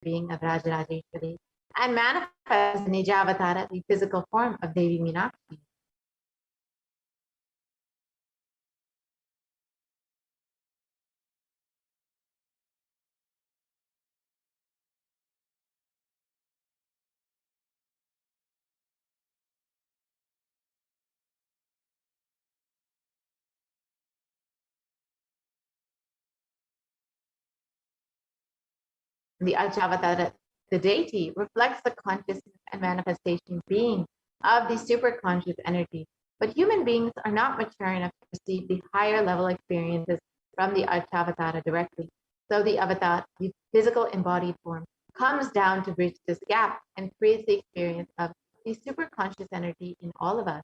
being of Rajarajeshwari, and manifests as the Nijavatara, the physical form of Devi Meenakshi. The Archavatara, the deity, reflects the consciousness and manifestation being of the superconscious energy. But human beings are not mature enough to receive the higher level experiences from the Archavatara directly. So the avatar, the physical embodied form, comes down to bridge this gap and creates the experience of the superconscious energy in all of us.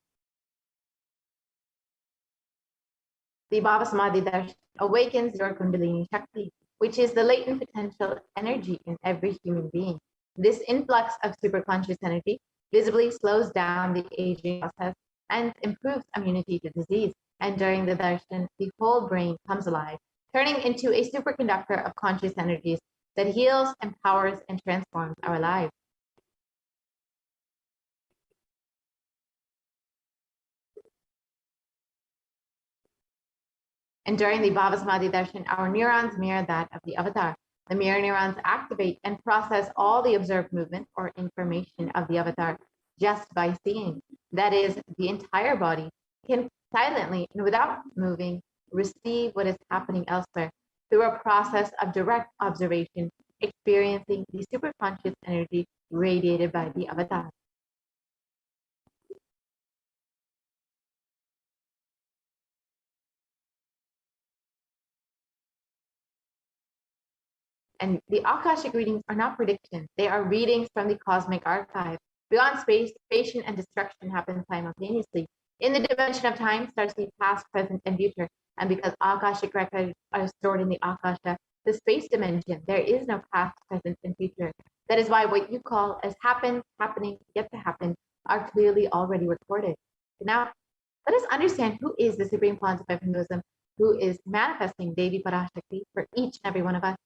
The BHAVASAMADHI darshan awakens your Kundalini Shakti, which is the latent potential energy in every human being. This influx of superconscious energy visibly slows down the aging process and improves immunity to disease. And during the darshan, the whole brain comes alive, turning into a superconductor of conscious energies that heals, empowers, and transforms our lives. And during the BHAVASAMADHI darshan, our neurons mirror that of the avatar. The mirror neurons activate and process all the observed movement or information of the avatar just by seeing. That is, the entire body can silently and without moving receive what is happening elsewhere through a process of direct observation, experiencing the superconscious energy radiated by the avatar. And the Akashic readings are not predictions. They are readings from the cosmic archive. Beyond space, creation and destruction happen simultaneously. In the dimension of time starts the past, present, and future. And because Akashic records are stored in the Akasha, the space dimension, there is no past, present, and future. That is why what you call as happened, happening, yet to happen are clearly already recorded. Now, let us understand who is the Supreme Pontiff of Hinduism, who is manifesting Devi Parashakti for each and every one of us.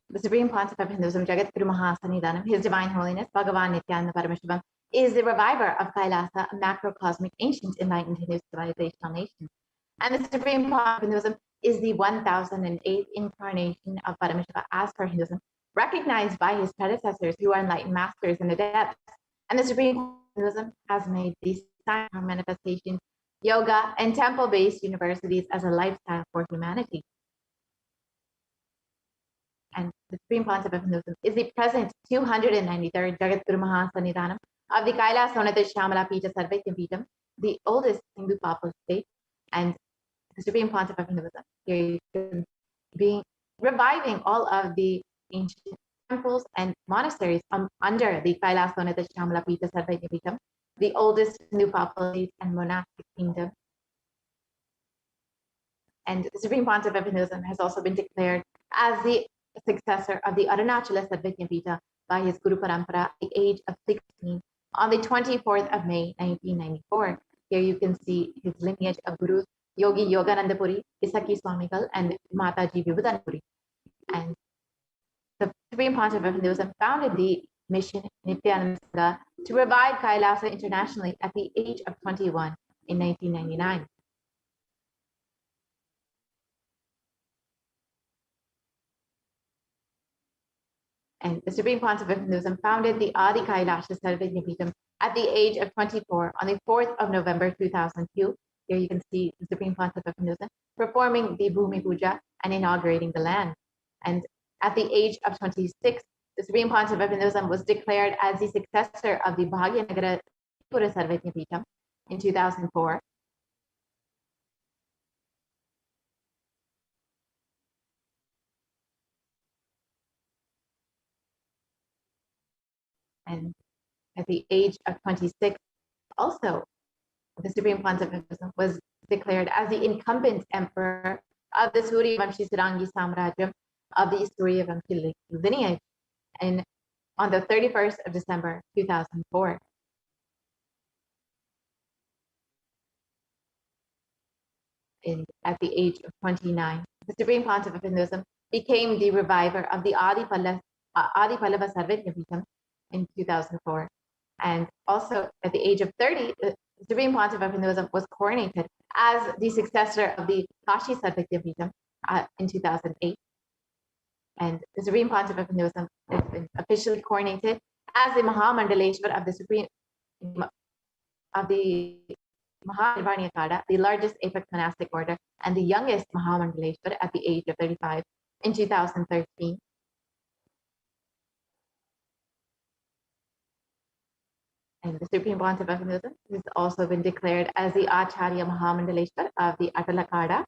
The Supreme Pontiff of Hinduism, Jagat Guru Mahasannidhanam, His Divine Holiness, Bhagavan Nithyananda Paramashivam, is the reviver of Kailasa, a macrocosmic ancient enlightened Hindu civilizational nation. And the Supreme Pontiff of Hinduism is the 1008th incarnation of Paramashiva as per Hinduism, recognized by his predecessors who are enlightened masters and adepts. And the Supreme Pontiff of Hinduism has made these science manifestations, yoga, and temple-based universities as a lifestyle for humanity. And the Supreme Pontiff of Hinduism is the present 293rd Jagat Guru Mahasannidhanam of the Kailasa Shamala Pita Sarvaitya Pitam, the oldest Hindu papal state, and the Supreme Pontiff of Hinduism here being reviving all of the ancient temples and monasteries under the Kailasa Shamala Pita Sarvaitya Pitam, the oldest Hindu papal state and monastic kingdom. And the Supreme Pontiff of Hinduism has also been declared as the successor of the Arunachala Sadvijnapita by his Guru Parampara at the age of 16 on the 24th of May, 1994. Here you can see his lineage of Gurus Yogi Yoganandapuri, Isaki Swamigal, and Mataji Vibhudanapuri. And the Supreme Pontiff of Hinduism founded the mission Nithyananda to revive Kailasa internationally at the age of 21 in 1999. And the Supreme Pontiff of Hinduism founded the Adi Kailasa Sarvajnapitam at the age of 24 on the 4th of November 2002. Here you can see the Supreme Pontiff of Hinduism performing the Bhumi Puja and inaugurating the land. And at the age of 26, the Supreme Pontiff of Hinduism was declared as the successor of the Bhagyanagara Pura Sarvajnapitam in 2004. And at the age of 26, also, the Supreme Pontiff was declared as the incumbent emperor of the Suryavamshi Sarangi Samrajyam of the Suryavamshi lineage, and on the 31st of December 2004. At the age of 29, the Supreme Pontiff of Hinduism became the reviver of the Adi Pallava Sarvajñapītam in 2004. And also at the age of 30, the Supreme Pontiff of Hinduism was coronated as the successor of the Kashi Sarvajñapītam in 2008. And the Supreme Pontiff of Hinduism has been officially coronated as the Mahamandaleshwar of the Mahanirvaniya Kada, the largest apex monastic order and the youngest Mahamandaleshwar at the age of 35 in 2013. And the Supreme Pontiff of Hinduism has also been declared as the Acharya Mahamandaleshwar of the Atala Kada.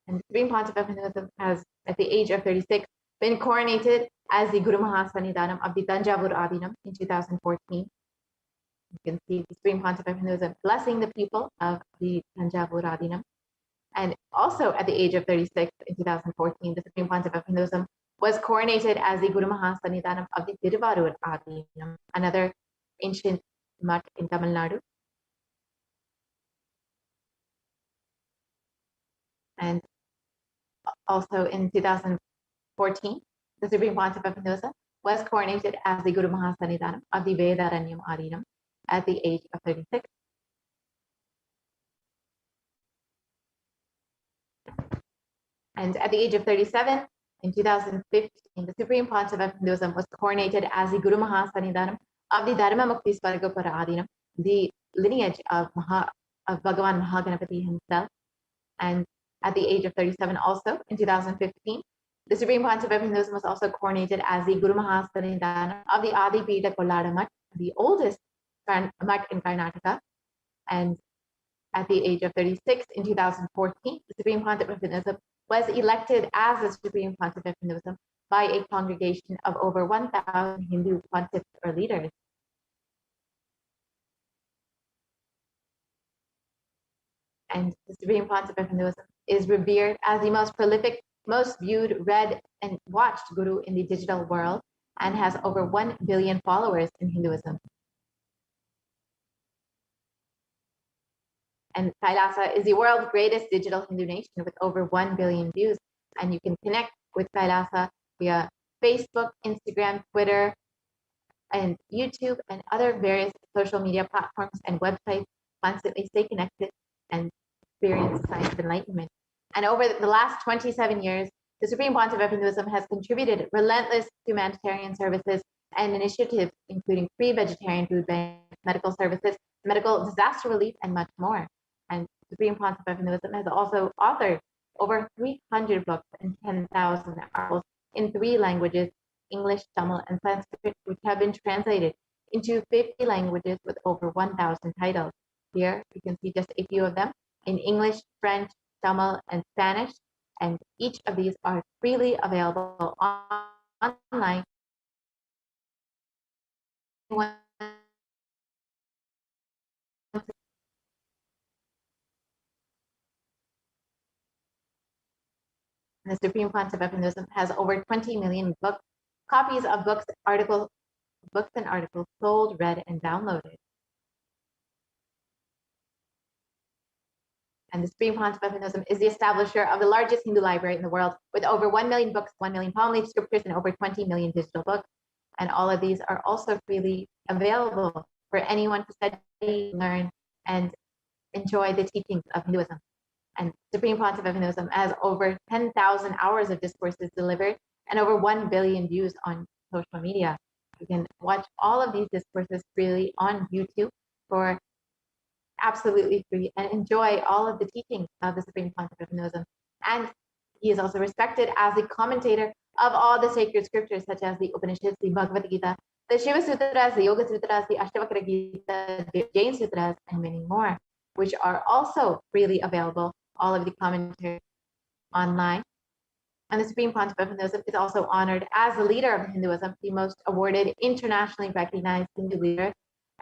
And the Supreme Pontiff of Hinduism has, at the age of 36, been coronated as the Guru Mahasannidhanam of the Tanjavur Adinam in 2014. You can see the Supreme Pontiff of Hinduism blessing the people of the Tanjavur Adinam. And also at the age of 36 in 2014, the Supreme Pontiff of Hinduism was coronated as the Guru Mahasannidhanam of the Tiruvarur Adinam, another ancient mutt in Tamil Nadu. And also in 2014, the Supreme Pontiff of Hinduism was coronated as the Guru Mahasannidhanam of the Vedaranyam Adinam at the age of 36. And at the age of 37, in 2015, the Supreme Pontiff of Hinduism was coronated as the Guru Mahasannidhanam of the Dharma Mukti Swargapara Adinam, the lineage of Bhagavan Mahaganapati himself. And at the age of 37 also, in 2015, the Supreme Pontiff of Hinduism was also coronated as the Guru Mahasannidhanam of the Adi Pita Kollada Mutt, the oldest mutt in Karnataka. And at the age of 36 in 2014, the Supreme Pontiff of Hinduism was elected as the Supreme Pontiff of Hinduism by a congregation of over 1,000 Hindu pontiffs or leaders. And the Supreme Pontiff of Hinduism is revered as the most prolific, most viewed, read, and watched guru in the digital world, and has over 1 billion followers in Hinduism. And Kailasa is the world's greatest digital Hindu nation with over 1 billion views. And you can connect with Kailasa via Facebook, Instagram, Twitter, and YouTube, and other various social media platforms and websites. Constantly stay connected and experience science enlightenment. And over the last 27 years, the Supreme Pontiff of Hinduism has contributed relentless humanitarian services and initiatives, including free vegetarian food banks, medical services, medical disaster relief, and much more. And the Supreme Pontiff of Hinduism has also authored over 300 books and 10,000 articles in 3 languages, English, Tamil, and Sanskrit, which have been translated into 50 languages with over 1,000 titles. Here you can see just a few of them in English, French, Tamil, and Spanish, and each of these are freely available online. The Supreme Pontiff of Hinduism has over 20 million copies of books and articles sold, read, and downloaded. And the Supreme Pontiff of Hinduism is the establisher of the largest Hindu library in the world, with over 1 million books, 1 million palm leaf scriptures, and over 20 million digital books. And all of these are also freely available for anyone to study, learn, and enjoy the teachings of Hinduism. And Supreme Pontiff of Hinduism has over 10,000 hours of discourses delivered and over 1 billion views on social media. You can watch all of these discourses freely on YouTube for absolutely free and enjoy all of the teachings of the Supreme Pontiff of Hinduism. And he is also respected as a commentator of all the sacred scriptures, such as the Upanishads, the Bhagavad Gita, the Shiva Sutras, the Yoga Sutras, the Ashtavakra Gita, the Jain Sutras, and many more, which are also freely available, all of the commentaries online. And the Supreme Pontiff of Hinduism is also honored as the leader of Hinduism, the most awarded internationally recognized Hindu leader,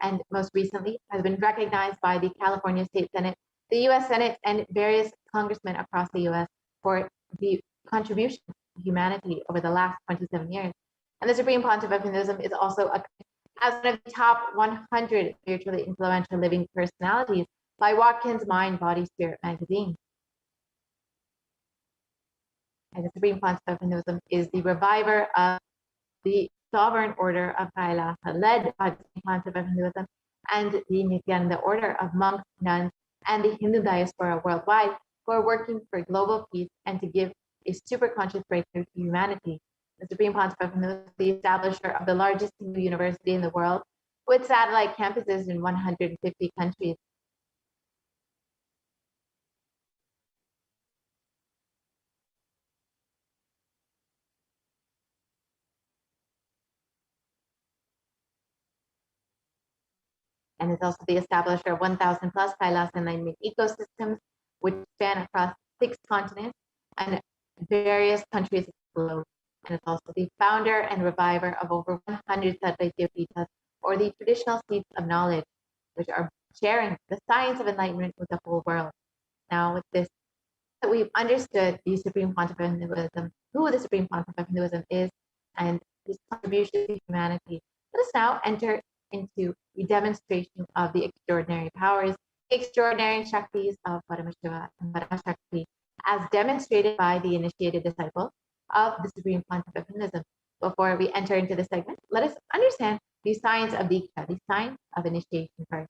and most recently has been recognized by the California State Senate, the U.S. Senate, and various congressmen across the U.S. for the contribution to humanity over the last 27 years. And the Supreme Pontiff of Hinduism is also as one of the top 100 spiritually influential living personalities by Watkins Mind, Body, Spirit magazine. And the Supreme Pontiff of Hinduism is the reviver of the Sovereign Order of Kailasa, led by the Supreme Pontiff of Hinduism and the Nithyananda Order of monks, nuns, and the Hindu diaspora worldwide, who are working for global peace and to give a super conscious breakthrough to humanity. The Supreme Pontiff of Hinduism is the establisher of the largest Hindu university in the world, with satellite campuses in 150 countries. And is also the establisher of 1,000 plus Kailasa enlightenment ecosystems, which span across 6 continents and various countries of the globe. And it's also the founder and reviver of over 100 satellite yogitas, or the traditional seats of knowledge, which are sharing the science of enlightenment with the whole world. Now, with this, that we've understood the Supreme Pontiff of Hinduism, who the Supreme Pontiff of Hinduism is, and his contribution to humanity, let us now enter into the demonstration of the extraordinary powers, extraordinary Shaktis of Paramashiva and Paramashakti, as demonstrated by the initiated disciple of the Supreme Pontiff of Hinduism. Before we enter into this segment, let us understand the science of Diksha, the science of initiation first.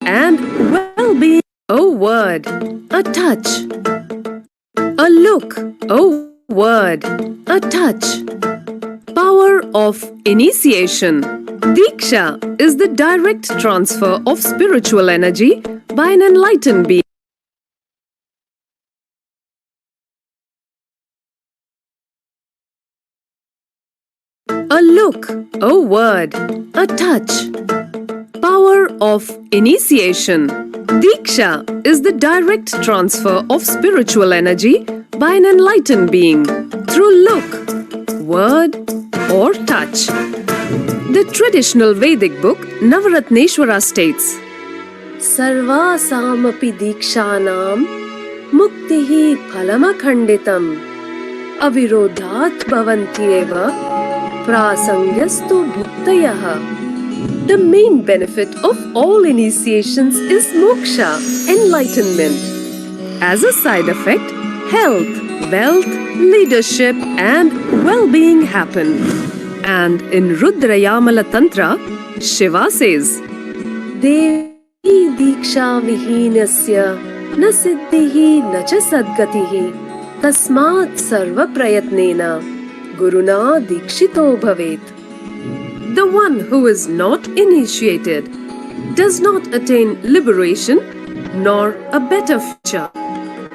And well-being. A word, a touch, a look, a word, a touch. Power of initiation. Diksha is the direct transfer of spiritual energy by an enlightened being. A look, a word, a touch. Power of initiation. Diksha is the direct transfer of spiritual energy by an enlightened being through look, word, or touch. The traditional Vedic book Navaratneshwara states, Sarvasamapi dikshanam muktihi phalamakhanditam avirodhat bhavantyeva prasangyastu bhuktayah. The main benefit of all initiations is moksha, enlightenment. As a side effect, health, wealth, leadership, and well-being happen. And in Rudrayamala Tantra, Shiva says, Devi diksha vihinasya na siddhihi na cha sadgatihi tasmat sarva prayatnena guruna dikshito bhavet. The one who is not initiated does not attain liberation nor a better future.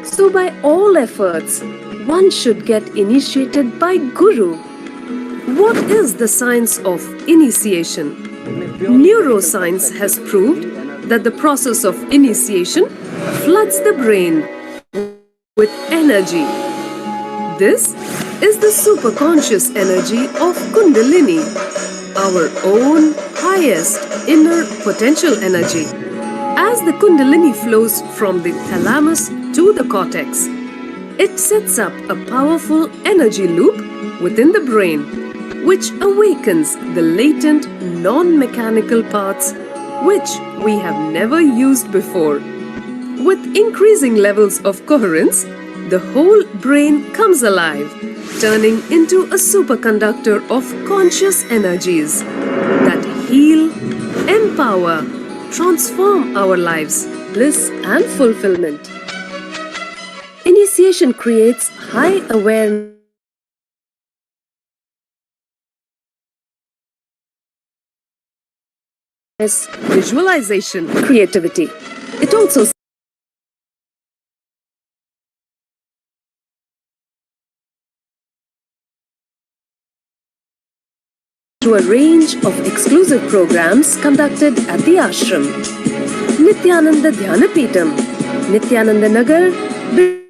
So by all efforts, one should get initiated by Guru. What is the science of initiation? Neuroscience has proved that the process of initiation floods the brain with energy. This is the superconscious energy of Kundalini, our own highest inner potential energy. As the Kundalini flows from the thalamus to the cortex, it sets up a powerful energy loop within the brain, which awakens the latent non-mechanical parts which we have never used before. With increasing levels of coherence, the whole brain comes alive, turning into a superconductor of conscious energies that heal, empower, transform our lives, bliss and fulfillment. Initiation creates high awareness, visualization, creativity. It also to a range of exclusive programs conducted at the ashram. Nithyananda Dhyanapitham, Nithyananda Nagar, Nithyananda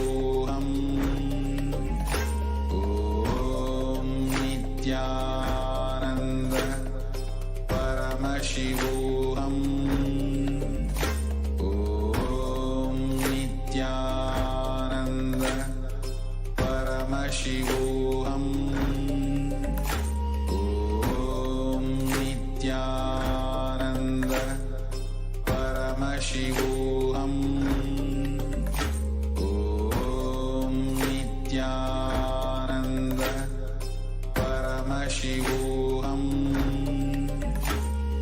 Paramashivoham. Om Nithyananda Paramashivoham. Om Nithyananda Paramashivoham. Om Nithyananda Paramashivoham. Om Nithyananda Paramashivoham.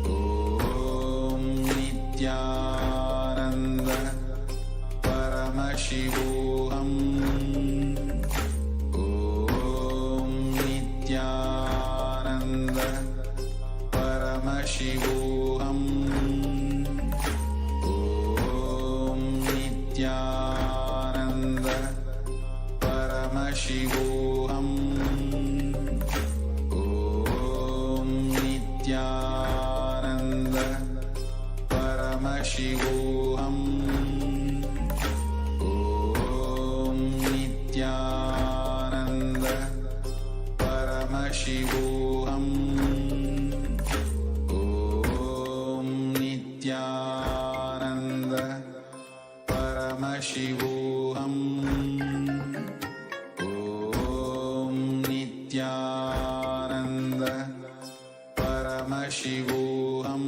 Om Nithyananda Paramashivoham. Om Nithyananda Paramashivoham. Om Nithyananda Paramashivoham. Om Nithyananda Paramashivoham. Om Nithyananda Paramashivoham. Om Nithyananda Paramashivoham. Om Nithyananda Paramashivoham. Om Nithyananda Paramashivoham.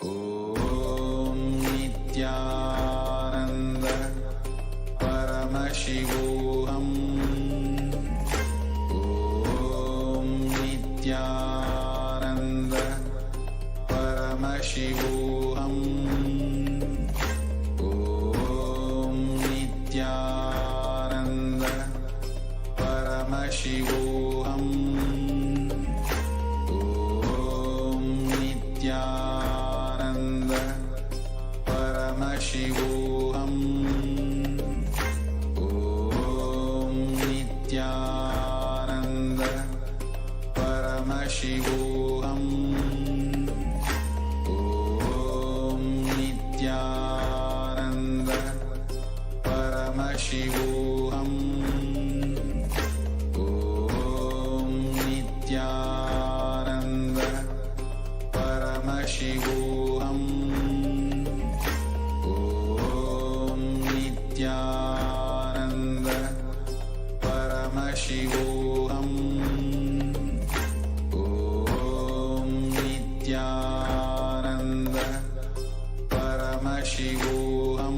Om Nithyananda Paramashivoham. Om Nithyananda Paramashivoham. Om Nithyananda Paramashivoham. Om Nithyananda Paramashivoham. Om Nithyananda Paramashivoham. Om Nithyananda Paramashivoham. Om Nithyananda Paramashivoham.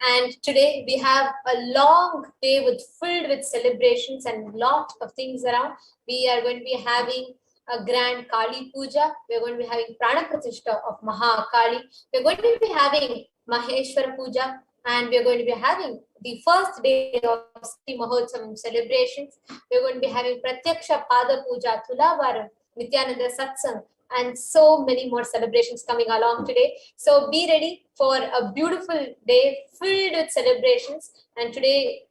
And today we have a long day filled with celebrations and lot of things around. We are going to be having a grand Kali Puja. We are going to be having Prana Pratishta of Maha Kali. We are going to be having Maheshwara Puja, and we are going to be having the first day of Sri Mahotsavam celebrations. We are going to be having Pratyaksha Pada Puja, Tulavaram, Nithyananda Satsang, and so many more celebrations coming along today. So be ready for a beautiful day filled with celebrations. And today,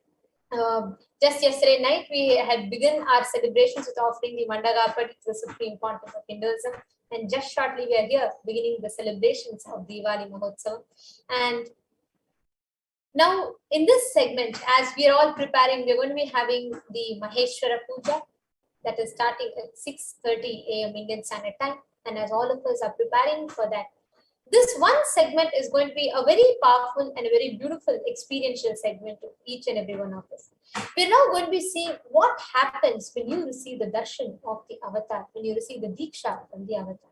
just yesterday night, we had begun our celebrations with offering the Mandagapati to the Supreme Pontiff of Hinduism. And just shortly, we are here beginning the celebrations of Diwali Mahotsavam. And now, in this segment, as we are all preparing, we are going to be having the Maheshwara Puja that is starting at 6:30 a.m. Indian Standard Time. And as all of us are preparing for that, this one segment is going to be a very powerful and a very beautiful experiential segment to each and every one of us. We're now going to be seeing what happens when you receive the darshan of the avatar, when you receive the diksha from the avatar.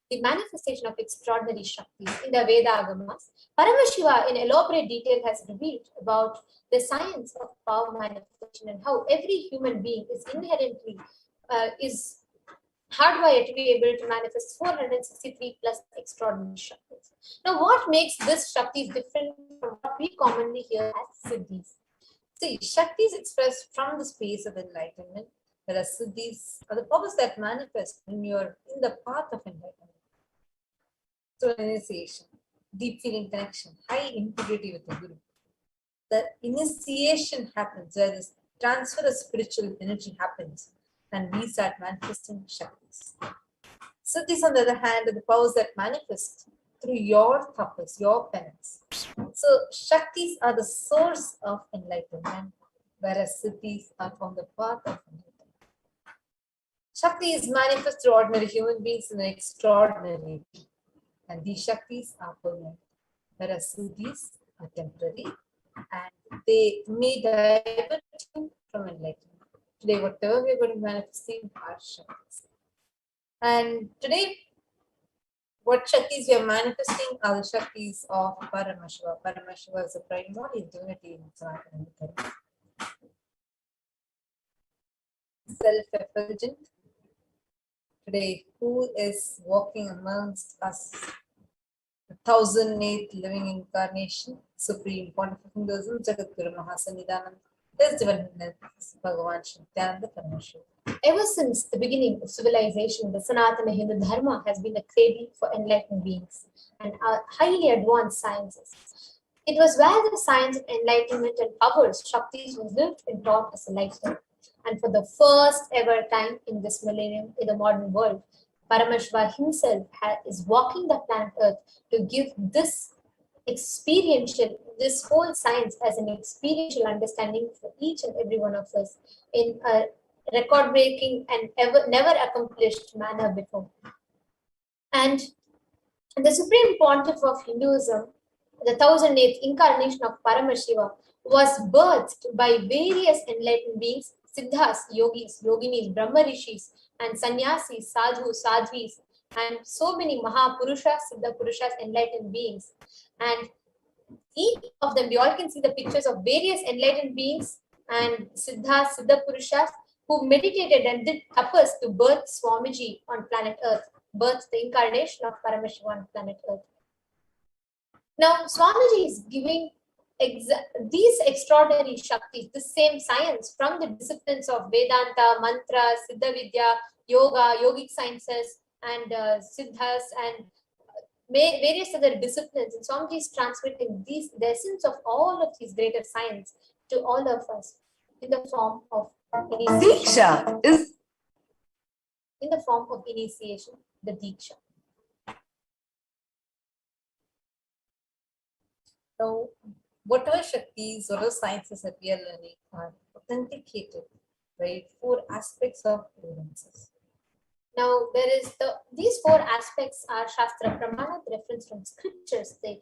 The manifestation of extraordinary Shakti in the Veda Agamas. Paramashiva in elaborate detail has revealed about the science of power manifestation and how every human being is inherently is hardwired to be able to manifest 463 plus extraordinary Shaktis. Now, what makes this Shaktis different from what we commonly hear as Siddhis? See, Shaktis expressed from the space of enlightenment, whereas Siddhis are the powers that manifest when you're in the path of enlightenment. So, initiation, deep feeling connection, high integrity with the Guru. The initiation happens, where this transfer of spiritual energy happens, and we start manifesting Shaktis. Siddhis, on the other hand, are the powers that manifest through your tapas, your penance. So, Shaktis are the source of enlightenment, whereas Siddhis are from the path of enlightenment. Shakti is manifest through ordinary human beings in an extraordinary way. And these Shaktis are permanent, whereas Siddhis are temporary and they may divert you from enlightenment. Today, whatever we're going to manifest are Shaktis. And today, what Shaktis we are manifesting are the Shaktis of Paramashiva. Paramashiva is the primordial divinity in Sanatana Dharma. Self-effulgent. Today, who is walking amongst us? The 1008th living incarnation, Supreme Pontiff of Hinduism, Jagadguru Mahasannidhananda. His divineness, Bhagavan Shri Nithyananda Paramashivam. Ever since the beginning of civilization, the Sanatana Hindu Dharma has been a cradle for enlightened beings and highly advanced sciences. It was where the science of enlightenment and powers, Shaktis, was lived and taught as a lifestyle. And for the first ever time in this millennium, in the modern world, Paramashiva himself is walking the planet Earth to give this whole science as an experiential understanding for each and every one of us in a record-breaking and never accomplished manner before. And the Supreme Pontiff of Hinduism, the 1008th incarnation of Paramashiva, was birthed by various enlightened beings, Siddhas, Yogis, Yoginis, Brahma Rishis, and Sannyasis, Sadhus, Sadhvis, and so many Mahapurushas, Siddha Purushas, enlightened beings. And each of them, we all can see the pictures of various enlightened beings and Siddhas, Siddha Purushas who meditated and did tapas to birth Swamiji on planet Earth, birth the incarnation of Paramashiva on planet Earth. Now, Swamiji is giving these extraordinary Shaktis, the same science from the disciplines of Vedanta, Mantra, Siddha Vidya, Yoga, Yogic sciences, and Siddhas, and various other disciplines. And Swamiji is transmitting the essence of all of these greater science to all of us in the form of initiation. In the form of initiation, the Diksha. So, whatever Shaktis, whatever sciences that we are learning are authenticated by 4 aspects of evidences. Now, these 4 aspects are Shastra Pramana, the reference from scriptures, the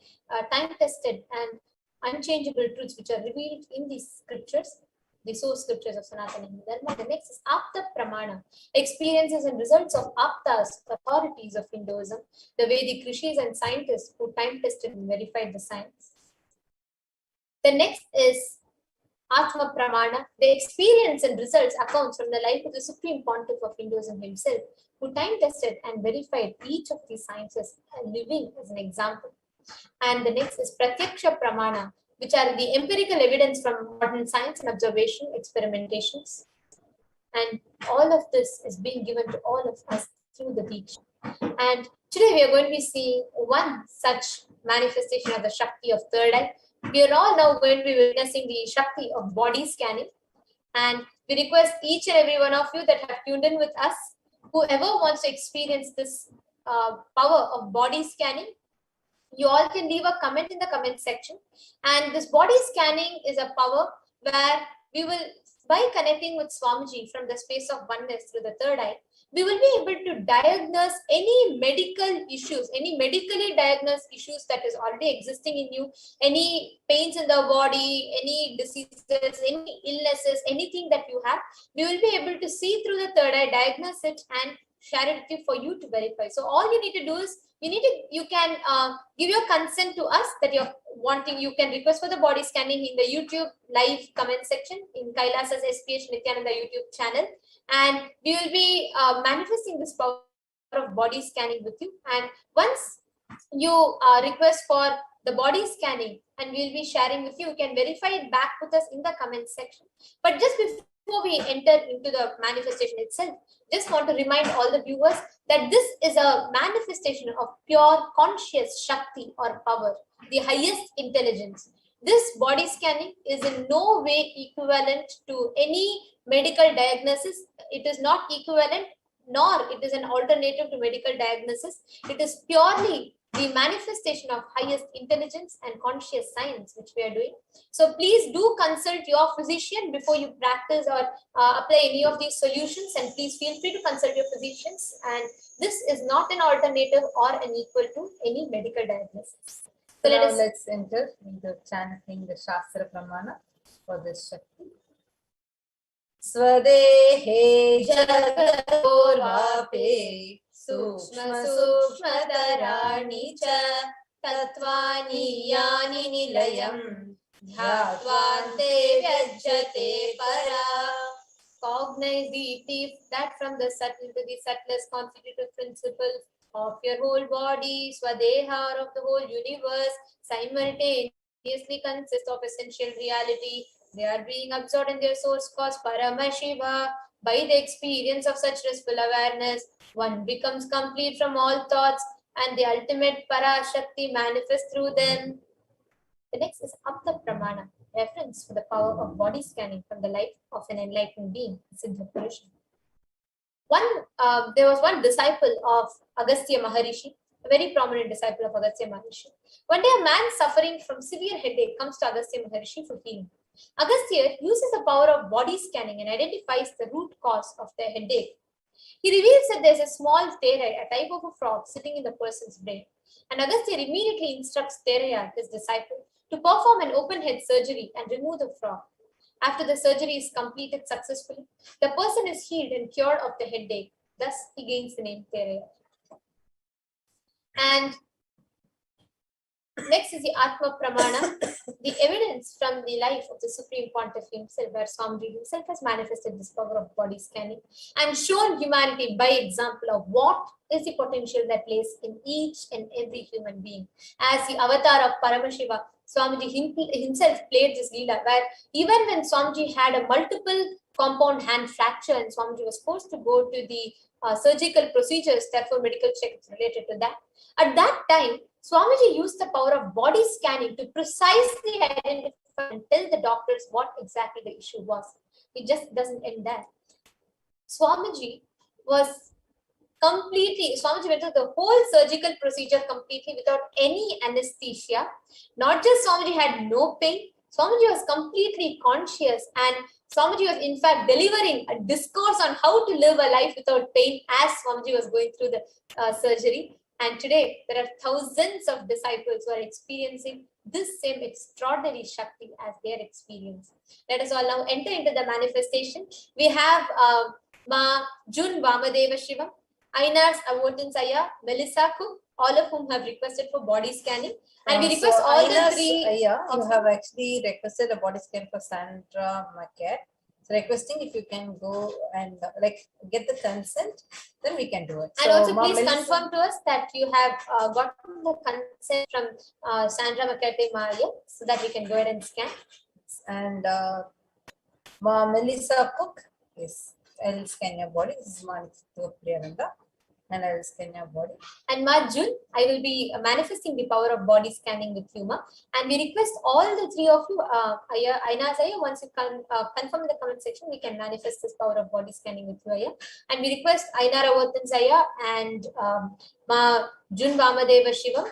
time-tested and unchangeable truths which are revealed in these scriptures, the source scriptures of Sanatana Hindu Dharma. The next is Apta Pramana, experiences and results of Aptas, authorities of Hinduism, the Vedic rishis and scientists who time-tested and verified the science. The next is Atma Pramana, the experience and results accounts from the life of the Supreme Pontiff of Hinduism himself, who time tested and verified each of these sciences and living as an example. And the next is Pratyaksha Pramana, which are the empirical evidence from modern science and observation, experimentations. And all of this is being given to all of us through the Diksha. And today we are going to be seeing one such manifestation of the Shakti of third eye. We are all now going to be witnessing the Shakti of body scanning. And we request each and every one of you that have tuned in with us, whoever wants to experience this power of body scanning, you all can leave a comment in the comment section. And this body scanning is a power where we will, by connecting with Swamiji from the space of oneness through the third eye, we will be able to diagnose any medical issues, any medically diagnosed issues that is already existing in you, any pains in the body, any diseases, any illnesses, anything that you have, we will be able to see through the third eye, diagnose it, and share it with you for you to verify. So all you need to do is you can give your consent to us that you're wanting. You can request for the body scanning in the YouTube live comment section in Kailasa's HDH Nithyananda YouTube channel, and we will be manifesting this power of body scanning with you. And once you request for the body scanning, and we'll be sharing with you, you can verify it back with us in the comment section. But just before we enter into the manifestation itself, just want to remind all the viewers that this is a manifestation of pure conscious Shakti or power, the highest intelligence. This body scanning is in no way equivalent to any medical diagnosis. It is not equivalent, nor it is an alternative to medical diagnosis. It is purely the manifestation of highest intelligence and conscious science which we are doing. So please do consult your physician before you practice or apply any of these solutions, and please feel free to consult your physicians. And this is not an alternative or an equal to any medical diagnosis. So let's enter into chanting the Shastra Pramana for this Shakti. Swadehe Jagatorvape Sukshma Sukshmatarani Cha Tatvani Yani Nilayam Dhyatvante Vyajjate Para. Cognize the thief that from the subtle to the subtlest constitutive principles of your whole body, Swadeha, of the whole universe, simultaneously consist of essential reality. They are being absorbed in their source cause Paramashiva. By the experience of such blissful awareness, one becomes complete from all thoughts, and the ultimate Parashakti manifests through them. The next is Apta Pramana, reference for the power of body scanning from the life of an enlightened being, Siddha Purusha. There was one disciple of Agastya Maharishi, a very prominent disciple of Agastya Maharishi. One day, a man suffering from severe headache comes to Agastya Maharishi for healing. Agastya uses the power of body scanning and identifies the root cause of the headache. He reveals that there is a small Teraya, a type of a frog, sitting in the person's brain. And Agastya immediately instructs Teraya, his disciple, to perform an open head surgery and remove the frog. After the surgery is completed successfully, the person is healed and cured of the headache. Thus, he gains the name Teraya. And next is the Atma Pramana, the evidence from the life of the Supreme Pontiff himself, where Swamiji himself has manifested this power of body scanning and shown humanity by example of what is the potential that lays in each and every human being. As the avatar of Paramashiva, Swamiji himself played this Leela, where even when Swamiji had a multiple compound hand fracture and Swamiji was forced to go to the surgical procedures, therefore medical checkups related to that. At that time, Swamiji used the power of body scanning to precisely identify and tell the doctors what exactly the issue was. It just doesn't end there. Swamiji went through the whole surgical procedure completely without any anesthesia. Not just Swamiji had no pain, Swamiji was completely conscious, and Swamiji was in fact delivering a discourse on how to live a life without pain as Swamiji was going through the surgery. And today, there are thousands of disciples who are experiencing this same extraordinary Shakti as their experience. Let us all now enter into the manifestation. We have Ma Jun Vamadeva Shivam. Ainar's Avotins Aya, Melissa Cook, all of whom have requested for body scanning. And we request so all Aina's, the three. you have actually requested a body scan for Sandra Marquette. So requesting if you can go and get the consent, then we can do it. And so, also please confirm to us that you have gotten the consent from Sandra Makate Maya so that we can go ahead and scan. And Melissa Cook, yes, I'll scan your body. This is Priyananda, and I will scan your body. And Ma June, I will be manifesting the power of body scanning with you, Ma. And we request all the three of you, Aina Zaya, once you can confirm in the comment section, we can manifest this power of body scanning with you, Aya. And we request Aina Ravatan Zaya and Ma June Vamadeva Shivam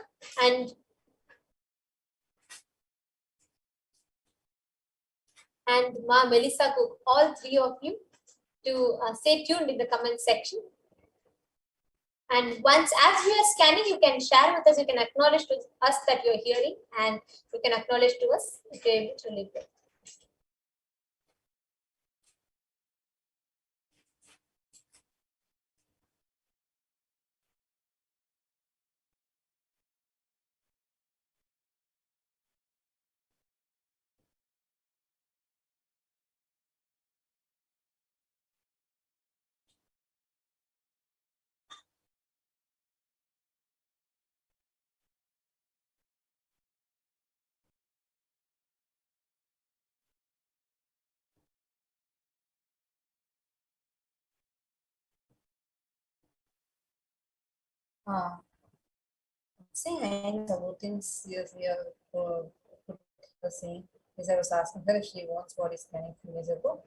and Ma Melissa Cook, all three of you, to stay tuned in the comment section. And once, as you are scanning, you can share with us, you can acknowledge to us that you're hearing, and you can acknowledge to us if you're able to leave it. Saying I know things yes, we are saying as I was asking her if she wants body scanning few days ago.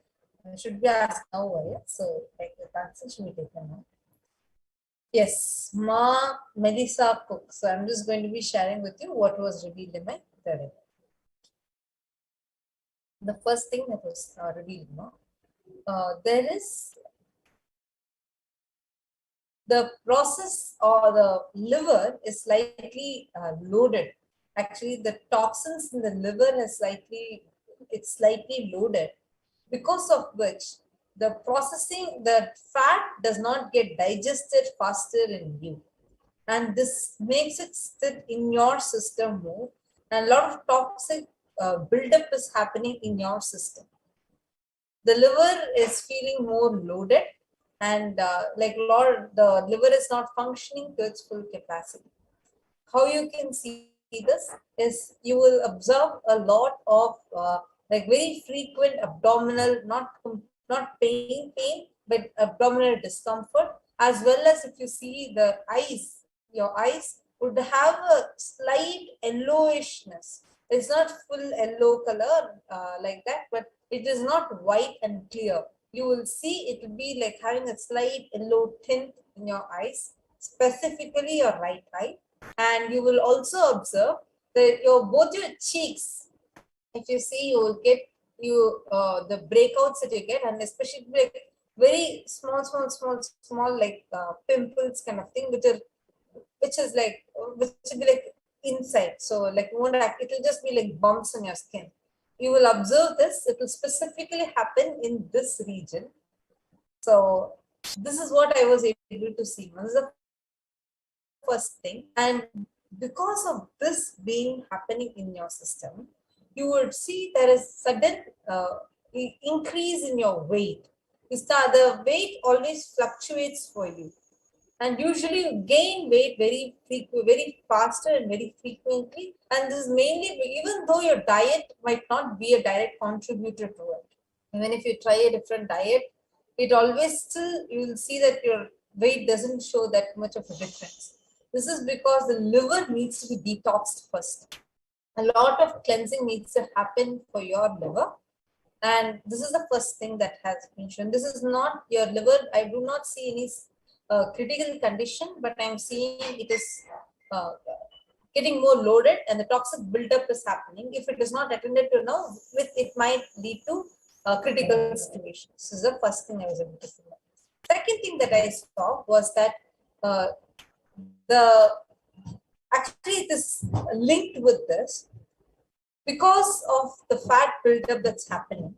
Should be asked now, right? So like the answer should be taken now. Yes, Ma Melissa Cook. So I'm just going to be sharing with you what was revealed in my third. The first thing that was revealed, there is the process or the liver is slightly loaded. Actually, the toxins in the liver is slightly loaded, because of which the processing, the fat does not get digested faster in you. And this makes it sit in your system more. And a lot of toxic buildup is happening in your system. The liver is feeling more loaded, and the liver is not functioning to its full capacity. How you can see this is you will observe a lot of very frequent abdominal, not pain, but abdominal discomfort, as well as if you see the eyes, your eyes would have a slight yellowishness. It's not full yellow color like that, but it is not white and clear. You will see it will be like having a slight yellow tint in your eyes, specifically your right eye. And you will also observe that both your cheeks, if you see, you will get the breakouts that you get, and especially like very small like pimples kind of thing, which will be like inside. So like it will just be like bumps on your skin. You will observe this. It will specifically happen in this region. So this is what I was able to see. This is the first thing. And because of this being happening in your system, you would see there is sudden increase in your weight. The weight always fluctuates for you. And usually you gain weight very faster and very frequently. And this is mainly, even though your diet might not be a direct contributor to it. Even if you try a different diet, it always still, you will see that your weight doesn't show that much of a difference. This is because the liver needs to be detoxed first. A lot of cleansing needs to happen for your liver. And this is the first thing that has been shown. This is not your liver. I do not see any critical condition, but I'm seeing it is getting more loaded and the toxic buildup is happening. If it is not attended to now, it might lead to critical situations. This is the first thing I was able to see. Second thing that I saw was that actually it is linked with this. Because of the fat buildup that's happening,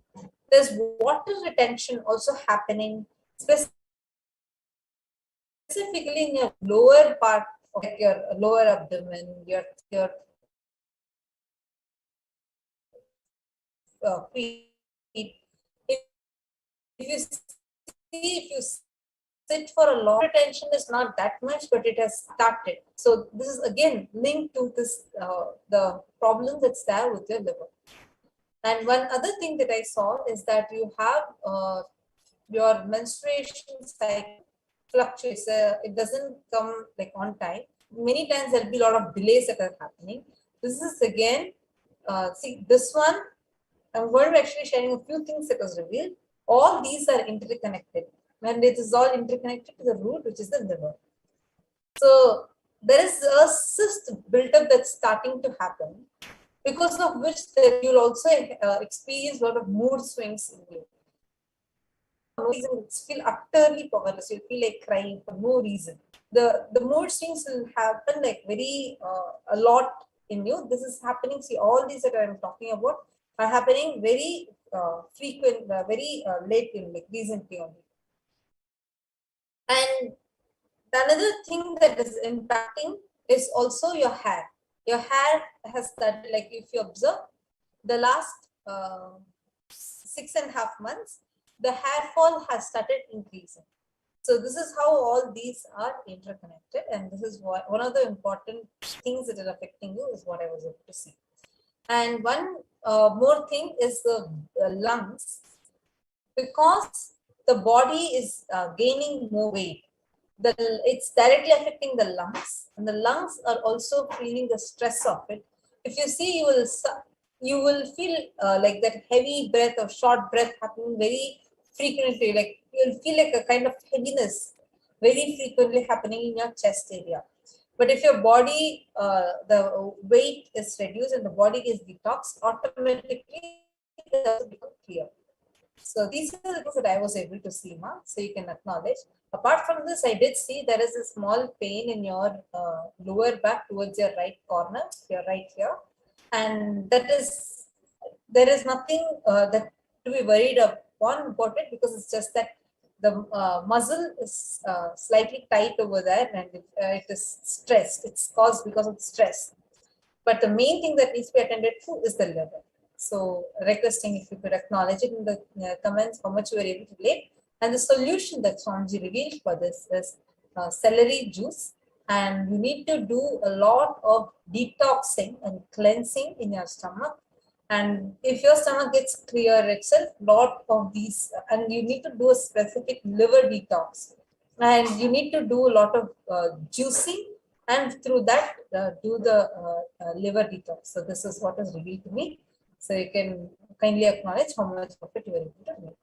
there's water retention also happening, specifically in your lower part of your lower abdomen, your feet. If you sit for a long tension is not that much, but it has started. So this is again linked to this the problem that's there with your liver. And one other thing that I saw is that you have your menstruation cycle fluctuates. It doesn't come like on time. Many times there'll be a lot of delays that are happening. This is again, see this one, I'm going to actually sharing a few things that was revealed. All these are interconnected. And it is all interconnected to the root, which is the liver. So there is a cyst buildup that's starting to happen, because of which you'll also experience a lot of mood swings in you. For no reason, you feel utterly powerless. You feel like crying for no reason. The mood swings will happen like very a lot in you. This is happening. See, all these that I'm talking about are happening very frequent, very late in, like recently only. And another thing that is impacting is also your hair. Your hair has started, like if you observe the last 6.5 months, the hair fall has started increasing. So this is how all these are interconnected, and this is what one of the important things that are affecting you is what I was able to see. And one more thing is the lungs, because the body is gaining more weight. It's directly affecting the lungs, and the lungs are also feeling the stress of it. If you see, you will feel like that heavy breath or short breath happening very frequently. Like you'll feel like a kind of heaviness very frequently happening in your chest area. But if your body, the weight is reduced and the body is detoxed, automatically it will become clear. So these are the things that I was able to see, Ma. So you can acknowledge. Apart from this, I did see there is a small pain in your lower back towards your right corner, your right here, and there is nothing that to be worried upon about it, because it's just that the muscle is slightly tight over there, and it is stressed. It's caused because of stress. But the main thing that needs to be attended to is the liver. So requesting if you could acknowledge it in the comments how much you were able to relate. And the solution that Swamiji revealed for this is celery juice. And you need to do a lot of detoxing and cleansing in your stomach. And if your stomach gets clear itself, lot of these, and you need to do a specific liver detox. And you need to do a lot of juicing, and through that do the liver detox. So this is what is revealed to me. So you can kindly acknowledge how much of it you were able to make.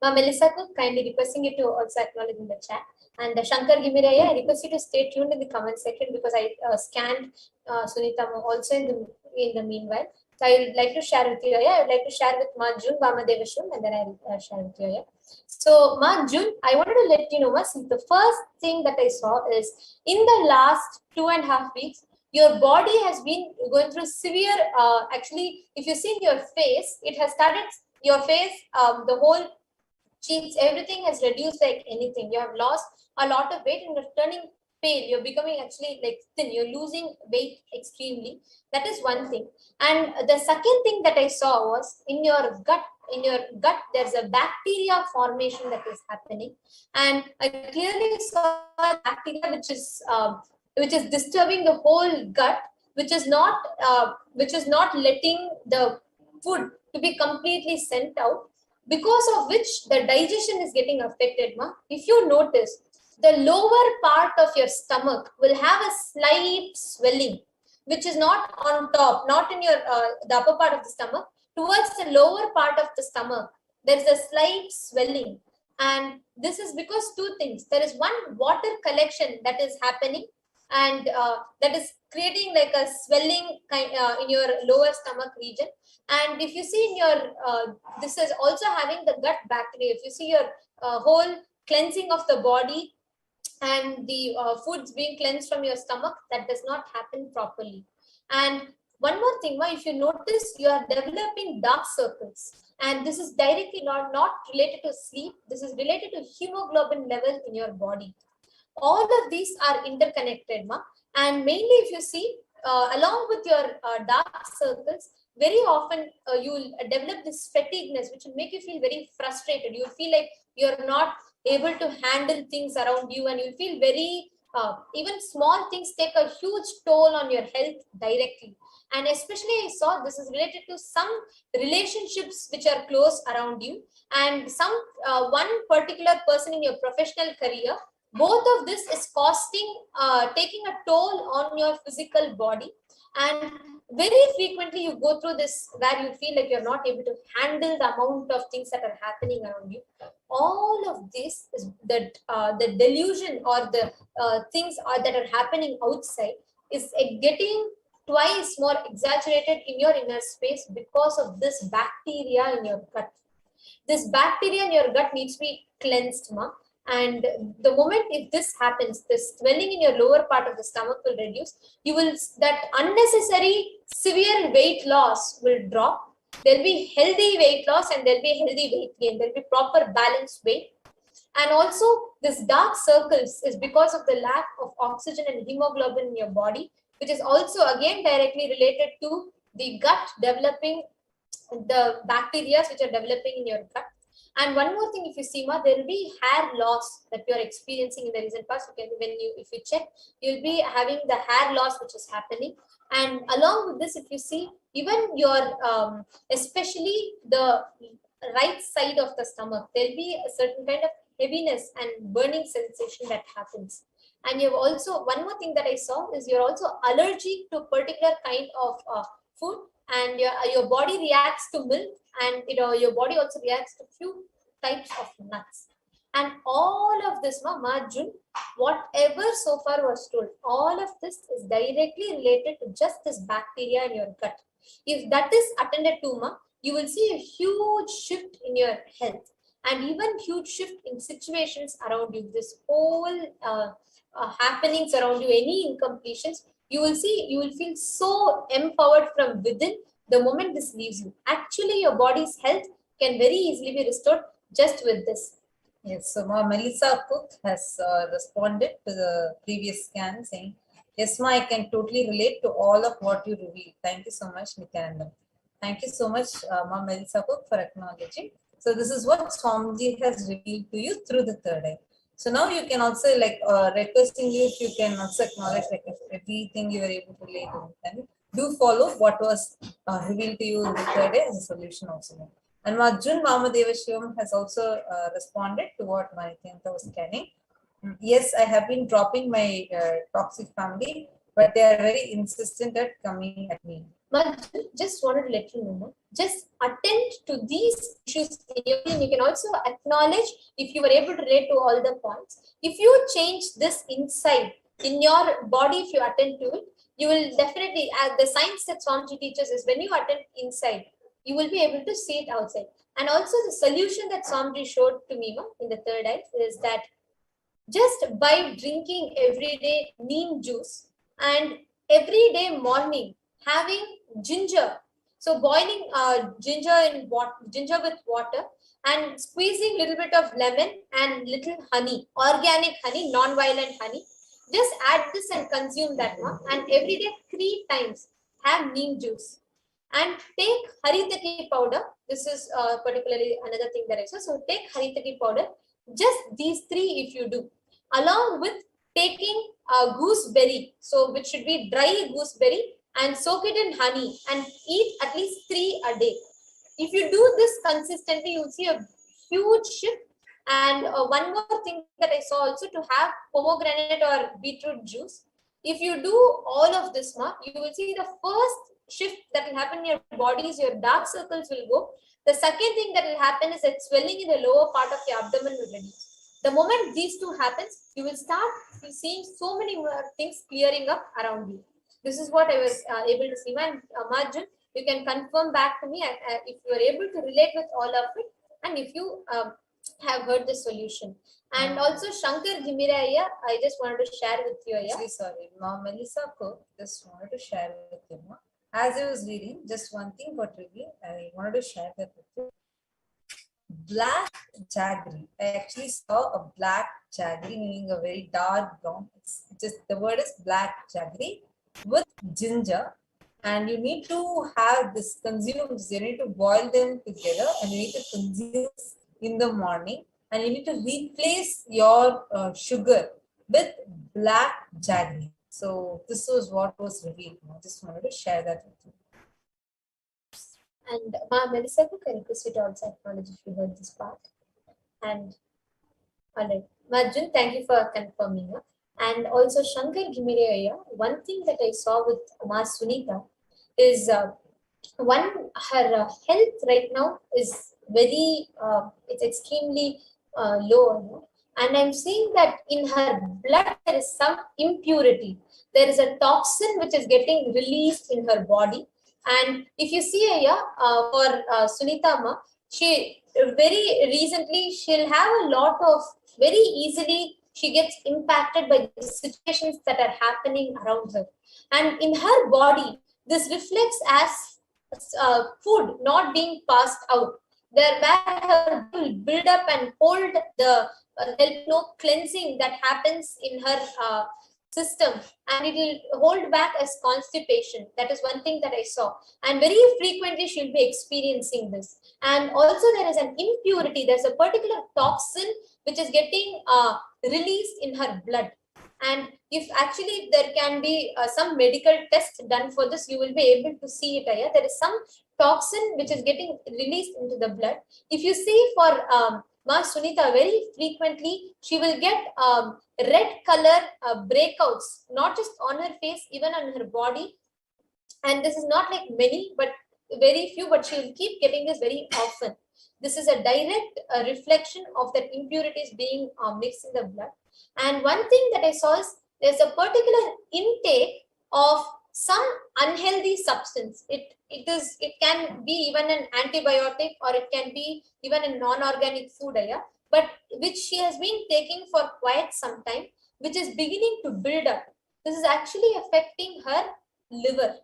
Melissa Cook, kindly requesting you to also acknowledge in the chat. And Shankar Gimiraya, I request you to stay tuned in the comment section, because I scanned Sunita also in the meanwhile. So I would like to share with you. I would like to share with Ma June Vamadevashram, and then I'll share with you. So Ma June, I wanted to let you know, the first thing that I saw is in the last 2.5 weeks, your body has been going through severe, actually, if you see your face, it has started, your face, the whole cheeks, everything has reduced like anything. You have lost a lot of weight and you're turning pale. You're becoming actually like thin. You're losing weight extremely. That is one thing. And the second thing that I saw was in your gut. In your gut, there's a bacteria formation that is happening. And I clearly saw bacteria which is disturbing the whole gut, which is not letting the food to be completely sent out, because of which the digestion is getting affected. Ma, if you notice, the lower part of your stomach will have a slight swelling, which is not on top, not in your the upper part of the stomach. Towards the lower part of the stomach, there is a slight swelling, and this is because two things. There is one, water collection that is happening, and that is creating like a swelling in your lower stomach region. And if you see in your this is also having the gut bacteria. If you see your whole cleansing of the body and the foods being cleansed from your stomach, that does not happen properly. And one more thing, if you notice, you are developing dark circles, and this is directly not related to sleep. This is related to hemoglobin level in your body. All of these are interconnected, ma. And mainly if you see, along with your dark circles, very often you will develop this fatigueness, which will make you feel very frustrated. You feel like you're not able to handle things around you, and you feel very even small things take a huge toll on your health directly. And especially I saw this is related to some relationships which are close around you, and some one particular person in your professional career. Both of this is costing taking a toll on your physical body. And very frequently you go through this where you feel like you're not able to handle the amount of things that are happening around you. All of this is that the delusion or the things that are happening outside is getting twice more exaggerated in your inner space because of this bacteria in your gut. This bacteria in your gut needs to be cleansed, ma. And the moment if this happens, this swelling in your lower part of the stomach will reduce. You will, that unnecessary severe weight loss will drop. There'll be healthy weight loss and there'll be healthy weight gain. There'll be proper balanced weight. And also this dark circles is because of the lack of oxygen and hemoglobin in your body, which is also again directly related to the gut developing the bacteria which are developing in your gut. And one more thing, if you see, ma, there will be hair loss that you are experiencing in the recent past. You can, if you check, you'll be having the hair loss which is happening. And along with this, if you see, even your especially the right side of the stomach, there'll be a certain kind of heaviness and burning sensation that happens. And you have also, one more thing that I saw is you're also allergic to particular kind of food, and your body reacts to milk, and your body also reacts to few types of nuts. And all of this, Jun, whatever so far was told, all of this is directly related to just this bacteria in your gut. If that is attended to, ma, you will see a huge shift in your health, and even huge shift in situations around you. This whole happenings around you, any incompletions, you will see, you will feel so empowered from within the moment this leaves you. Actually, your body's health can very easily be restored just with this. Yes, so Melissa Cook has responded to the previous scan saying, yes, ma, I can totally relate to all of what you revealed. Thank you so much, Nithyananda. Thank you so much, Ma Melissa Cook, for acknowledging. So this is what Swamiji has revealed to you through the third eye. So now you can also requesting you if you can also acknowledge everything you were able to relate to. Do follow what was revealed to you in the third eye as a solution also. And Jun Vamadevashivam has also responded to what Nithyananda was scanning. Yes, I have been dropping my toxic family, but they are very insistent at coming at me. Just wanted to let you know, just attend to these issues in your team. You can also acknowledge if you were able to relate to all the points. If you change this inside in your body, if you attend to it, you will definitely, the science that Swamiji teaches is when you attend inside, you will be able to see it outside. And also the solution that Swamiji showed to me in the third eye is that just by drinking every day neem juice and every day morning having ginger, so boiling ginger with water and squeezing little bit of lemon and little honey, organic honey, non-violent honey, just add this and consume that one, and every day 3 times have neem juice. And take haritaki powder. This is particularly another thing that I saw. So take haritaki powder. Just these 3 if you do, along with taking a gooseberry, so which should be dry gooseberry, and soak it in honey and eat at least 3 a day. If you do this consistently, you'll see a huge shift. And one more thing that I saw also, to have pomegranate or beetroot juice. If you do all of this, you will see the first shift that will happen in your body is your dark circles will go. The second thing that will happen is that swelling in the lower part of your abdomen will reduce. The moment these two happens, you will start seeing so many more things clearing up around you. This is what I was able to see. And Marjun, you can confirm back to me if you are able to relate with all of it, and if you have heard the solution. And also Shankar Dhimiraya, I just wanted to share with you. Actually, sorry, Melissa Cook just wanted to share with you. As I was reading, just one thing got revealed. I wanted to share that with you. black jaggery. I actually saw a black jaggery, meaning a very dark brown. It's just the word is black jaggery with ginger. And you need to have this consumed, you need to boil them together and you need to consume in the morning. And you need to replace your sugar with black jaggery. So this was what was revealed. I just wanted to share that with you. And Ma Melissa, can request you to also acknowledge if you heard this part. And all right, Majun, thank you for confirming. And also Shankar Gimiraya, one thing that I saw with Ma Sunita is one, her health right now is very, it's extremely low. And I'm seeing that in her blood there is some impurity. There is a toxin which is getting released in her body. And if you see here for Sunita Ma, she very recently, she'll have a lot of, very easily she gets impacted by the situations that are happening around her. And in her body, this reflects as food not being passed out. There where her will build up and hold the cleansing that happens in her system, and it will hold back as constipation. That is one thing that I saw, and very frequently she'll be experiencing this. And also there is an impurity, there's a particular toxin which is getting released in her blood. And if actually there can be some medical test done for this, you will be able to see it here. There is some toxin which is getting released into the blood. If you see for Ma Sunita, very frequently she will get red color breakouts, not just on her face, even on her body. And this is not like many, but very few, but she will keep getting this very often. This is a direct reflection of that impurities being mixed in the blood. And one thing that I saw is there's a particular intake of some unhealthy substance. It can be even an antibiotic, or it can be even a non-organic food, but which she has been taking for quite some time, which is beginning to build up. This is actually affecting her liver.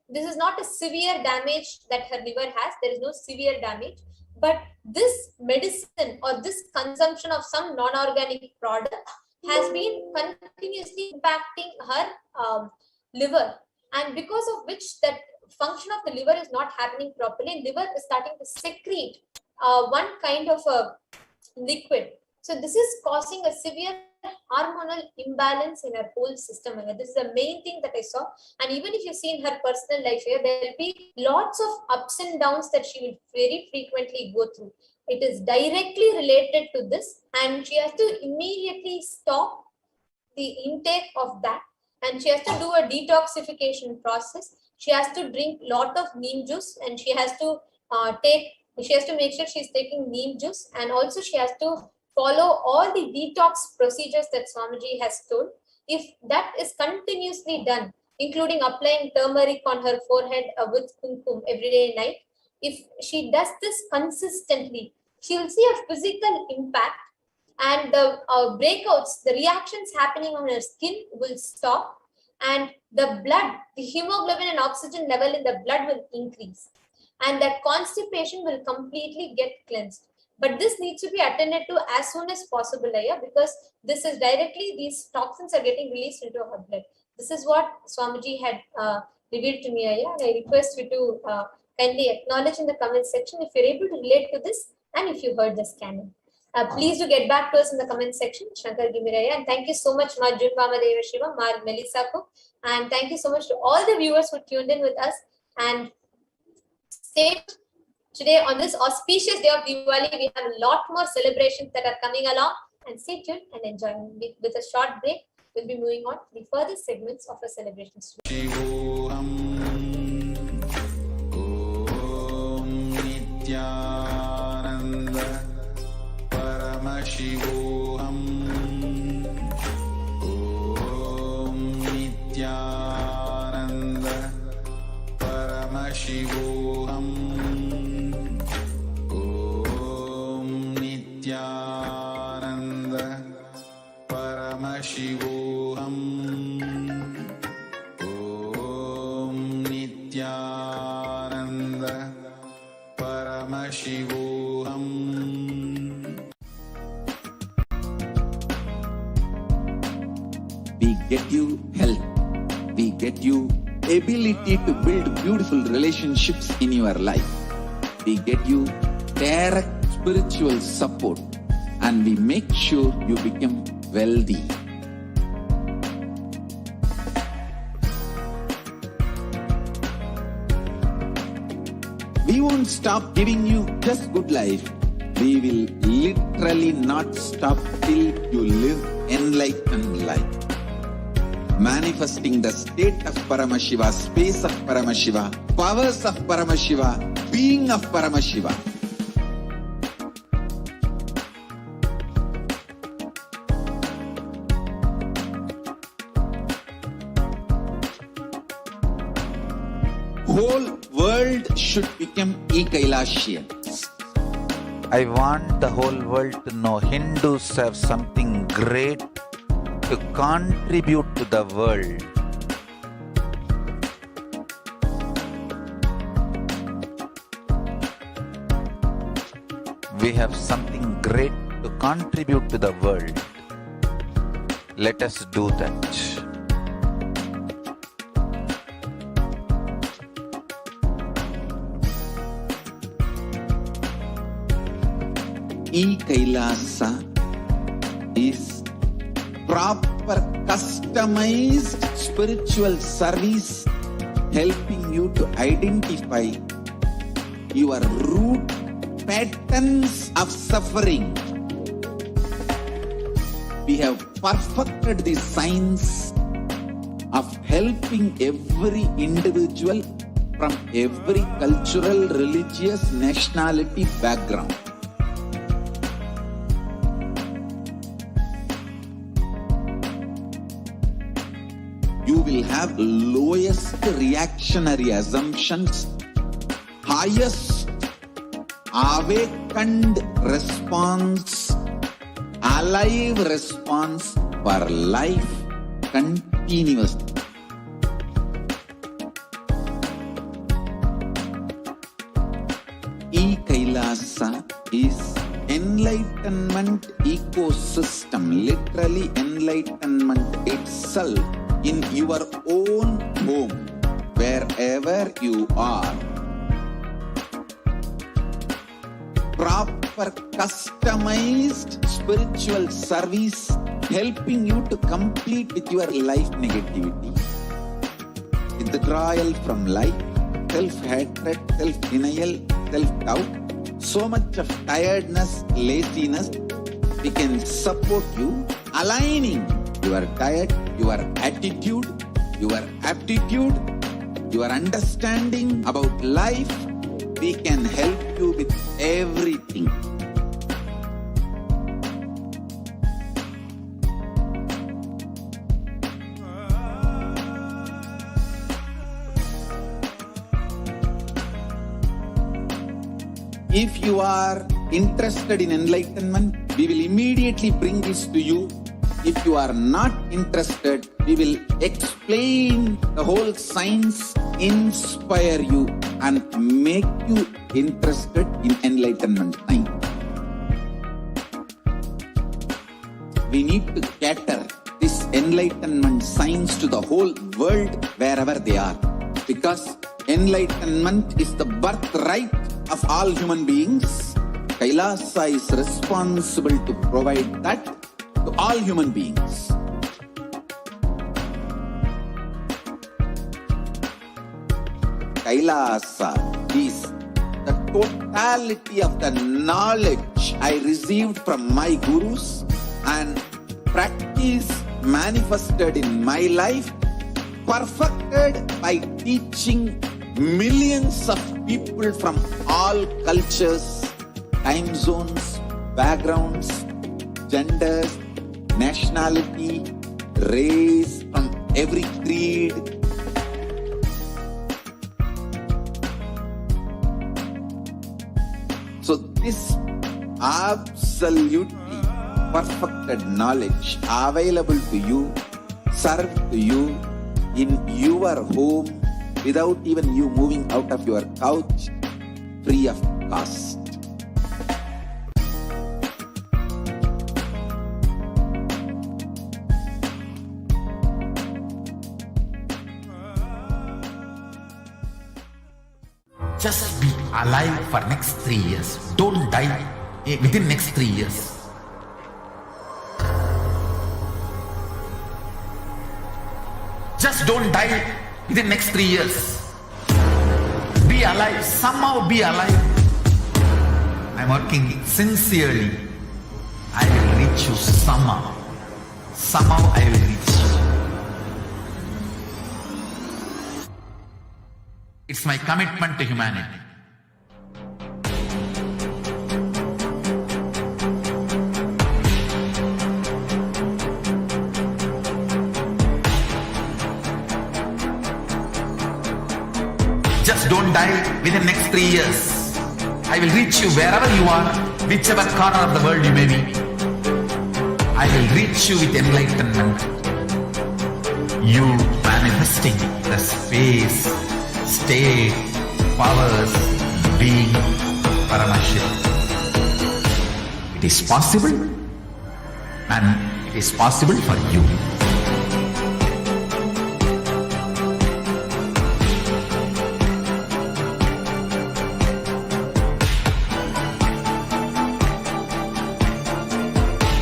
This is not a severe damage that her liver has. There is no severe damage, but this medicine or this consumption of some non-organic product has been continuously impacting her liver, and because of which that function of the liver is not happening properly. Liver is starting to secrete one kind of a liquid. So this is causing a severe hormonal imbalance in her whole system. And this is the main thing that I saw. And even if you see in her personal life here, there will be lots of ups and downs that she will very frequently go through. It is directly related to this, and she has to immediately stop the intake of that, and she has to do a detoxification process. She has to drink lot of neem juice, and she has to make sure she's taking neem juice, and also she has to follow all the detox procedures that Swamiji has told. If that is continuously done, including applying turmeric on her forehead with kumkum every day night, if she does this consistently, she will see a physical impact, and the breakouts, the reactions happening on her skin will stop, and the blood, the hemoglobin and oxygen level in the blood will increase, and that constipation will completely get cleansed. But this needs to be attended to as soon as possible, because this is directly, these toxins are getting released into her blood. This is what Swamiji had revealed to me, and I request you to kindly acknowledge in the comment section if you're able to relate to this and if you heard this canon. Please do get back to us in the comment section, Shankar Gimiraya. And thank you so much, Ma Jun Vamadeva, Ma Melissa Cook. And thank you so much to all the viewers who tuned in with us. And stay today on this auspicious day of Diwali. We have a lot more celebrations that are coming along. And stay tuned and enjoy. With a short break, we'll be moving on to the further segments of our celebrations. Paramashivoham. Om Nithyananda Paramashivoham. Om Nithyananda Paramashivoham. Om Nithyananda Paramashivoham. Om Nithyananda Paramashivoham. We get you health. We get you ability to build beautiful relationships in your life. We get you direct spiritual support, and we make sure you become wealthy. We won't stop giving you just good life. We will literally not stop till you live enlightened life. Manifesting the state of Paramashiva, space of Paramashiva, powers of Paramashiva, being of Paramashiva. Whole world should become Kailasians. I want the whole world to know Hindus have something great to contribute to the world. We have something great to contribute to the world. Let us do that. Kailasa is proper customized spiritual service helping you to identify your root patterns of suffering. We have perfected the science of helping every individual from every cultural, religious, nationality background. You will have lowest reactionary assumptions, highest awakened response, alive response for life continuously. Kailasa is enlightenment ecosystem, literally enlightenment itself in your own home, wherever you are. Proper customized spiritual service helping you to complete with your life negativity. Withdrawal from life, self-hatred, self-denial, self-doubt, so much of tiredness, laziness. We can support you aligning your diet, your attitude, your aptitude, your understanding about life. We can help you with everything. If you are interested in enlightenment, we will immediately bring this to you. If you are not interested, we will explain the whole science, inspire you and make you interested in enlightenment time. We need to cater this enlightenment science to the whole world wherever they are, because enlightenment is the birthright of all human beings. Kailasa is responsible to provide that to all human beings. Kailasa is the totality of the knowledge I received from my gurus and practice manifested in my life, perfected by teaching millions of people from all cultures, time zones, backgrounds, genders, nationality, race, from every creed. So this absolutely perfected knowledge available to you, served to you in your home without even you moving out of your couch, free of cost. Just be alive for next 3 years. Don't die within next 3 years. Just don't die within next 3 years. Be alive. Somehow be alive. I'm working sincerely. I will reach you somehow. Somehow I will reach you. It's my commitment to humanity. Just don't die within next 3 years. I will reach you wherever you are, whichever corner of the world you may be. I will reach you with enlightenment. You manifesting the space, state, powers, being Paramashivoham. It is possible, and it is possible for you.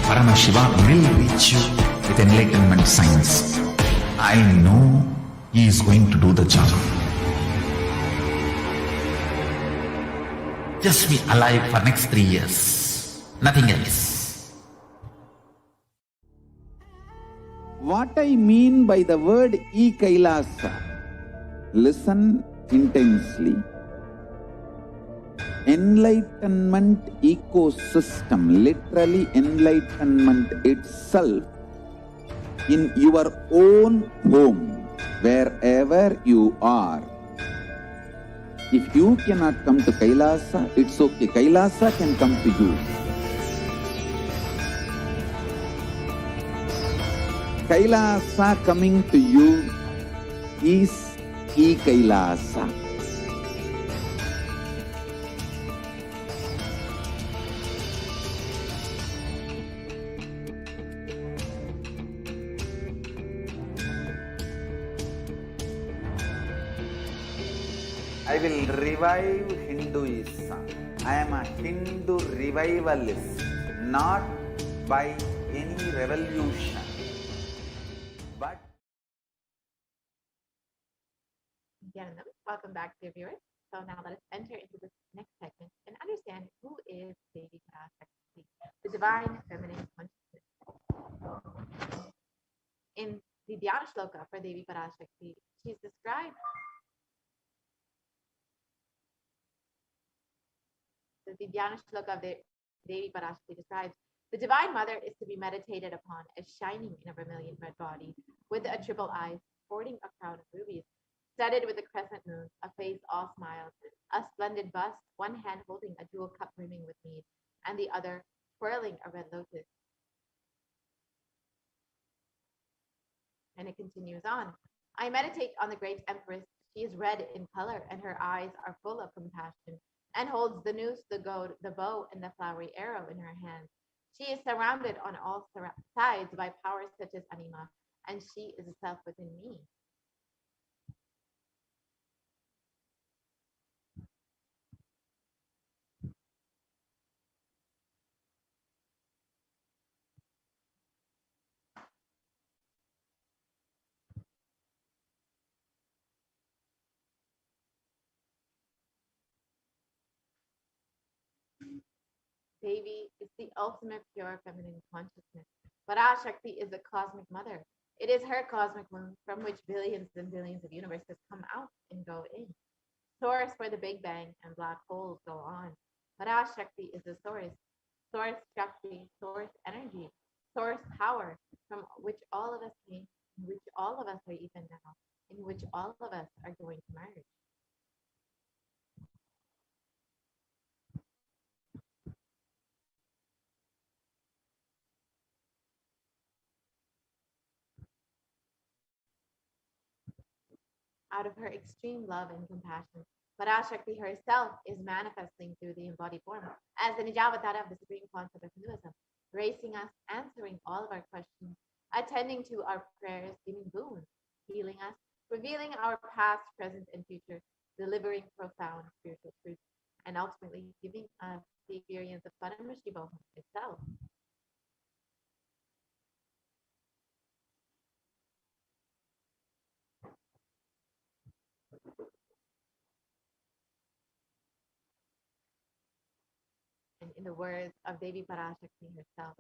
Paramashivoham will reach you with enlightenment science. I know he is going to do the job. Just be alive for next 3 years. Nothing else. What I mean by the word Kailasa, listen intensely. Enlightenment ecosystem, literally enlightenment itself, in your own home, wherever you are. If you cannot come to Kailasa, it's okay. Kailasa can come to you. Kailasa coming to you is Kailasa. I will revive Hinduism. I am a Hindu revivalist, not by any revolution, but... Welcome back, dear viewers. So now let us enter into this next segment and understand who is Devi Parashakti, the divine feminine consciousness. In the Dhyana Shloka for Devi Parashakti, she's described. The Dhyana Shloka of the Devi Parashakti describes the Divine Mother is to be meditated upon as shining in a vermilion red body, with a triple eye, sporting a crown of rubies, studded with a crescent moon, a face all smiles, a splendid bust, one hand holding a jewel cup brimming with mead, and the other twirling a red lotus. And it continues on. I meditate on the great Empress. She is red in color, and her eyes are full of compassion, and holds the noose, the goad, the bow, and the flowery arrow in her hand. She is surrounded on all sides by powers such as Anima, and she is a self within me. Devi is the ultimate pure feminine consciousness. Parashakti is the cosmic mother. It is her cosmic moon from which billions and billions of universes come out and go in. Source where the Big Bang and black holes go on. Parashakti is the source. Source Shakti, source energy, source power, from which all of us came, in which all of us are even now, in which all of us are going to merge. Out of her extreme love and compassion, Parashakti herself is manifesting through the embodied form as the Nijavatara of the supreme concept of Hinduism, gracing us, answering all of our questions, attending to our prayers, giving boons, healing us, revealing our past, present, and future, delivering profound spiritual truths, and ultimately giving us the experience of Paramashivoham itself. And in the words of Devi Parashakti herself,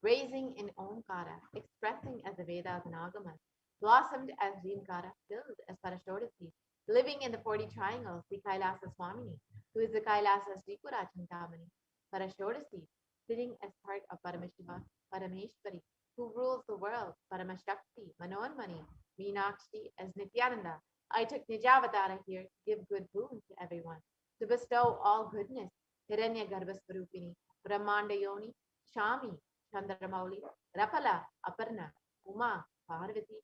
raising in Omkara, expressing as the Vedas and Agamas, blossomed as Jimkara, filled as Parashodasi, living in the 40 triangles, the Kailasa Swamini, who is the Kailasa Sripura Chintamani, Parashodasi, sitting as part of Paramashiva, Parameshwari, who rules the world, Paramashakti, Manonmani, Meenakshi as Nithyananda. I took Nijavatara here to give good boon to everyone, to bestow all goodness, Hiranya Garbhasvarupini, Brahmanda Yoni, Shami, Chandramauli, Rapala, Aparna, Uma, Parvati,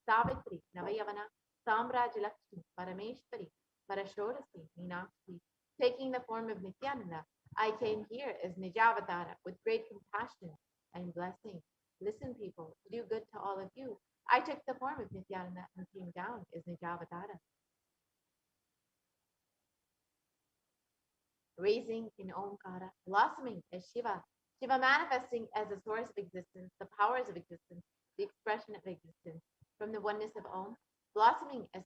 Savitri, Navayavana, Samraj Lakshmi, Parameshwari, Parashodasi, Meenakshi. Taking the form of Nithyananda, I came here as Nijavatara with great compassion and blessing. Listen, people, to do good to all of you. I took the form of Nithyananda and came down as Nijavatara. Raising in Omkara, blossoming as Shiva, Shiva manifesting as the source of existence, the powers of existence, the expression of existence, from the oneness of Om, blossoming as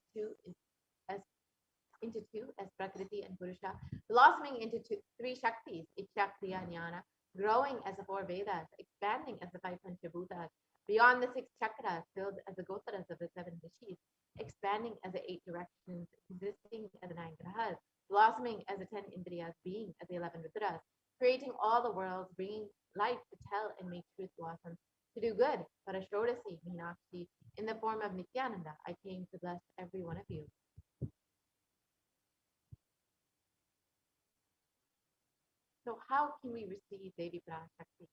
into two as Prakriti and Purusha, blossoming into three Shaktis, Ikshakriya Jnana, growing as the four Vedas, expanding as the five Panchabhutas, beyond the six chakras, filled as the Gotaras of the seven Rishis, expanding as the eight directions, existing as the nine grahas, blossoming as the 10 Indriyas, being as the 11 Rudras, creating all the worlds, bringing life to tell and make truth blossom, to do good, Parashodasi, Meenakshi, in the form of Nithyananda, I came to bless every one of you. So how can we receive Devi Parashakti?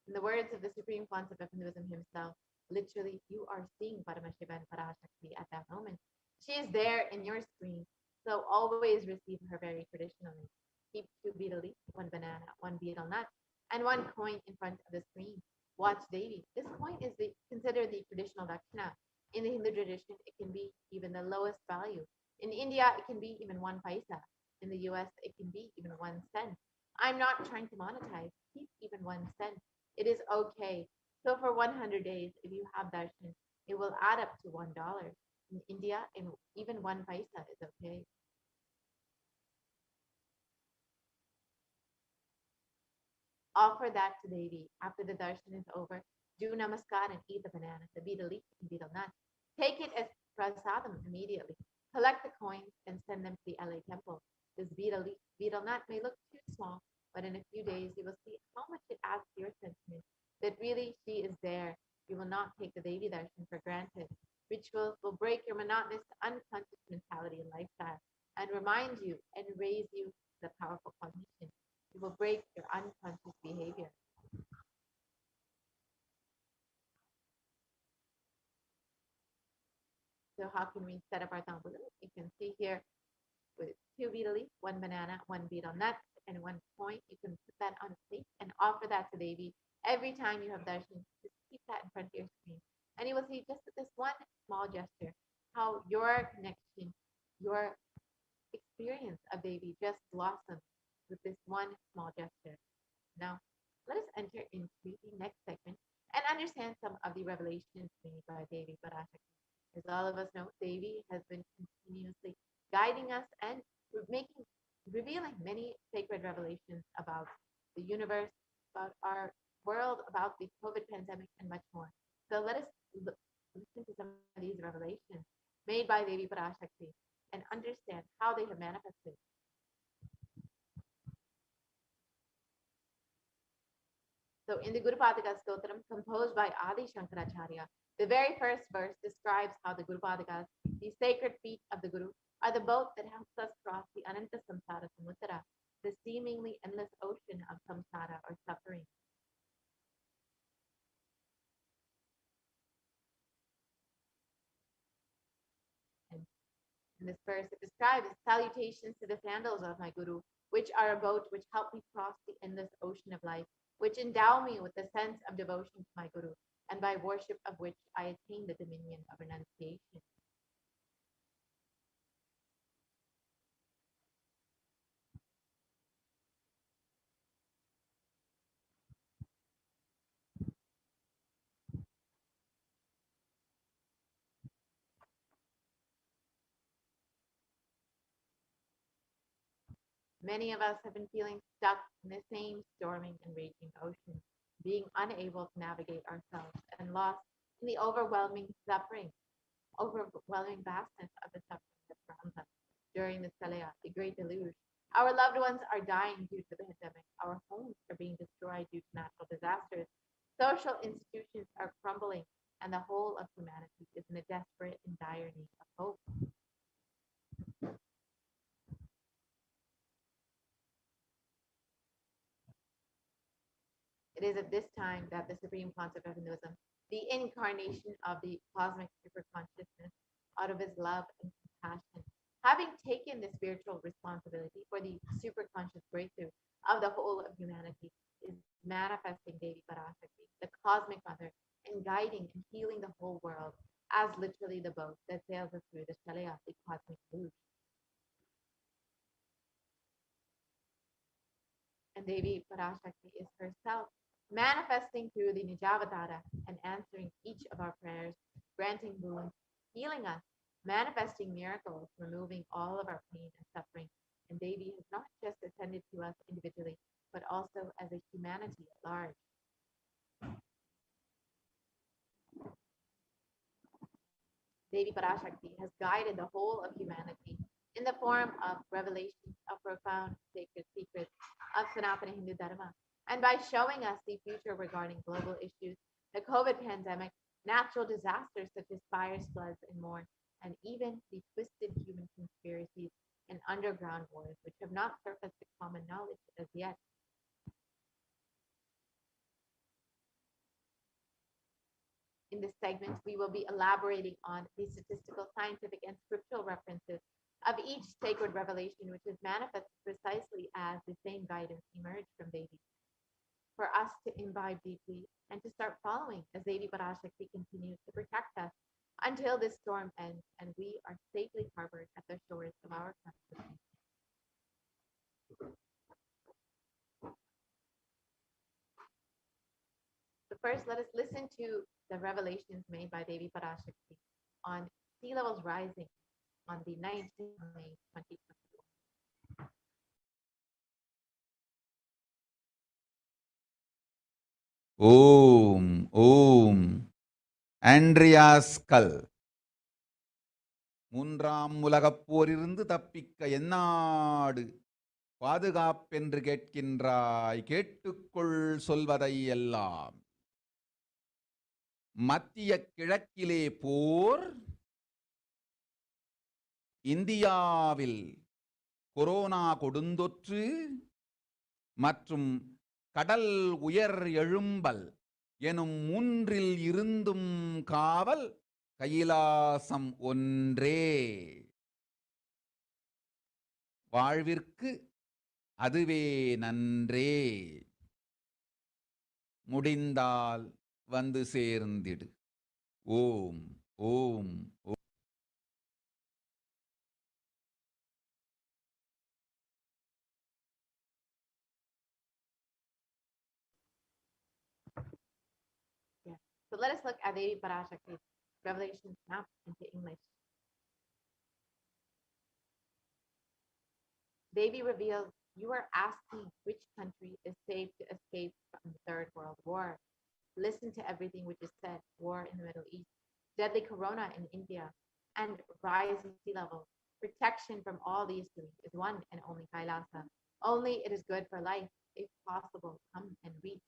In the words of the Supreme Concept of Hinduism himself, literally, you are seeing Paramashiva and Parashakti at that moment. She is there in your screen, so always receive her very traditionally. Keep 2 betel leaves, 1 banana, 1 betel nut, and 1 coin in front of the screen. Watch Devi. This coin is considered the traditional dakshina. In the Hindu tradition, it can be even the lowest value. In India, it can be even 1 paisa. In the US, it can be even 1 cent. I'm not trying to monetize. Keep even 1 cent. It is okay. So for 100 days, if you have darshan, it will add up to $1. In India, and even 1 paisa is okay. Offer that to Devi. After the darshan is over, do namaskar and eat the banana, the betel leaf, and betel nut. Take it as prasadam immediately. Collect the coins and send them to the LA temple. This betel leaf, betel nut may look too small, but in a few days you will see how much it adds to your sentiment that really she is there. You will not take the Devi darshan for granted. Rituals will break your monotonous, unconscious mentality and lifestyle and remind you and raise you to the powerful cognition. It will break your unconscious behavior. So how can we set up our tambalu? You can see here with 2 betel leaf, 1 banana, 1 betel nut, and 1 coin. You can put that on a plate and offer that to Devi. Every time you have darshan, just keep that in front of your screen. And you will see just this one small gesture, how your connection, your experience of Devi just blossoms with this one small gesture. Now, let us enter into the next segment and understand some of the revelations made by Devi Parashakti. As all of us know, Devi has been continuously guiding us and revealing many sacred revelations about the universe, about our world, about the COVID pandemic, and much more. So let us listen to some of these revelations made by Devi Parashakti and understand how they have manifested. So in the Guru Padaka Stotram, composed by Adi Shankaracharya, the very first verse describes how the Guru Padakas, the sacred feet of the Guru, are the boat that helps us cross the Ananta Samsara Samudra, the seemingly endless ocean of samsara or suffering. And in this verse, it describes salutations to the sandals of my Guru, which are a boat which help me cross the endless ocean of life, which endow me with the sense of devotion to my Guru, and by worship of which I attain the dominion of renunciation. Many of us have been feeling stuck in the same storming and raging ocean, being unable to navigate ourselves and lost in the overwhelming vastness of the suffering that surrounds us during the Salaya, the Great Deluge. Our loved ones are dying due to the pandemic. Our homes are being destroyed due to natural disasters. Social institutions are crumbling, and the whole of humanity is in a desperate and dire need of hope. It is at this time that the Supreme Concept of Hinduism, the incarnation of the cosmic superconsciousness, out of his love and compassion, having taken the spiritual responsibility for the superconscious breakthrough of the whole of humanity, is manifesting Devi Parashakti, the cosmic mother, and guiding and healing the whole world as literally the boat that sails us through the Shalaya, the cosmic deluge. And Devi Parashakti is herself manifesting through the Nijavatara and answering each of our prayers, granting boons, healing us, manifesting miracles, removing all of our pain and suffering. And Devi has not just attended to us individually, but also as a humanity at large. Devi Parashakti has guided the whole of humanity in the form of revelations of profound sacred secrets of Sanatana Hindu Dharma, and by showing us the future regarding global issues, the COVID pandemic, natural disasters such as fires, floods, and more, and even the twisted human conspiracies and underground wars, which have not surfaced to common knowledge as yet. In this segment, we will be elaborating on the statistical, scientific, and scriptural references of each sacred revelation, which is manifested precisely as the same guidance emerged from Devi, for us to imbibe deeply and to start following as Devi Parashakti continues to protect us until this storm ends and we are safely harbored at the shores of our country. So first, let us listen to the revelations made by Devi Parashakti on sea levels rising on the 19th of May, 2021. ஓம் Andreas கல். மூன்றாம் உலகப் போரிலிருந்து தப்பிக்க எந்நாடு பாதுகாப்பென்று கேட்கின்றாய், கேட்டுக்கொள் சொல்வதை எல்லாம். மத்திய கிழக்கிலே போர், இந்தியாவில் கொரோனா கொடுந்தொற்று மற்றும் கடல் உயர் எழும்பல் எனும் மூன்றில் இருந்தும் காவல் கைலாசம் ஒன்றே. வாழ்விற்கு அதுவே நன்றே. முடிந்தால் வந்து சேர்ந்திடு. ஓம் ஓம் ஓம். Yeah. So let us look at Devi Parashakti's revelations now into English. Devi reveals, you are asking which country is safe to escape from the Third World War. Listen to everything which is said: war in the Middle East, deadly corona in India, and rising sea levels. Protection from all these things is one and only Kailasa. Only it is good for life, if possible, come and reach.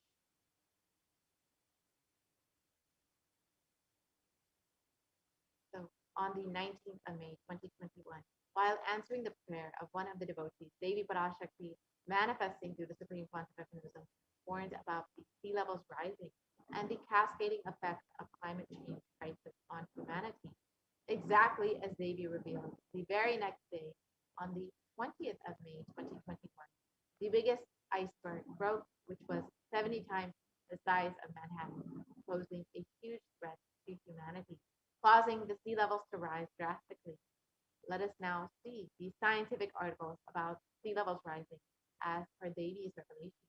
So on the 19th of May, 2021, while answering the prayer of one of the devotees, Devi Parashakti, manifesting through the Supreme Concept of Hinduism, warned about the sea levels rising and the cascading effects of climate change crisis on humanity. Exactly as Devi revealed, the very next day, on the 20th of May, 2021, the biggest iceberg broke, which was 70 times the size of Manhattan, posing a huge threat to humanity, causing the sea levels to rise drastically. Let us now see the scientific articles about sea levels rising as per Devi's revelation.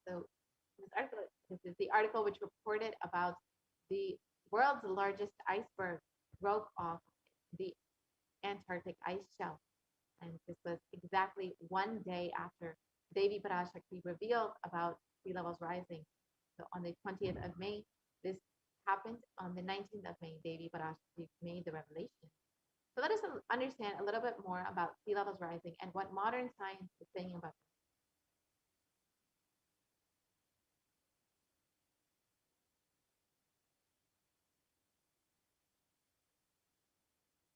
So this is the article which reported about the world's largest iceberg broke off the Antarctic ice shelf. And this was exactly one day after Devi Parashakti revealed about sea levels rising. So on the 20th of May, this happened. On the 19th of May, Devi Parashakti made the revelation. So let us understand a little bit more about sea levels rising and what modern science is saying about this.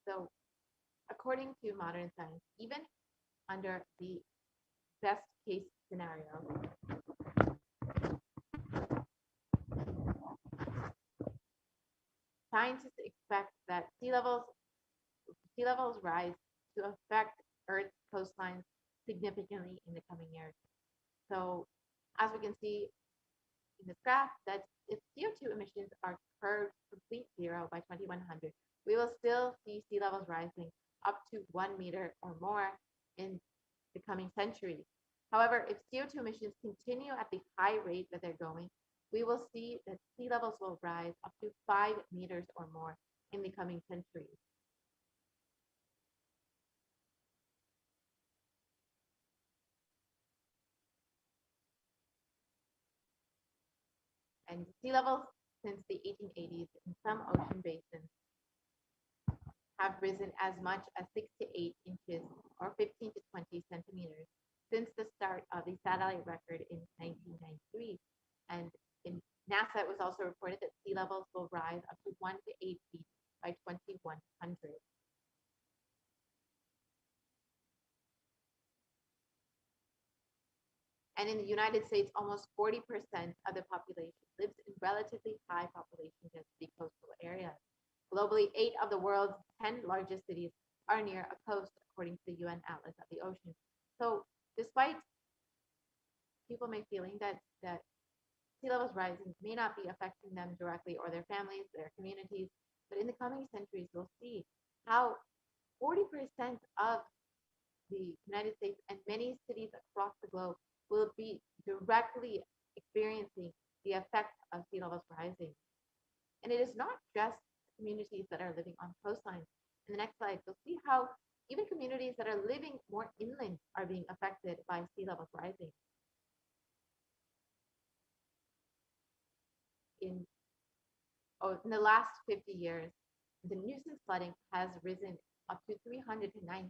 So according to modern science, even under the best case scenario, scientists expect that sea levels rise to affect Earth's coastlines significantly in the coming years. So as we can see in this graph, that if CO2 emissions are curbed complete zero by 2100, we will still see sea levels rising up to 1 meter or more in the coming centuries. However, if CO2 emissions continue at the high rate that they're going, we will see that sea levels will rise up to 5 meters or more in the coming centuries. And sea levels since the 1880s in some ocean basins have risen as much as 6 to 8 inches or 15 to 20 centimeters since the start of the satellite record in 1993. And in NASA, it was also reported that sea levels will rise up to 1 to 8 feet by 2100. And in the United States, almost 40% of the population lives in relatively high population density coastal areas. Globally, 8 of the world's 10 largest cities are near a coast, according to the UN Atlas of the Ocean. So despite people may feeling that sea levels rising may not be affecting them directly or their families, their communities, but in the coming centuries, we'll see how 40% of the United States and many cities across the globe will be directly experiencing the effects of sea levels rising. And it is not just communities that are living on coastlines. In the next slide, you'll see how even communities that are living more inland are being affected by sea levels rising. In the last 50 years, the nuisance flooding has risen up to 300 to 900%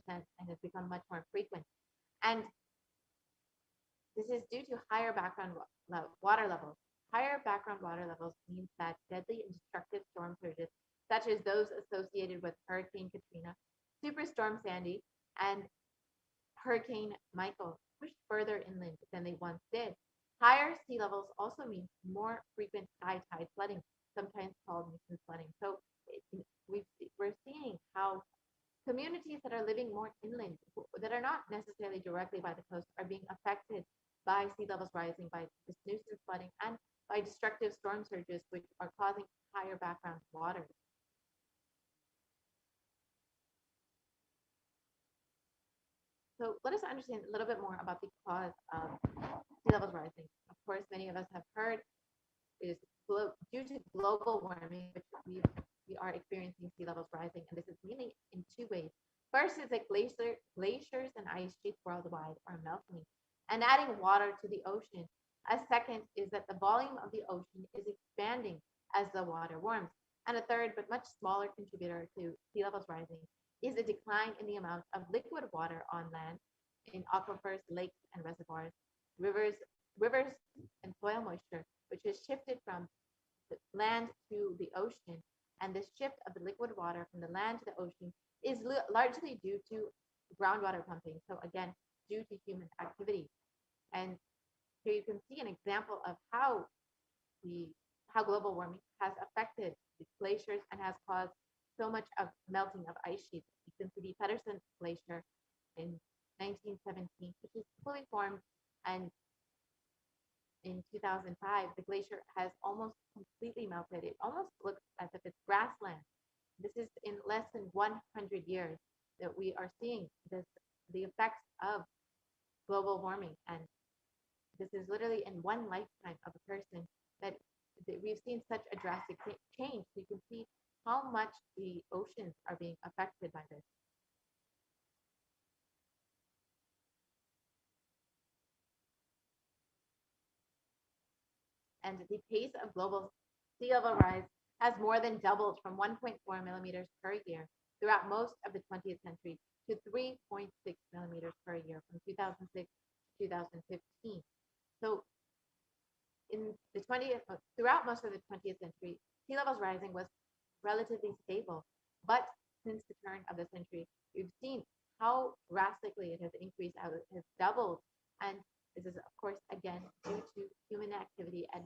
and has become much more frequent. And this is due to higher background water levels. Higher background water levels means that deadly and destructive storm surges, such as those associated with Hurricane Katrina, Superstorm Sandy, and Hurricane Michael, pushed further inland than they once did. Higher sea levels also means more frequent high tide flooding, sometimes called nuisance flooding. So we're seeing how communities that are living more inland, that are not necessarily directly by the coast, are being affected by sea levels rising, by this nuisance flooding, and by destructive storm surges, which are causing higher background water. So let us understand a little bit more about the cause of sea levels rising. Of course, many of us have heard it is due to global warming, which we are experiencing sea levels rising, and this is mainly in two ways. First is that glaciers and ice sheets worldwide are melting and adding water to the ocean. A second is that the volume of the ocean is expanding as the water warms. And a third, but much smaller contributor to sea levels rising is a decline in the amount of liquid water on land in aquifers, lakes, and reservoirs, rivers, and soil moisture, which has shifted from the land to the ocean. And this shift of the liquid water from the land to the ocean is largely due to groundwater pumping. So again, due to human activity. And here you can see an example of how global warming has affected the glaciers and has caused so much of melting of ice sheets. You can see the Pedersen Glacier in 1917, which is fully formed, and in 2005, the glacier has almost completely melted. It almost looks as if it's grassland. This is in less than 100 years that we are seeing the effects of global warming. And this is literally in one lifetime of a person that we've seen such a drastic change. You can see how much the oceans are being affected by this. And the pace of global sea level rise has more than doubled from 1.4 millimeters per year throughout most of the 20th century to 3.6 millimeters per year from 2006 to 2015. So in the 20th, throughout most of the 20th century, sea levels rising was relatively stable. But since the turn of the century, we've seen how drastically it has increased, how it has doubled. And this is, of course, again, due to human activity and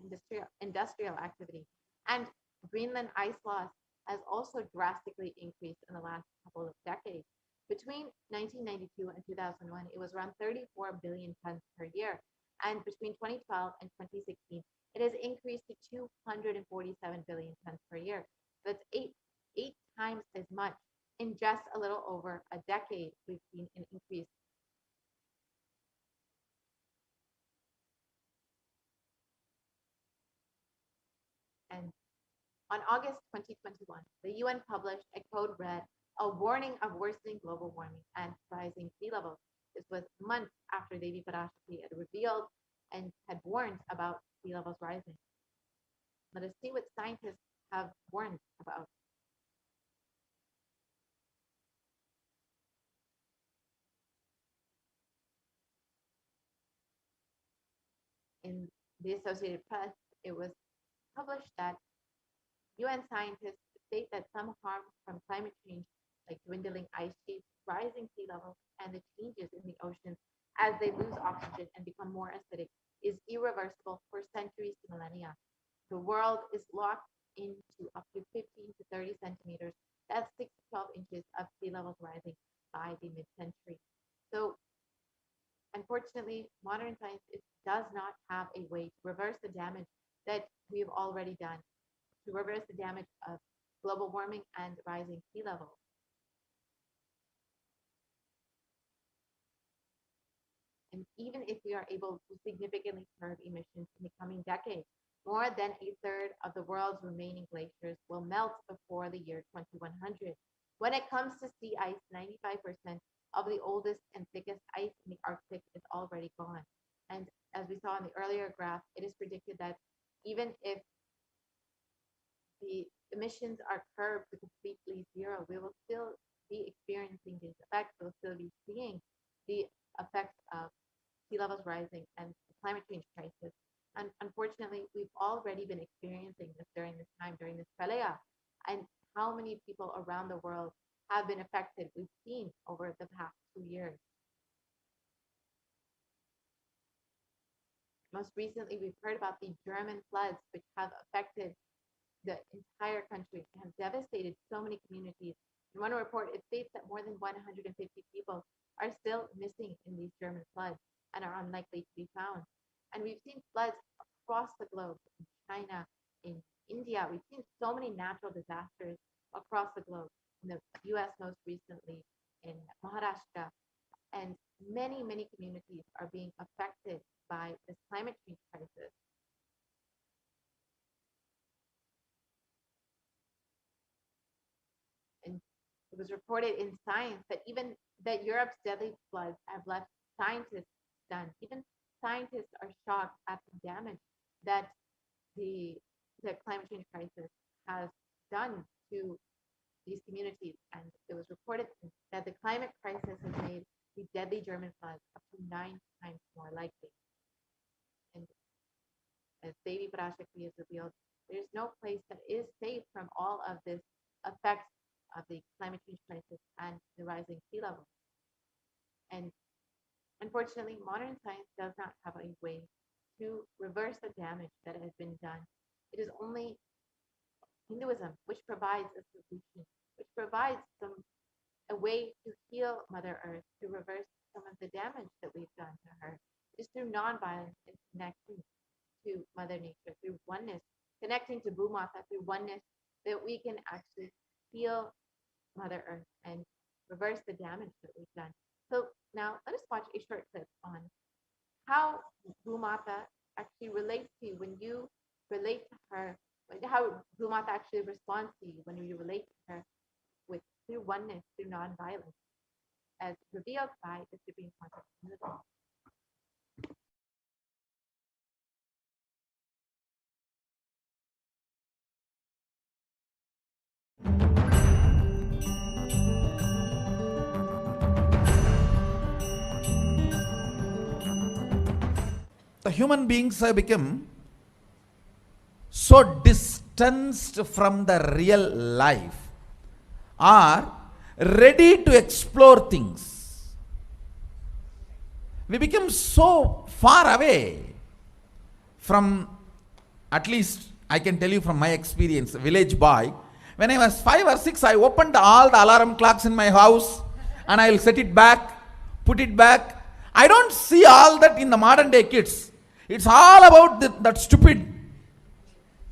industrial activity. And Greenland ice loss has also drastically increased in the last couple of decades. Between 1992 and 2001, it was around 34 billion tons per year. And between 2012 and 2016, it has increased to 247 billion tons per year. That's eight times as much in just a little over a decade. We've seen an increase. And on August 2021, the UN published a code red, a warning of worsening global warming and rising sea levels. This was months after Devi Parashakti had revealed and had warned about sea levels rising. Let us see what scientists have warned about. In the Associated Press, it was published that UN scientists state that some harm from climate change, like dwindling ice sheets, rising sea levels, and the changes in the oceans as they lose oxygen and become more acidic, is irreversible for centuries to millennia. The world is locked into up to 15 to 30 centimeters. That's 6 to 12 inches of sea levels rising by the mid-century. So unfortunately, modern science does not have a way to reverse the damage that we've already done, to reverse the damage of global warming and rising sea levels. And even if we are able to significantly curb emissions in the coming decades, more than a third of the world's remaining glaciers will melt before the year 2100. When it comes to sea ice, 95% of the oldest and thickest ice in the Arctic is already gone. And as we saw in the earlier graph, it is predicted that even if the emissions are curbed to completely zero, we will still be experiencing these effects. We'll still be seeing the effects of sea levels rising and the climate change crisis. And unfortunately, we've already been experiencing this during this time, during this pralaya. And how many people around the world have been affected, we've seen over the past 2 years. Most recently, we've heard about the German floods, which have affected the entire country, have devastated so many communities. In one report, it states that more than 150 people are still missing in these German floods and are unlikely to be found. And we've seen floods across the globe, in China, in India. We've seen so many natural disasters across the globe, in the US most recently, in Maharashtra. And many, many communities are being affected by this climate change crisis. And it was reported in Science that even that Europe's deadly floods have left scientists stunned. Even scientists are shocked at the damage that the climate change crisis has done to these communities. And it was reported that the climate crisis has made the deadly German floods up to 9 times more likely. And as Devi Parashakti has revealed, there's no place that is safe from all of this effects of the climate change crisis and the rising sea levels. And unfortunately, modern science does not have a way to reverse the damage that has been done. It is only Hinduism which provides a solution, which provides a way to heal Mother Earth, to reverse some of the damage that we've done to her. It is through nonviolence and connecting to Mother Nature, through oneness, connecting to Bhumata, through oneness, that we can actually heal Mother Earth and reverse the damage that we've done. So now let us watch a short clip on how Bhumata actually relates to you when you relate to her, like how Bhumata actually responds to you when you relate to her with through oneness, through non-violence, as revealed by the Supreme Conscious Community. The human beings have become so distanced from the real life, are ready to explore things. We become so far away from, at least I can tell you from my experience, village boy. When I was 5 or 6, I opened all the alarm clocks in my house and I will set it back, put it back. I don't see all that in the modern day kids. It's all about that stupid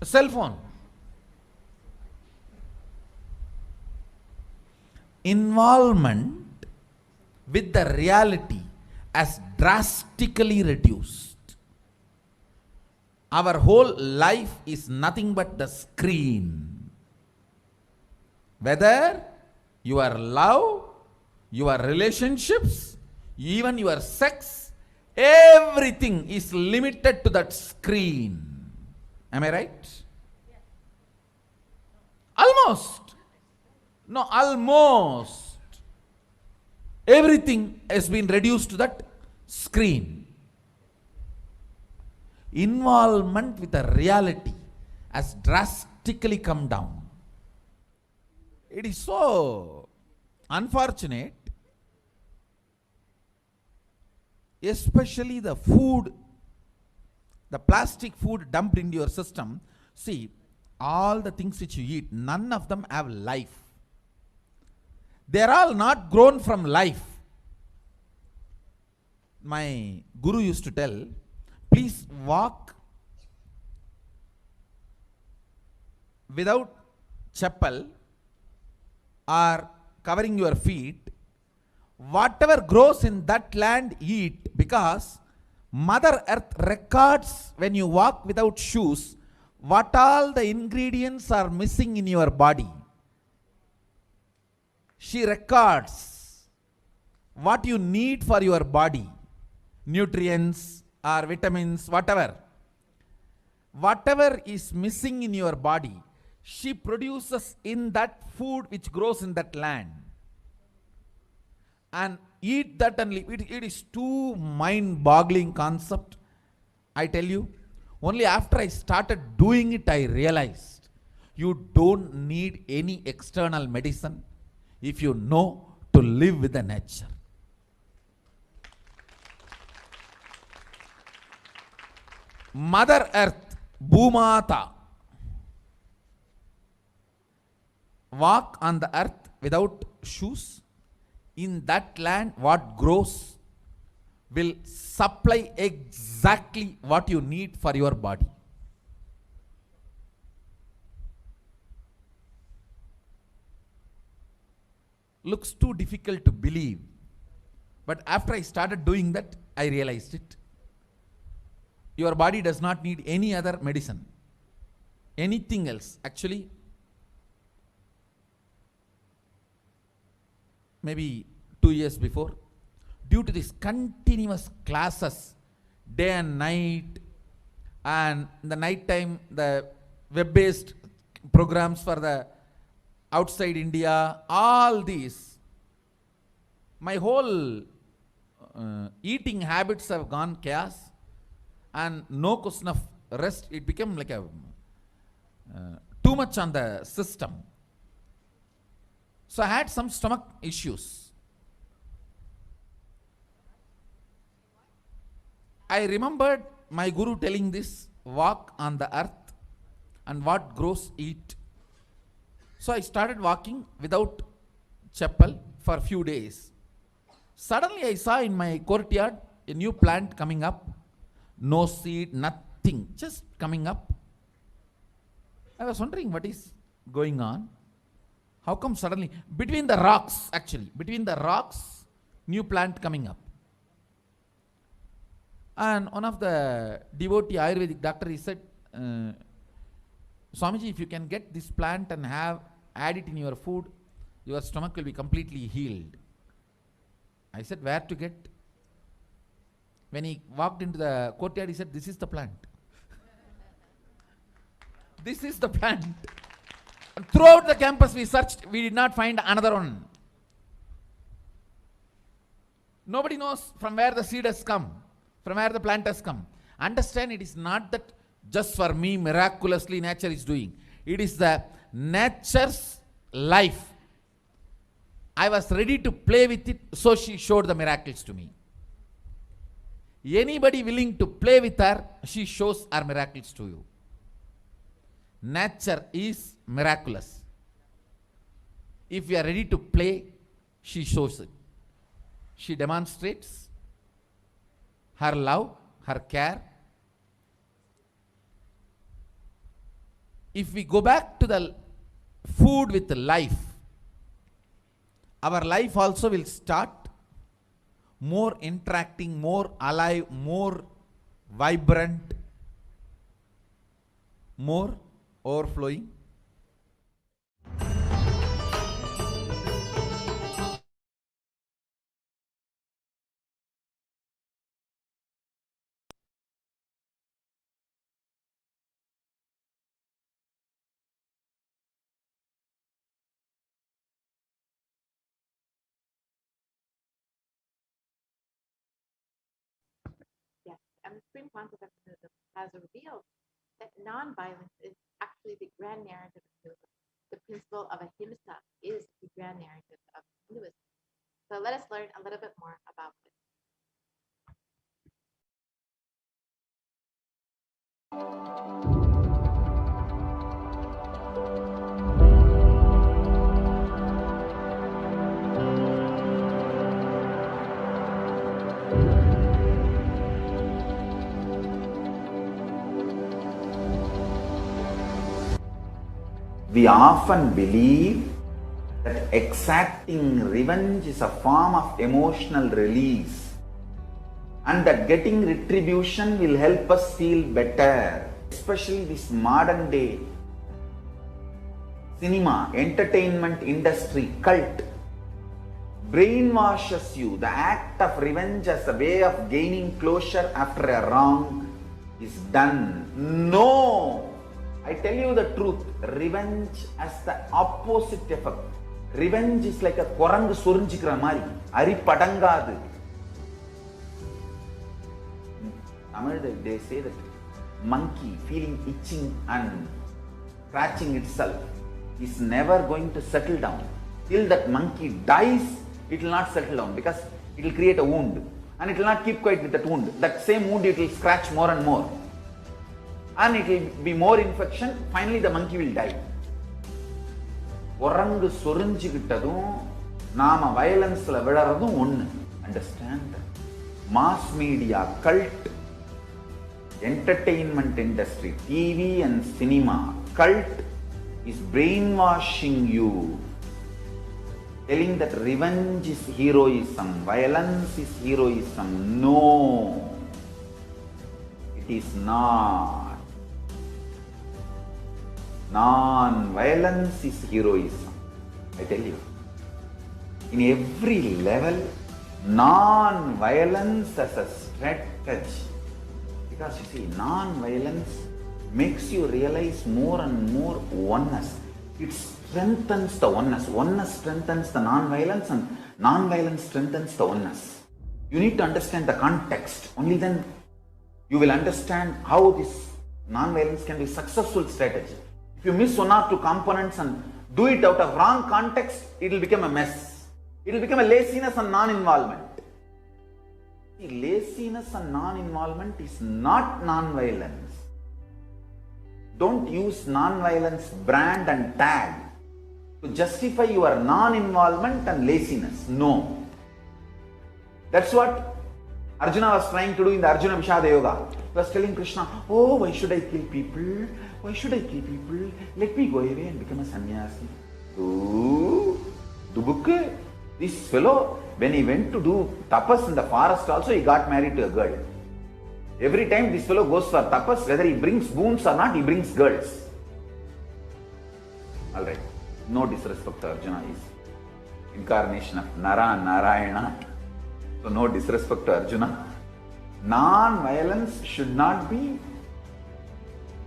cell phone. Involvement with the reality has drastically reduced. Our whole life is nothing but the screen. Whether your love, your relationships, even your sex, everything is limited to that screen. Am I right? Almost. No, almost. Everything has been reduced to that screen. Involvement with the reality has drastically come down. It is so unfortunate, especially the food, the plastic food dumped into your system. See, all the things which you eat, none of them have life. They are all not grown from life. My guru used to tell, please walk without chappal or covering your feet. Whatever grows in that land, eat, because Mother Earth records when you walk without shoes what all the ingredients are missing in your body. She records what you need for your body, nutrients or vitamins, whatever. Whatever is missing in your body, she produces in that food which grows in that land. And eat that and live. It is too mind-boggling concept. I tell you, only after I started doing it, I realized you don't need any external medicine if you know to live with the nature. Mother Earth, Bhumata, walk on the earth without shoes. In that land, what grows will supply exactly what you need for your body. Looks too difficult to believe, but after I started doing that, I realized it. Your body does not need any other medicine, anything else. Actually, maybe 2 years before, due to these continuous classes, day and night, and in the night time, the web-based programs for the outside India, all these, my whole eating habits have gone chaos, and no question of rest. It became like a too much on the system. So I had some stomach issues. I remembered my guru telling this, walk on the earth and what grows eat. So I started walking without chappal for a few days. Suddenly I saw in my courtyard a new plant coming up. No seed, nothing, just coming up. I was wondering what is going on. How come suddenly, between the rocks, actually, between the rocks, new plant coming up. And one of the devotee Ayurvedic doctor, he said, Swamiji, if you can get this plant and add it in your food, your stomach will be completely healed. I said, where to get? When he walked into the courtyard, he said, this is the plant. This is the plant. And throughout the campus we searched, we did not find another one. Nobody knows from where the seed has come, from where the plant has come. Understand, it is not that just for me miraculously nature is doing. It is the nature's life. I was ready to play with it, so she showed the miracles to me. Anybody willing to play with her, she shows her miracles to you. Nature is miraculous. If we are ready to play, she shows it. She demonstrates her love, her care. If we go back to the food with life, our life also will start more interacting, more alive, more vibrant, more overflowing. Yes, and the Supreme Concept of Hinduism has revealed that non-violence is actually the grand narrative of Hinduism. The principle of ahimsa is the grand narrative of Hinduism. So let us learn a little bit more about it. We often believe that exacting revenge is a form of emotional release and that getting retribution will help us feel better. Especially this modern day cinema, entertainment industry, cult brainwashes you. The act of revenge as a way of gaining closure after a wrong is done. No! I tell you the truth, revenge as the opposite effect. Revenge is like a korangu sorinjikra mari, ari padangadu. Tamil, they say that monkey feeling itching and scratching itself is never going to settle down. Till that monkey dies, it will not settle down because it will create a wound and it will not keep quiet with that wound. That same wound it will scratch more and more. And it will be more infection, finally the monkey will die. Orangu sorinjikittadum, nama violence la vidaradum onnu. Understand? Mass media, cult, entertainment industry, TV and cinema, cult is brainwashing you. Telling that revenge is heroism, violence is heroism. No, it is not. Non-violence is heroism. I tell you. In every level, non-violence as a strategy. Because you see, non-violence makes you realize more and more oneness. It strengthens the oneness. Oneness strengthens the non-violence and non-violence strengthens the oneness. You need to understand the context. Only then you will understand how this non-violence can be a successful strategy. If you miss one or two components and do it out of wrong context, it will become a mess. It will become a laziness and non-involvement. Laziness and non-involvement is not non-violence. Don't use non-violence brand and tag to justify your non-involvement and laziness. No. That's what Arjuna was trying to do in the Arjuna Vishada Yoga. He was telling Krishna, oh, why should I kill people? Why should I kill people? Let me go away and become a sannyasi. Oh, Dubukke, this fellow, when he went to do tapas in the forest also, he got married to a girl. Every time this fellow goes for tapas, whether he brings boons or not, he brings girls. Alright, no disrespect to Arjuna, is incarnation of Nara Narayana. So no disrespect to Arjuna. Non-violence should not be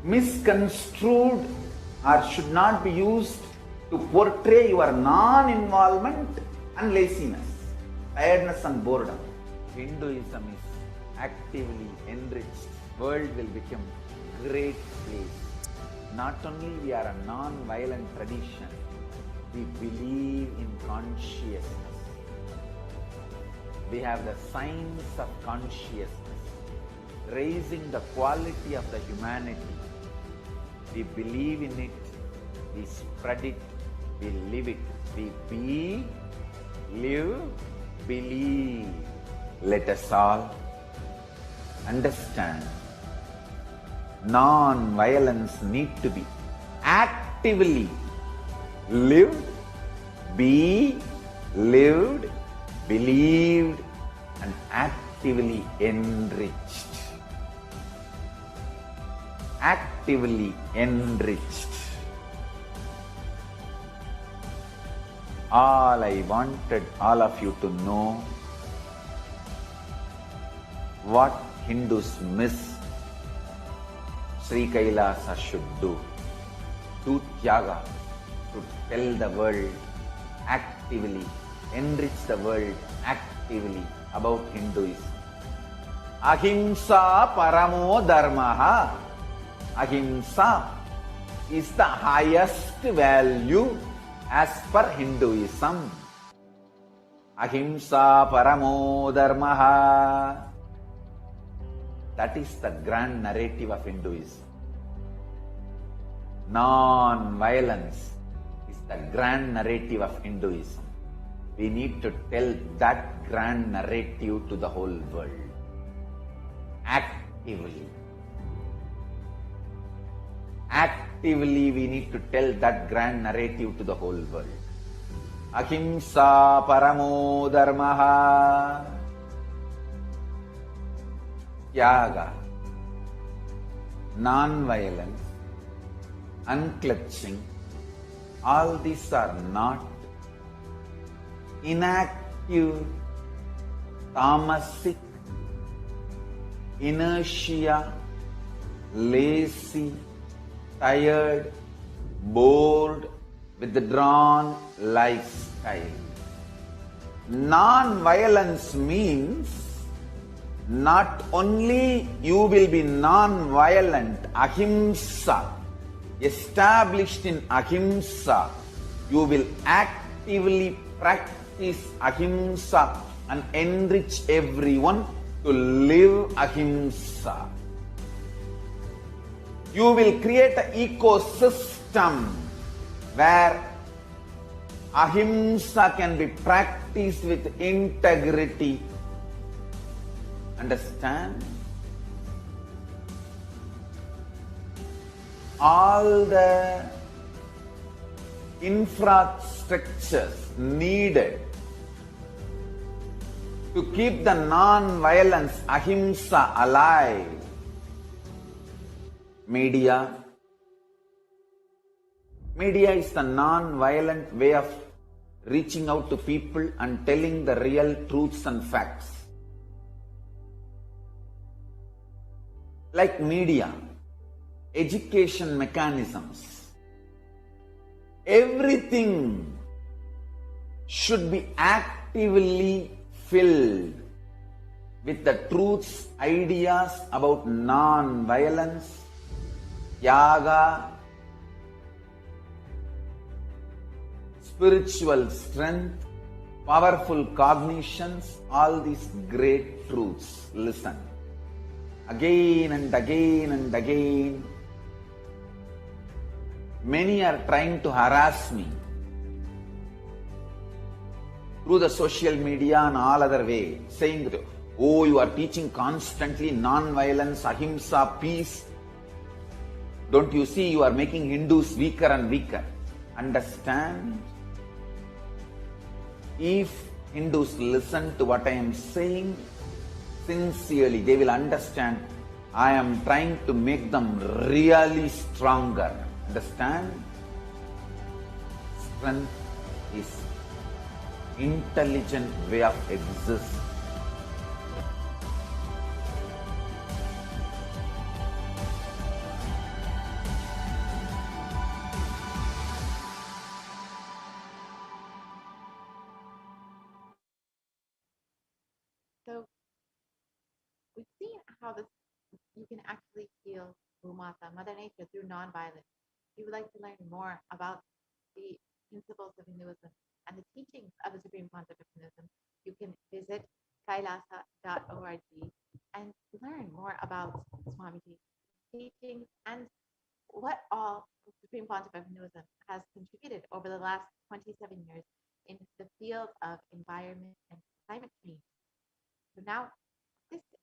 misconstrued or should not be used to portray your non-involvement and laziness, tiredness and boredom. Hinduism is actively enriched. World will become great place. Not only we are a non-violent tradition, we believe in consciousness. We have the science of consciousness, raising the quality of the humanity. We believe in it, we spread it, we live it. We be, live, believe. Let us all understand non-violence need to be actively lived, be lived, believed and actively enriched. Actively enriched. All I wanted all of you to know what Hindus miss, Sri Kailasa should do. Do Tyaga, to tell the world actively, enrich the world actively about Hinduism. Ahimsa paramo dharmaha. Ahimsa is the highest value as per Hinduism. Ahimsa paramo dharmaha. That is the grand narrative of Hinduism. Non-violence is the grand narrative of Hinduism. We need to tell that grand narrative to the whole world. Actively. Actively we need to tell that grand narrative to the whole world. Ahimsa paramo dharmaha. Tyaga, non-violence, unclutching, all these are not inactive, tamasic, inertia, lazy, tired, bored, withdrawn lifestyle. Non-violence means not only you will be non-violent, ahimsa, established in ahimsa, you will actively practice ahimsa and enrich everyone to live ahimsa. You will create an ecosystem where ahimsa can be practiced with integrity. Understand? All the infrastructures needed to keep the non-violence ahimsa alive. Media. Media is the non-violent way of reaching out to people and telling the real truths and facts. Like media, education mechanisms, everything should be actively filled with the truths, ideas about non-violence, yaga, spiritual strength, powerful cognitions, all these great truths. Listen. Again and again and again, many are trying to harass me through the social media and all other way, saying that, oh, you are teaching constantly non-violence, ahimsa, peace. Don't you see you are making Hindus weaker and weaker? Understand? If Hindus listen to what I am saying sincerely, they will understand I am trying to make them really stronger. Understand? Strength is intelligent way of existing. So we've seen how you can actually heal Bhumata, Mother Nature, through non-violence. If you would like to learn more about the principles of Hinduism and the teachings of the Supreme Concept of Hinduism, you can visit kailasa.org and learn more about Swamiji's teachings and what all the Supreme Concept of Hinduism has contributed over the last 27 years in the field of environment and climate change. So now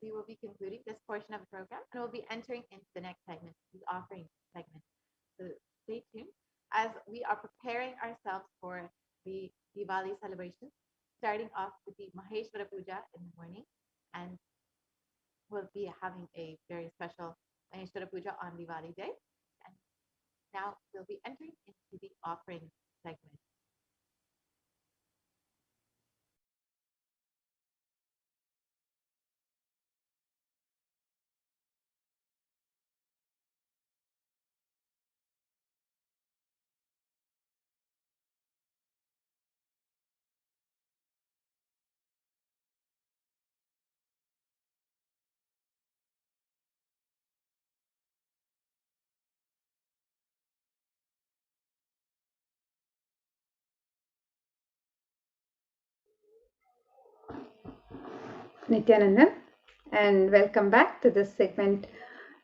we will be concluding this portion of the program and we'll be entering into the next segment, the offering segment. So stay tuned as we are preparing ourselves for the Diwali celebration, starting off with the Maheshwara Puja in the morning, and we'll be having a very special Maheshwara Puja on Diwali day. And now we'll be entering into the offering segment. Nithyananda, and welcome back to this segment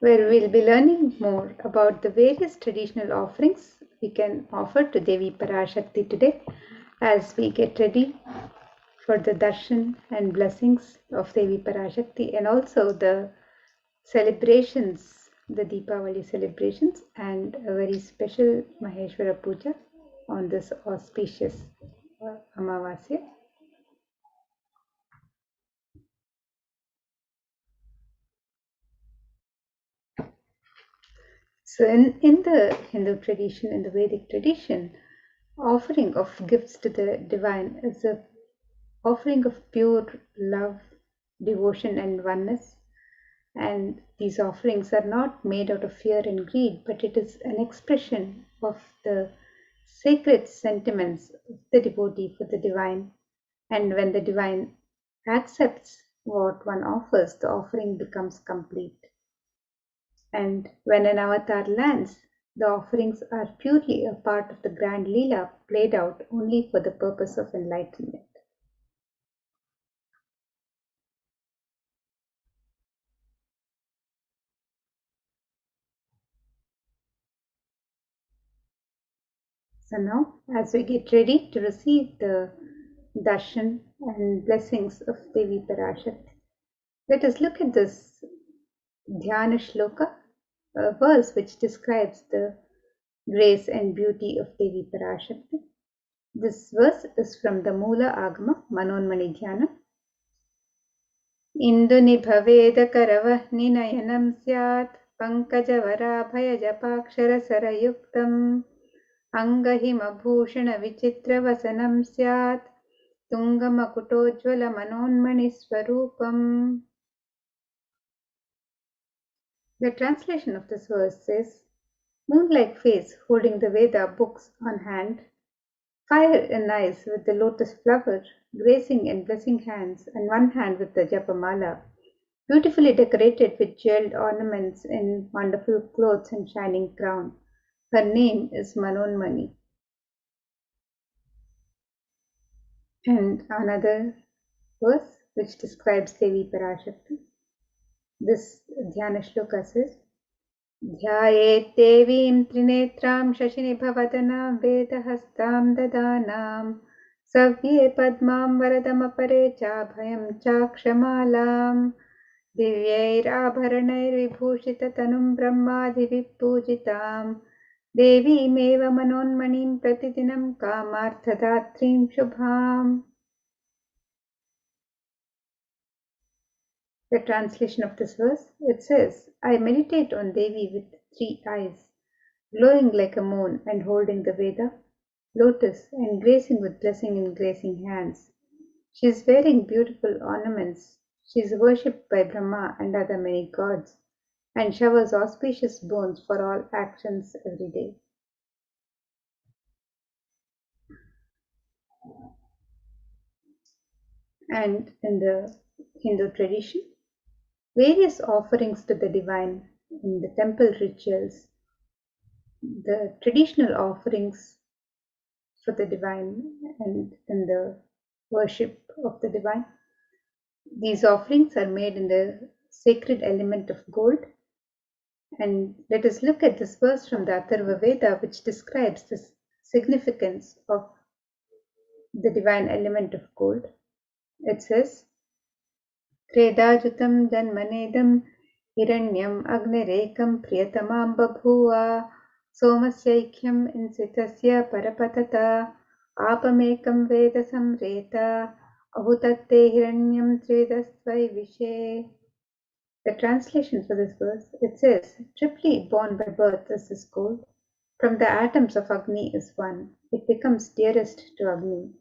where we'll be learning more about the various traditional offerings we can offer to Devi Parashakti today as we get ready for the darshan and blessings of Devi Parashakti and also the celebrations, the Deepavali celebrations, and a very special Maheshwara Puja on this auspicious Amavasya. So in the Hindu tradition, in the Vedic tradition, offering of gifts to the divine is a offering of pure love, devotion and oneness. And these offerings are not made out of fear and greed, but it is an expression of the sacred sentiments of the devotee for the divine. And when the divine accepts what one offers, the offering becomes complete. And when an avatar lands, the offerings are purely a part of the grand Leela played out only for the purpose of enlightenment. So now, as we get ready to receive the darshan and blessings of Devi Parashakti, let us look at this Dhyana Shloka, a verse which describes the grace and beauty of Devi Parashakti. This verse is from the Moola Agama Manonmani Dhyana. Indunibhavedakaravah ninayanam syat pankajavaraabhayajapaksharasarayuktam angahimabhushanavicitravasanam syat tungamakutojjwalamanonmaniswarupam. The translation of this verse says, moon-like face holding the Veda books on hand, fire in eyes with the lotus flower, gracing and blessing hands, and one hand with the japamala, beautifully decorated with jeweled ornaments in wonderful clothes and shining crown. Her name is Manonmani. And another verse which describes Devi Parashakti. This Dhyana Shloka says, ध्यायेत् देवीं त्रिनेत्रां शशिनिभवदनां वेदहस्तां ददानां सव्ये पद्मां वरदमपरे चाभयं चाक्षमालां दिव्यैराभरणैर्विभूषिततनुं ब्रह्मादिविपूजितां देवीमेव मनोन्मणिं प्रतिदिनं कामार्थदात्रीं शुभाम्. The translation of this verse, it says, I meditate on Devi with 3 eyes, glowing like a moon and holding the Veda, lotus, and gracing with blessing in gracing hands. She is wearing beautiful ornaments. She is worshipped by Brahma and other many gods, and showers auspicious boons for all actions every day. And in the Hindu tradition, various offerings to the divine in the temple rituals, the traditional offerings for the divine and in the worship of the divine. These offerings are made in the sacred element of gold. And let us look at this verse from the Atharva Veda, which describes the significance of the divine element of gold. It says, Tredajutam janmanedam hiranyam agnirekam priyatamam babhuva somasyaikyam insitasya parapatata apamekam veda samreta ahutatte hiranyam tredasvai vishe. The translation for this verse, it says, triply born by birth is this gold. From the atoms of Agni is one. It becomes dearest to Agni.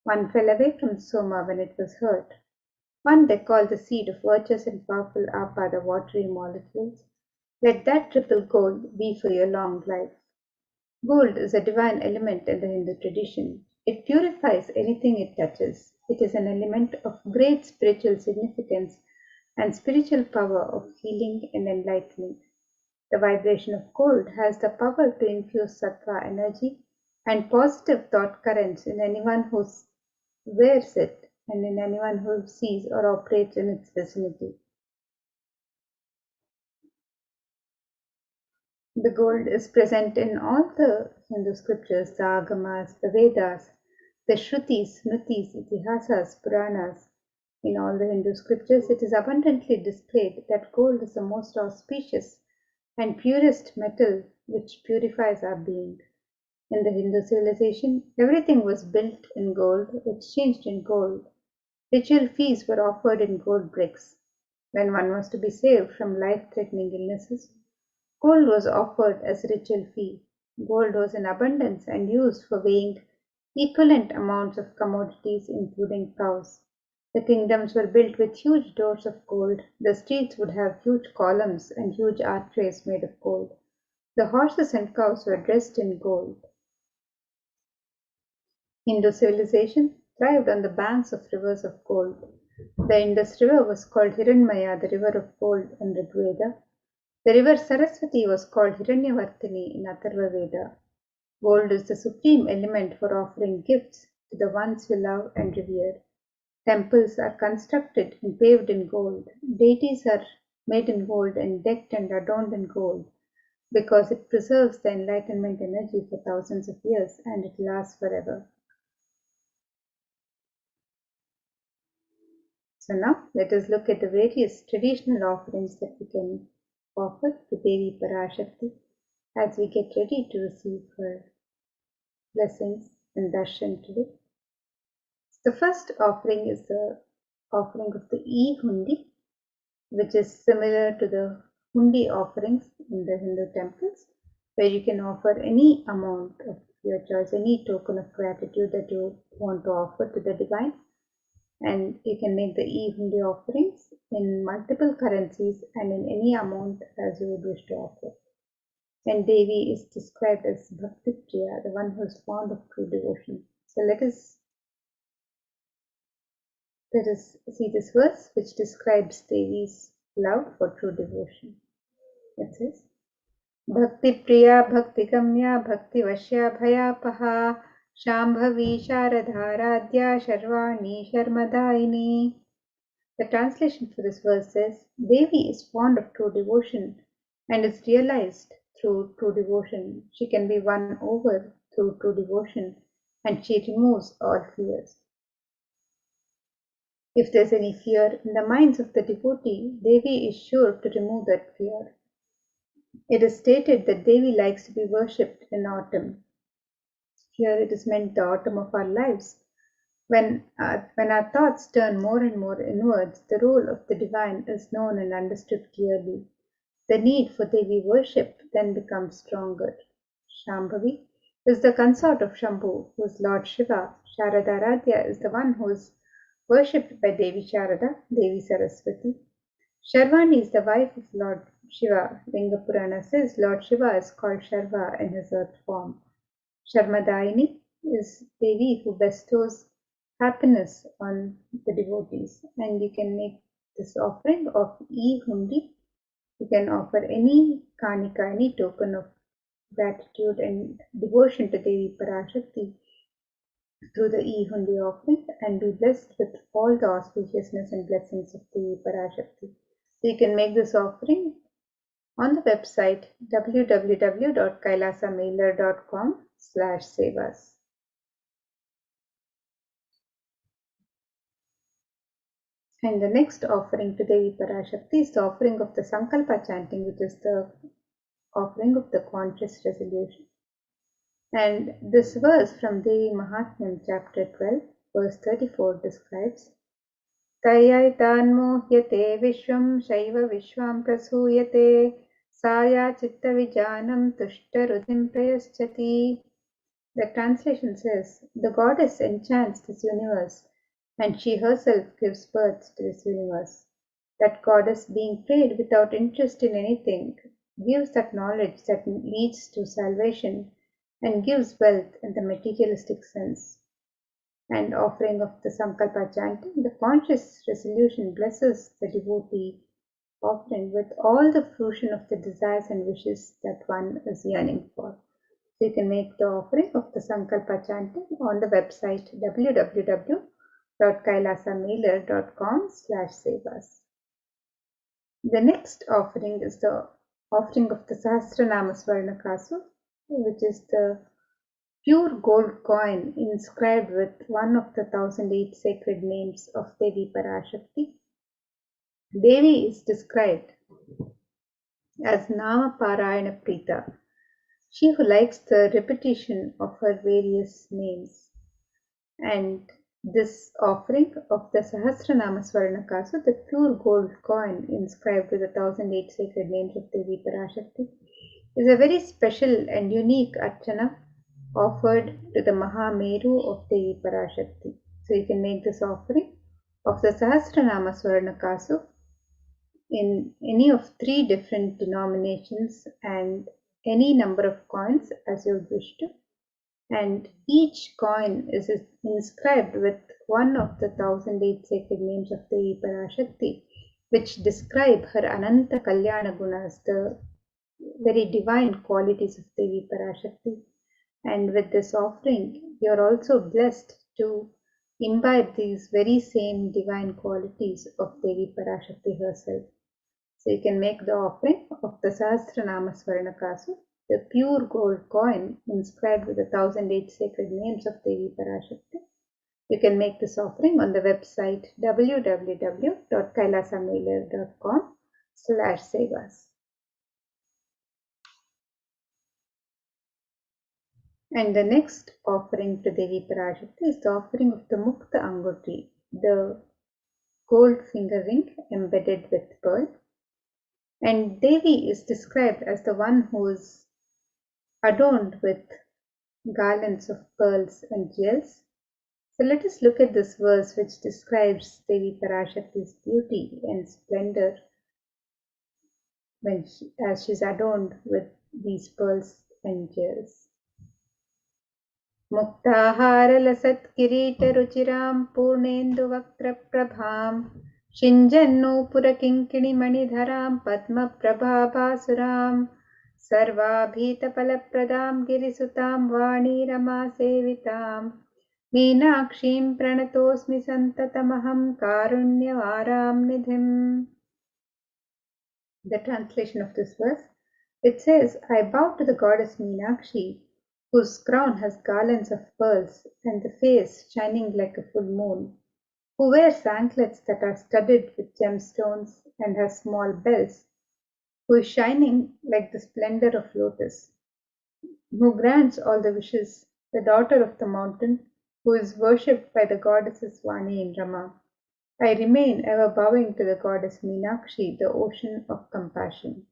One fell away from the Soma when it was hurt. One they call the seed of virtuous and powerful Apa, the watery molecules. Let that triple gold be for your long life. Gold is a divine element in the Hindu tradition. It purifies anything it touches. It is an element of great spiritual significance and spiritual power of healing and enlightenment. The vibration of gold has the power to infuse sattva energy and positive thought currents in anyone who wears it and in anyone who sees or operates in its vicinity. The gold is present in all the Hindu scriptures, the Agamas, the Vedas, the Shrutis, Smritis, Itihasas, Puranas. In all the Hindu scriptures, it is abundantly displayed that gold is the most auspicious and purest metal which purifies our being. In the Hindu civilization, everything was built in gold, exchanged in gold. Ritual feasts were offered in gold bricks. When one was to be saved from life-threatening illnesses, gold was offered as a ritual fee. Gold was in abundance and used for weighing equivalent amounts of commodities, including cows. The kingdoms were built with huge doors of gold. The streets would have huge columns and huge archways made of gold. The horses and cows were dressed in gold. Hindu civilization thrived on the banks of rivers of gold. The Indus River was called Hiranmaya, the river of gold in Rigveda. The river Saraswati was called Hiranyavartini in Atharva Veda. Gold is the supreme element for offering gifts to the ones you love and revere. Temples are constructed and paved in gold. Deities are made in gold and decked and adorned in gold because it preserves the enlightenment energy for thousands of years and it lasts forever. So now let us look at the various traditional offerings that we can offer to Devi Parashakti as we get ready to receive her blessings and darshan today. The first offering is the offering of the e-hundi, which is similar to the hundi offerings in the Hindu temples, where you can offer any amount of your choice, any token of gratitude that you want to offer to the divine. And you can make the e-hundi offerings in multiple currencies and in any amount as you would wish to offer. And Devi is described as Bhakti Priya, the one who is fond of true devotion. So let us see this verse which describes Devi's love for true devotion. It says, Bhakti Priya Bhakti Gamya Bhakti Vashya Bhayapaha Shambhavi Sharadharadhya Sharvani Sharmadaini. The translation for this verse says, Devi is fond of true devotion and is realized through true devotion. She can be won over through true devotion and she removes all fears. If there is any fear in the minds of the devotee, Devi is sure to remove that fear. It is stated that Devi likes to be worshipped in autumn. Here it is meant the autumn of our lives, When our thoughts turn more and more inwards, the role of the divine is known and understood clearly. The need for Devi worship then becomes stronger. Shambhavi is the consort of Shambhu, who is Lord Shiva. Sharadaradhya is the one who is worshipped by Devi Sharada, Devi Saraswati. Sharvani is the wife of Lord Shiva. Linga Purana says Lord Shiva is called Sharva in his earth form. Sharmadaini is Devi who bestows happiness on the devotees, and you can make this offering of hundi. You can offer any kanika, any token of gratitude and devotion to Devi Parashakti through the hundi offering, and be blessed with all the auspiciousness and blessings of Devi Parashakti. So you can make this offering on the website www.kailasamailer.com/sevas. And the next offering to Devi Parashakti is the offering of the Sankalpa chanting, which is the offering of the conscious resolution. And this verse from Devi Mahatmyam, chapter 12, verse 34 describes Tayaitan mohyate vishwam shaiva vishwam prasuyate saya chitta vijanam tushta rudim prayaschati. The translation says, the goddess enchants this universe, and she herself gives birth to this universe. That goddess, being prayed without interest in anything, gives that knowledge that leads to salvation and gives wealth in the materialistic sense. And offering of the Sankalpa chanting, the conscious resolution blesses the devotee offering with all the fruition of the desires and wishes that one is yearning for. So you can make the offering of the Sankalpa chanting on the website www.kailasamailer.com/sevas. The next offering is the offering of the Sahasranama Swarnakasu, which is the pure gold coin inscribed with one of the 1008 sacred names of Devi Parashakti. Devi is described as Nama Parayana Prita, she who likes the repetition of her various names. And this offering of the Sahasranama Swarnakasu, the pure gold coin inscribed with the 1008 sacred names of Devi Parashakti, is a very special and unique archana offered to the Mahameru of Devi Parashakti. So you can make this offering of the Sahasranama Swarnakasu in any of 3 different denominations and any number of coins as you wish to. And each coin is inscribed with one of the 1008 sacred names of Devi Parashakti, which describe her Ananta Kalyana Gunas, the very divine qualities of Devi Parashakti. And with this offering, you are also blessed to imbibe these very same divine qualities of Devi Parashakti herself. So you can make the offering of the Sahasranama Swarnakasu, the pure gold coin inscribed with the 1008 sacred names of Devi Parashakti. You can make this offering on the website www.kailasamailer.com/sevas. And the next offering to Devi Parashakti is the offering of the Mukta Anguti, the gold finger ring embedded with pearl. And Devi is described as the one who is adorned with garlands of pearls and jewels. So let us look at this verse which describes Devi Parashakti's beauty and splendor as she is adorned with these pearls and jewels. Muktaharalasatkiritaruchiram purnendu vaktra prabham Shinjannupurakinkinimanidharam padma prabhabasuram Sarvabhitapalapradam girisutam vani rama sevitam Meenakshim pranatosmi santatamaham karunyavaram nidhim. The translation of this verse, it says, I bow to the goddess Meenakshi, whose crown has garlands of pearls and the face shining like a full moon, who wears anklets that are studded with gemstones and has small bells, who is shining like the splendor of lotus, who grants all the wishes, the daughter of the mountain, who is worshipped by the goddesses Vani and Rama. I remain ever bowing to the goddess Meenakshi, the ocean of compassion.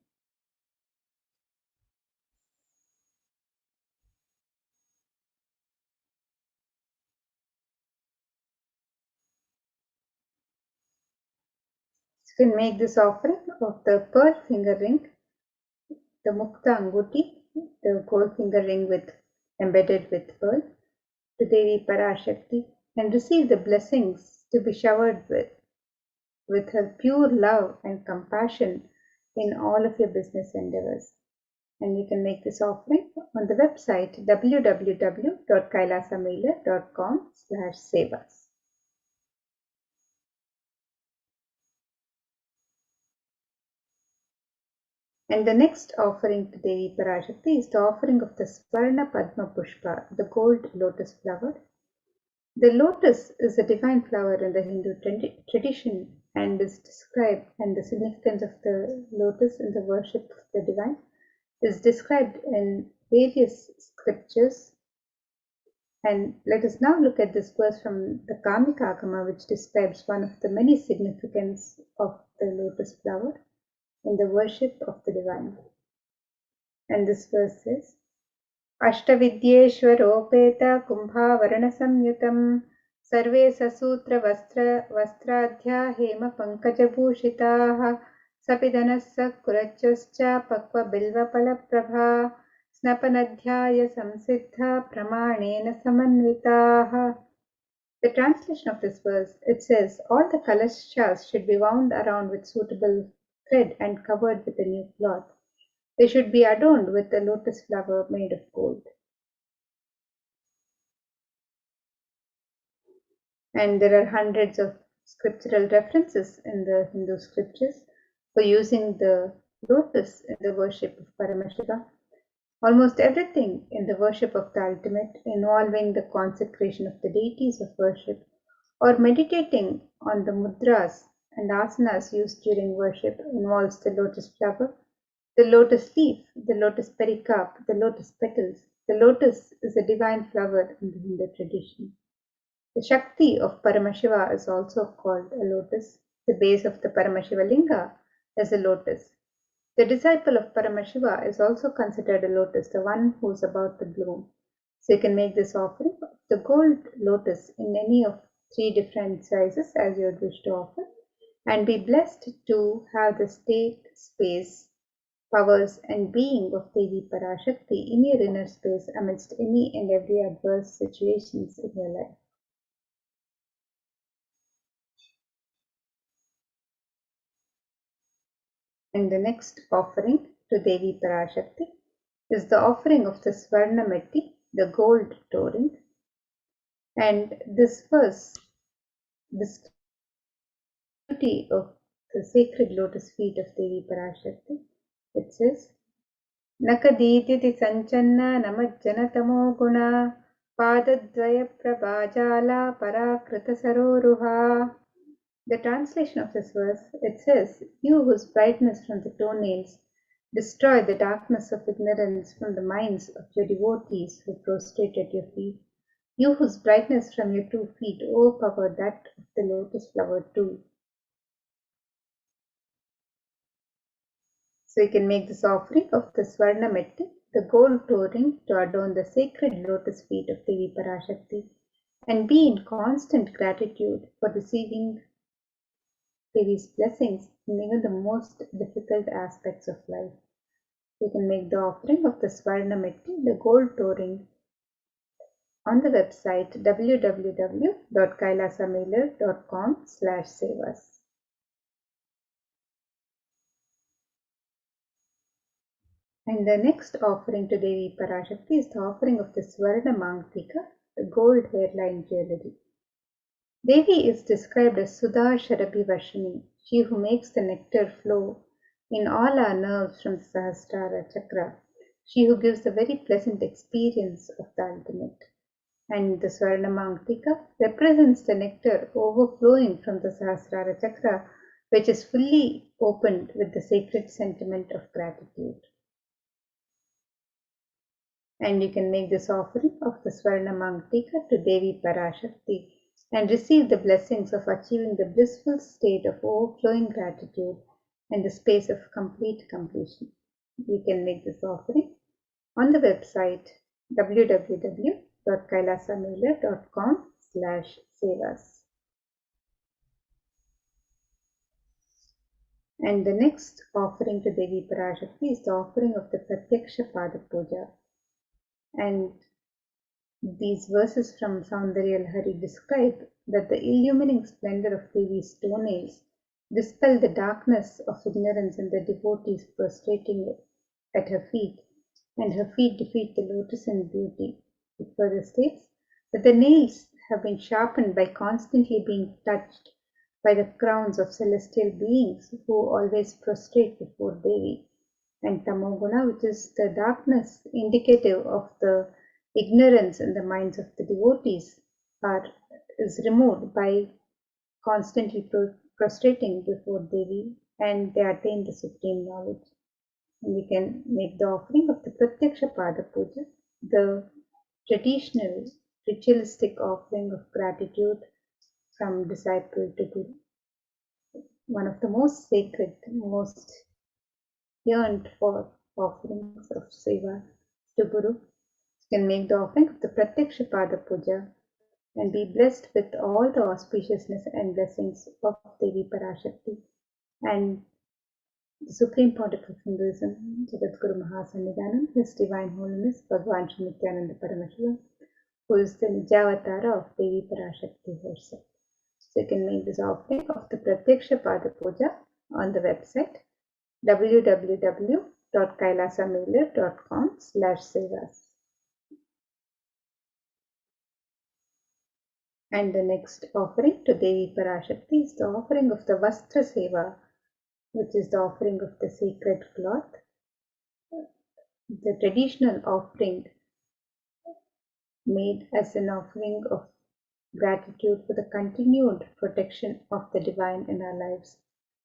You can make this offering of the pearl finger ring, the Mukta Anguti, the gold finger ring embedded with pearl, to Devi Parashakti, and receive the blessings to be showered with her pure love and compassion in all of your business endeavors. And you can make this offering on the website www.kailasamailer.com/sevas. And the next offering to Devi Parashakti is the offering of the Swarna Padma Pushpa, the gold lotus flower. The lotus is a divine flower in the Hindu tradition and is described, and the significance of the lotus in the worship of the divine is described in various scriptures. And let us now look at this verse from the Kamika Agama, which describes one of the many significance of the lotus flower in the worship of the divine. And this verse says, Ashtavidyeshwaropeta kumbhavarana samyutam sarve sasutra vastradhya hema pankajabhushitaah sapidanassa kurachascha pakva bilva palaprabha snapanadhyaya samsiddha pramanena samanvitaah. The translation of this verse, it says, all the kalashas should be wound around with suitable thread and covered with a new cloth. They should be adorned with a lotus flower made of gold. And there are hundreds of scriptural references in the Hindu scriptures for using the lotus in the worship of Paramashiva. Almost everything in the worship of the ultimate, involving the consecration of the deities of worship or meditating on the mudras and asanas used during worship, involves the lotus flower, the lotus leaf, the lotus pericarp, the lotus petals. The lotus is a divine flower in the Hindu tradition. The Shakti of Paramashiva is also called a lotus. The base of the Paramashiva Linga is a lotus. The disciple of Paramashiva is also considered a lotus, the one who is about to bloom. So you can make this offering of the gold lotus in any of 3 different sizes as you would wish to offer, and be blessed to have the state, space, powers and being of Devi Parashakti in your inner space amidst any and every adverse situations in your life. And the next offering to Devi Parashakti is the offering of the Swarna Metti, the gold torrent. And this verse describes the beauty of the sacred lotus feet of Devi Parashakti. It says, Nakadititi Sanchanna Namajjanatamo Guna Padadvaya Prabhajala Parakrita Saroruha. The translation of this verse, it says, you whose brightness from the toenails destroy the darkness of ignorance from the minds of your devotees who prostrate at your feet, you whose brightness from your 2 feet overpower that of the lotus flower too. So you can make this offering of the Swarna Metti, the gold toe ring, to adorn the sacred lotus feet of Devi Parashakti, and be in constant gratitude for receiving Devi's blessings in even the most difficult aspects of life. You can make the offering of the Swarna Metti, the gold toe ring, on the website www.kailasamailer.com/sevas. And the next offering to Devi Parashakti is the offering of the Swarna Mangtika, the gold hairline jewelry. Devi is described as Sudha Sharabhi Vashini, she who makes the nectar flow in all our nerves from the Sahasrara Chakra, she who gives the very pleasant experience of the ultimate. And the Swarna Mangtika represents the nectar overflowing from the Sahasrara Chakra, which is fully opened with the sacred sentiment of gratitude. And you can make this offering of the Swarna Mangtika to Devi Parashakti and receive the blessings of achieving the blissful state of overflowing gratitude and the space of complete completion. You can make this offering on the website www.kailasamailer.com/sevas. And the next offering to Devi Parashakti is the offering of the Pratyaksha Pada Puja. And these verses from Saundarya Lahari describe that the illumining splendor of Devi's toenails dispel the darkness of ignorance in the devotees prostrating at her feet, and her feet defeat the lotus in beauty. It further states that the nails have been sharpened by constantly being touched by the crowns of celestial beings who always prostrate before Devi. And Tamoguna, which is the darkness indicative of the ignorance in the minds of the devotees, is removed by constantly prostrating before Devi, and they attain the supreme knowledge. And we can make the offering of the Pratyaksha Pada Puja, the traditional ritualistic offering of gratitude from disciple to Guru. One of the most sacred, most yearned for offerings of Seva to Guru. You can make the offering of the Pratyaksha Pada Puja and be blessed with all the auspiciousness and blessings of Devi Parashakti and the Supreme Pontiff of Hinduism, Jagadguru Mahasannidhanam, His Divine Holiness Bhagavan Shri Nithyananda Paramashivam, who is the Nijavatara of Devi Parashakti herself. So you can make this offering of the Pratyaksha Pada Puja on the website www.kailasamailer.com/sevas. And the next offering to Devi Parashakti is the offering of the Vastra Seva, which is the offering of the sacred cloth. The traditional offering made as an offering of gratitude for the continued protection of the divine in our lives.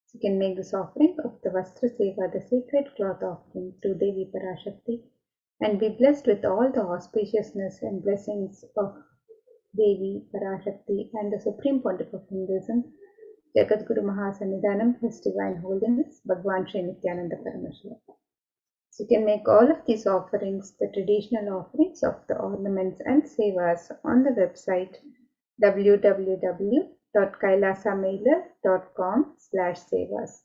So you can make this offering of the Vastra Seva, the sacred cloth offering to Devi Parashakti, and be blessed with all the auspiciousness and blessings of Devi Parashakti and the Supreme Pontiff of Hinduism, Jagadguru Mahasannidhanam, His Divine Holiness Bhagavan Shri Nithyananda Paramashivam. So you can make all of these offerings, the traditional offerings of the ornaments and sevas, on the website www.kailasamailer.com/sevas.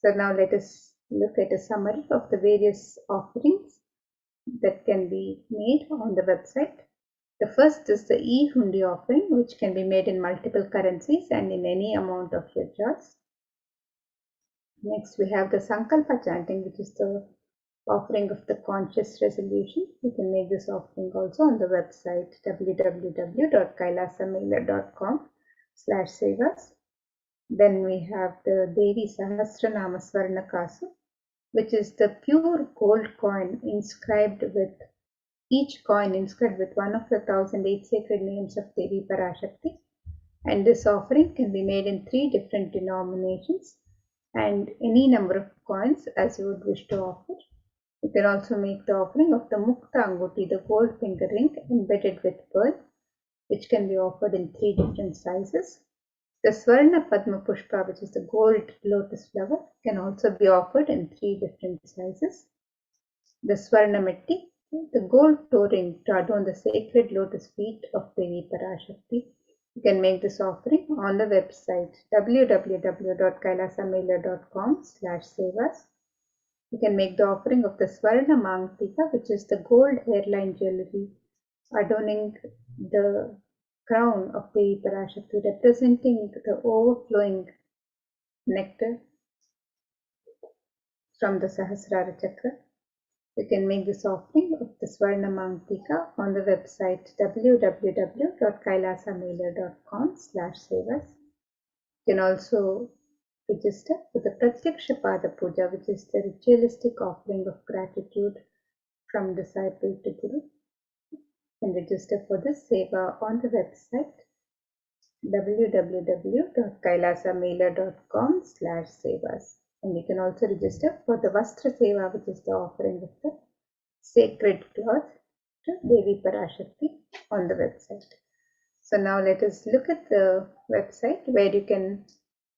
So now let us look at a summary of the various offerings that can be made on the website. The first is the e-hundi offering, which can be made in multiple currencies and in any amount of your choice. Next, we have the Sankalpa chanting, which is the offering of the conscious resolution. You can make this offering also on the website www.kailasamailer.com/sevas. Then we have the Devi Sahasranama Swarnakasu, which is the pure gold coin inscribed with one of the 1008 sacred names of Devi Parashakti. And this offering can be made in 3 different denominations and any number of coins as you would wish to offer. You can also make the offering of the Mukta Anguti, the gold finger ring embedded with pearl, which can be offered in 3 different sizes. The Swarna Padma Pushpa, which is the gold lotus flower, can also be offered in 3 different sizes. The Swarna Metti, the gold toe ring to adorn the sacred lotus feet of Devi Parashakti. You can make this offering on the website www.kailasamailer.com/sevas. You can make the offering of the Swarna Mangtika, which is the gold hairline jewelry adorning the crown of Devi Parashakti, representing the overflowing nectar from the Sahasrara Chakra. You can make this offering of the Swarna Mangtika on the website www.kailasamailer.com/sevas. You can also register for the Pratyaksha Pada Puja, which is the ritualistic offering of gratitude from disciple to Guru. You can register for this seva on the website www.kailasamailer.com/sevas. And you can also register for the Vastra Seva, which is the offering of the sacred cloth to Devi Parashakti on the website. So now let us look at the website where you can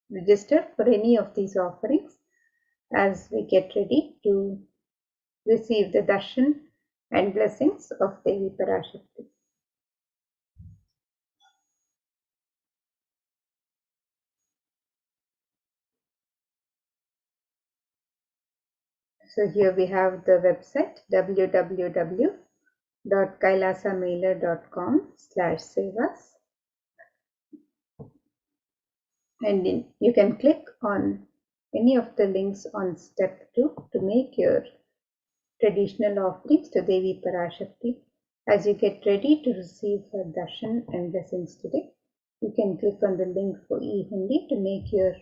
register for any of these offerings as we get ready to receive the darshan and blessings of Devi Parashakti. So here we have the website www.kailasamailer.com/sevas, and you can click on any of the links on step 2 to make your traditional offerings to Devi Parashakti. As you get ready to receive her darshan and blessings today, you can click on the link for e-hundi to make your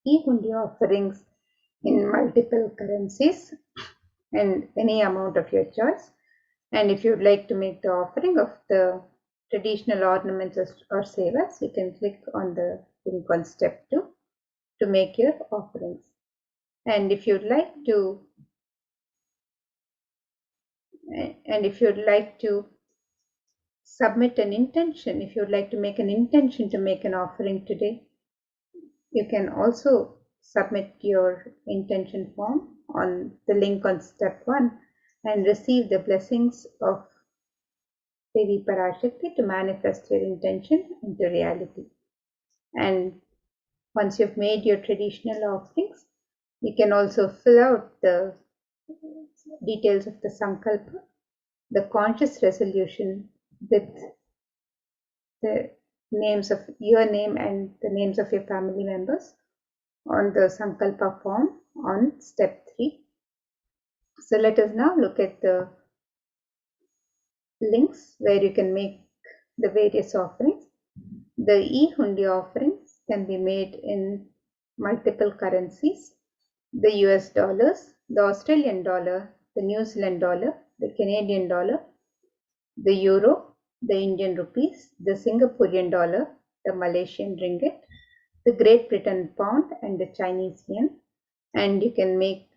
e-hundi offerings in multiple currencies and any amount of your choice. And if you'd like to make the offering of the traditional ornaments or sevas, you can click on the link on step 2 to make your offerings. And if you'd like to submit an intention, if you'd like to make an intention to make an offering today, you can also submit your intention form on the link on step 1 and receive the blessings of Devi Parashakti to manifest your intention into reality. And once you've made your traditional offerings, you can also fill out the details of the sankalpa, the conscious resolution with the names of your name and the names of your family members on the sankalpa form on step 3. So let us now look at the links where you can make the various offerings. The e-hundi offerings can be made in multiple currencies: the US dollars, the Australian dollar, the New Zealand dollar, the Canadian dollar, the euro, the Indian rupees, the Singaporean dollar, the Malaysian ringgit, the Great Britain pound, and the Chinese yen. And you can make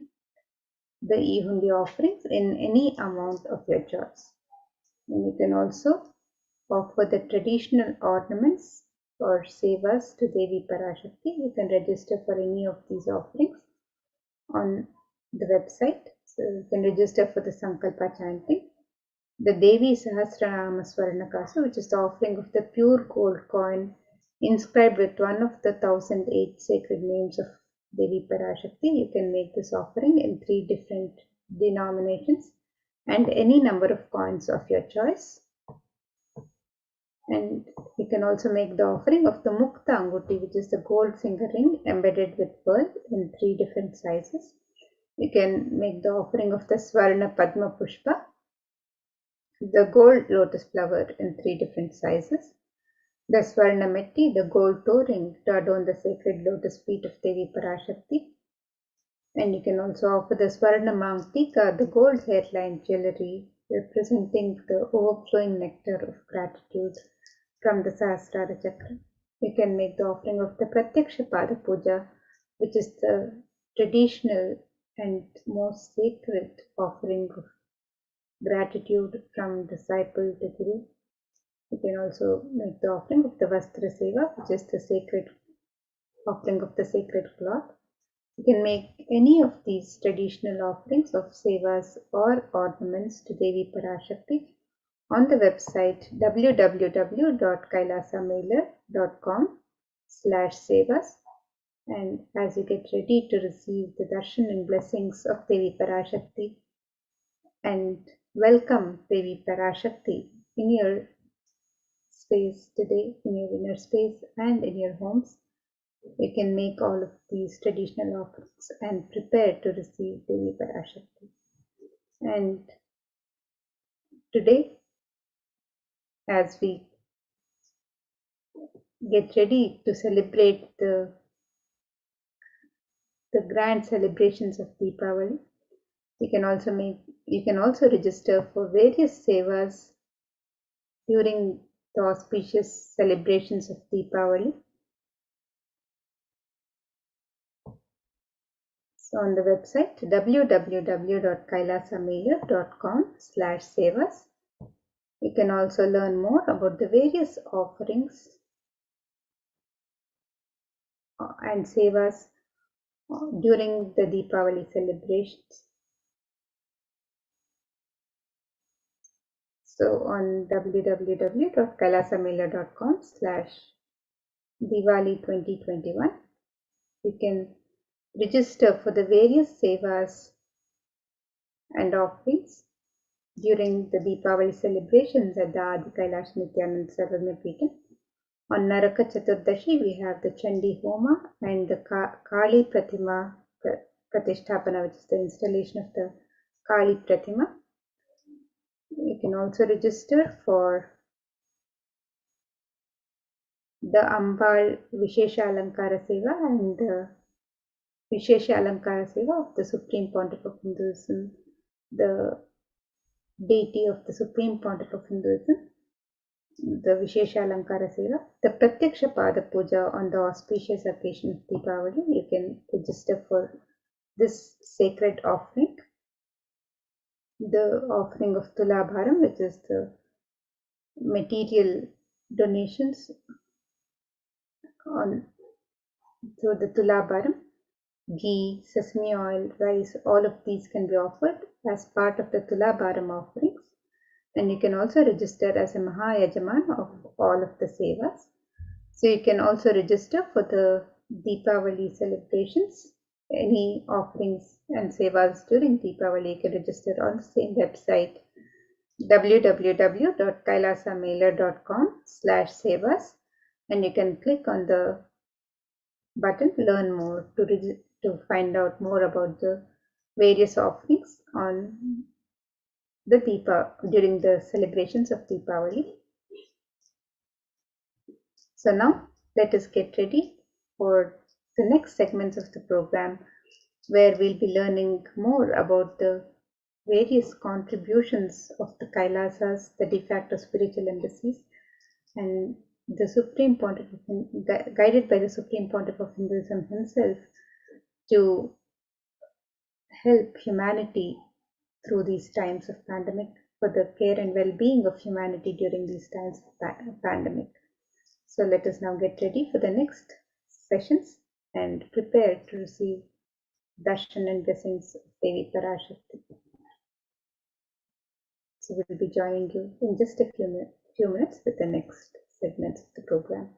the e-hundi offerings in any amount of your choice. And you can also offer the traditional ornaments or sevas to Devi Parashakti. You can register for any of these offerings on the website. So you can register for the Sankalpa chanting, the Devi Sahasranama Swarnakasa, which is the offering of the pure gold coin inscribed with one of the 1008 sacred names of Devi Parashakti. You can make this offering in 3 different denominations and any number of coins of your choice. And you can also make the offering of the Mukta Anguti, which is the gold finger ring embedded with pearl in 3 different sizes. You can make the offering of the Swarna Padma Pushpa, the gold lotus flower in 3 different sizes, the Swarna Metti, the gold toe ring to adorn the sacred lotus feet of Devi Parashakti. And you can also offer the Swarna Mangtika, the gold hairline jewelry representing the overflowing nectar of gratitude from the Sahasrara Chakra. You can make the offering of the Pratyaksha Pada Puja, which is the traditional and most sacred offering of gratitude from disciple to Guru. You can also make the offering of the Vastra Seva, which is the sacred offering of the sacred cloth. You can make any of these traditional offerings of sevas or ornaments to Devi Parashakti on the website www.kailasamailer.com/sevas. And as you get ready to receive the darshan and blessings of Devi Parashakti and welcome Devi Parashakti in your space today, in your inner space and in your homes, you can make all of these traditional offerings and prepare to receive Devi Parashakti. And today, as we get ready to celebrate the grand celebrations of Deepavali, you can also register for various sevas during the auspicious celebrations of Deepavali. So on the website www.kailasamailer.com/sevas, You can also learn more about the various offerings and sevas during the Deepavali celebrations. So on www.kailasamela.com/Diwali2021, you can register for the various sevas and offerings during the Deepavali celebrations at the Adi HDH Nithyananda Paramashivam. On Naraka Chaturdashi, we have the Chandi Homa and the Kali Pratima Pratisthapana, which is the installation of the Kali Pratima. You can also register for the Ambal Vishesha Alankara Seva and the Vishesha Alankara Seva of the Supreme Pontiff of Hinduism, the deity of the Supreme Pontiff of Hinduism, the Vishesha Alankara Seva, the Pratyaksha Pada Puja on the auspicious occasion of Deepavali. You can register for this sacred offering. The offering of Tulabharam, which is the material donations on through the Tulabharam, ghee, sesame oil, rice, all of these can be offered as part of the Tulabharam offerings. And you can also register as a Mahayajaman of all of the sevas. So you can also register for the Deepavali celebrations. Any offerings and sevas during Deepavali, you can register on the same website www.kailasamela.com/sevas, and you can click on the button Learn More to find out more about the various offerings on the during the celebrations of Deepavali. So now let us get ready for the next segments of the program, where we'll be learning more about the various contributions of the Kailasas, the de facto spiritual embassies, and the Supreme Pontiff, guided by the Supreme Pontiff of Hinduism himself, to help humanity through these times of pandemic, for the care and well-being of humanity during these times of pandemic. So let us now get ready for the next sessions and prepare to receive darshan and blessings of Devi Parashakti. So we'll be joining you in just a few minutes with the next segments of the program.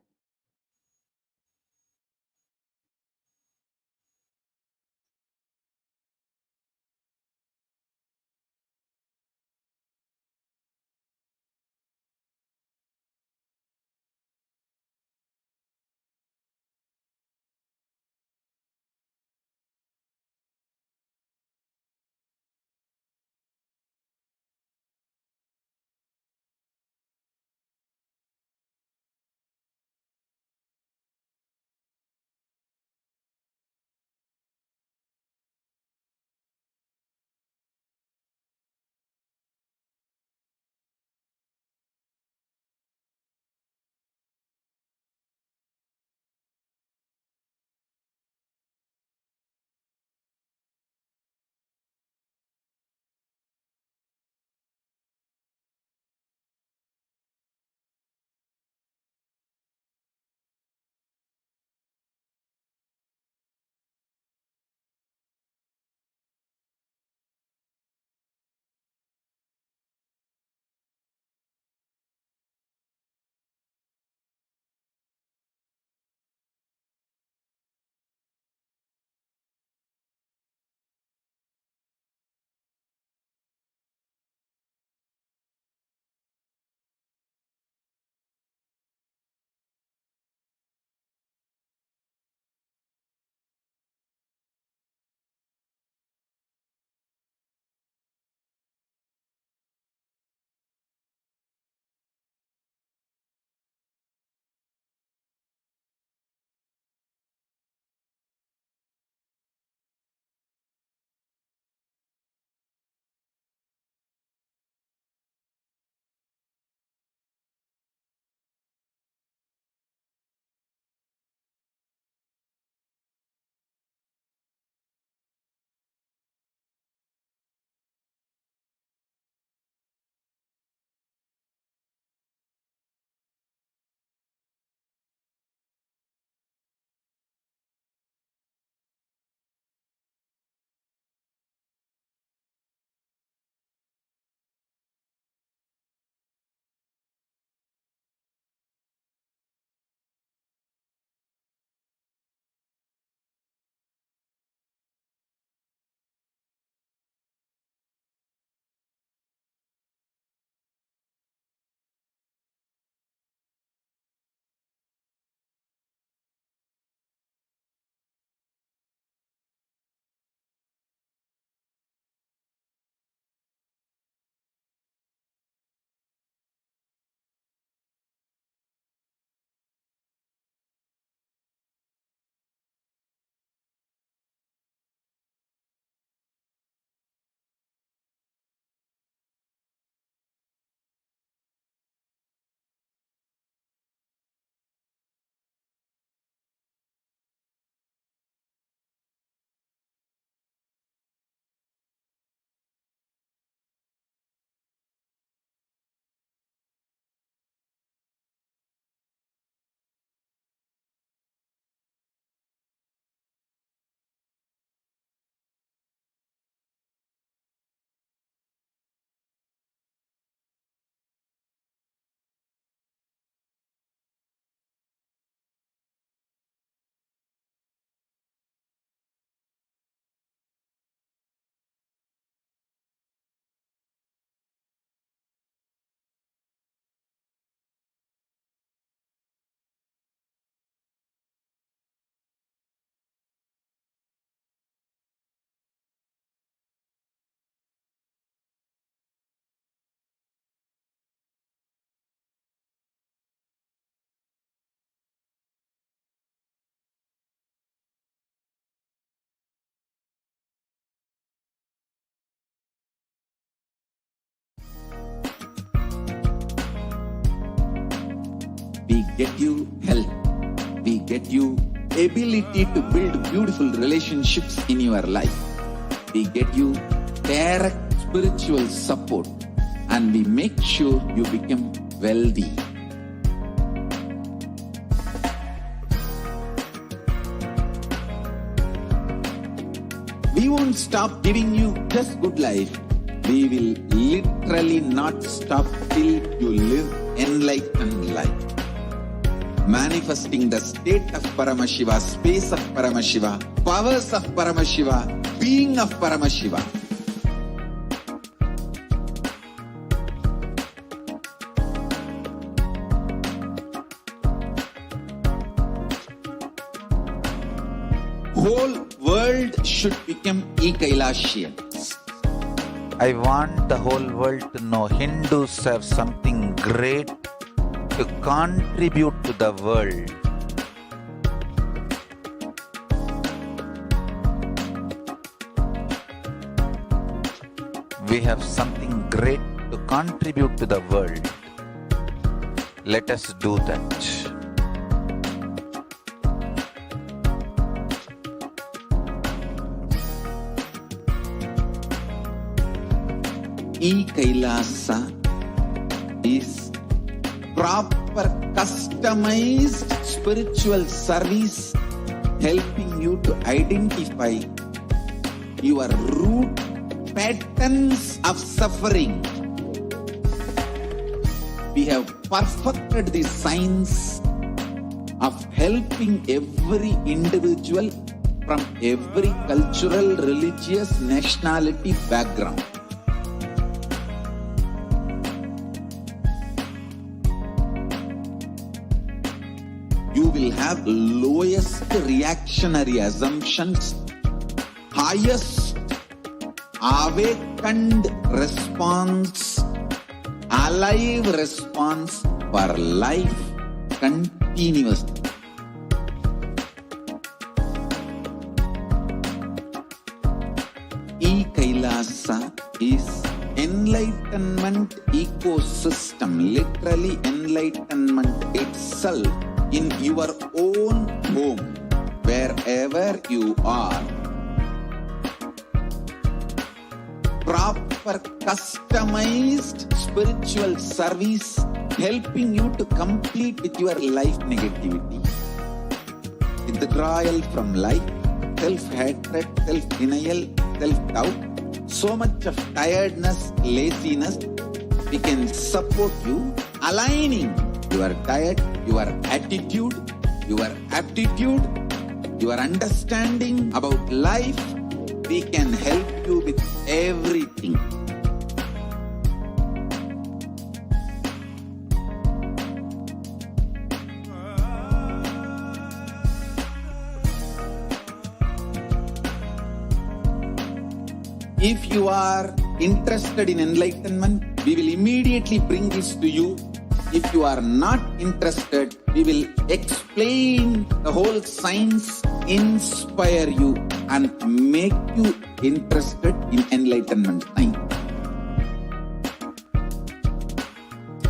We get you health. We get you ability to build beautiful relationships in your life. We get you direct spiritual support, and we make sure you become wealthy. We won't stop giving you just good life. We will literally not stop till you live enlightened life. Manifesting the state of Paramashiva, space of Paramashiva, powers of Paramashiva, being of Paramashiva. Whole world should become Kailasians. I want the whole world to know Hindus have something great to contribute to the world. We have something great to contribute to the world. Let us do that. Kailasa is proper customized spiritual service helping you to identify your root patterns of suffering. We have perfected the science of helping every individual from every cultural, religious, nationality background. You will have lowest reactionary assumptions, highest awakened response, alive response for life continuously. Kailasa is enlightenment ecosystem, literally enlightenment itself in your own home, wherever you are. Proper customized spiritual service helping you to complete with your life negativity. Withdrawal from life, self-hatred, self-denial, self-doubt, so much of tiredness, laziness. We can support you aligning your diet, your attitude, your aptitude, your understanding about life. We can help you with everything. If you are interested in enlightenment, we will immediately bring this to you. If you are not interested, we will explain the whole science, inspire you, and make you interested in enlightenment time.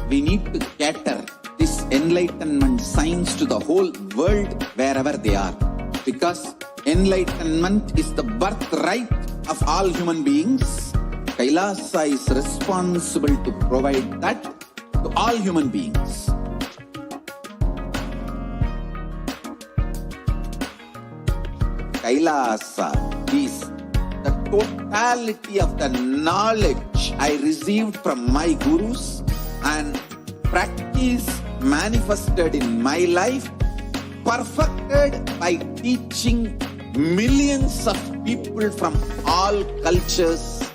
We need to cater this enlightenment science to the whole world wherever they are, because enlightenment is the birthright of all human beings. Kailasa is responsible to provide that to all human beings. Kailasa is the totality of the knowledge I received from my gurus and practice manifested in my life, perfected by teaching millions of people from all cultures,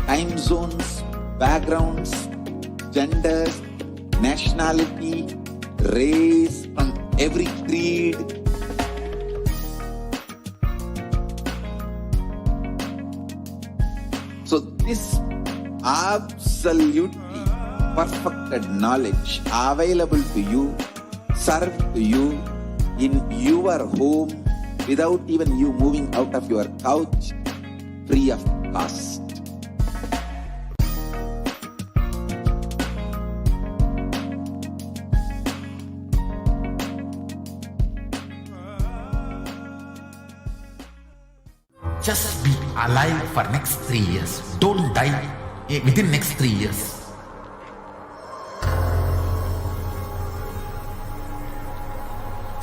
time zones, backgrounds, genders, nationality, race, from every creed. So this absolutely perfected knowledge available to you, served to you in your home without even you moving out of your couch, free of cost. Just be alive for next 3 years. Don't die within next 3 years.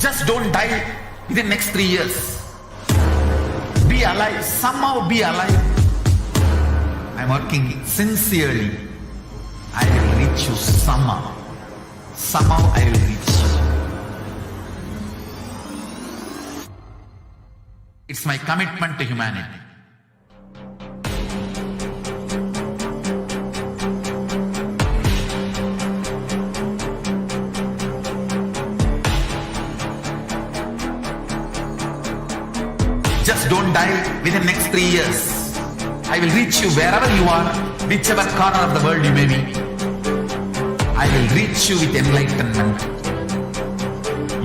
Just don't die within next 3 years. Be alive. Somehow be alive. I'm working sincerely. I will reach you somehow. Somehow I will reach you. It's my commitment to humanity. Just don't die within next 3 years. I will reach you wherever you are, whichever corner of the world you may be. I will reach you with enlightenment.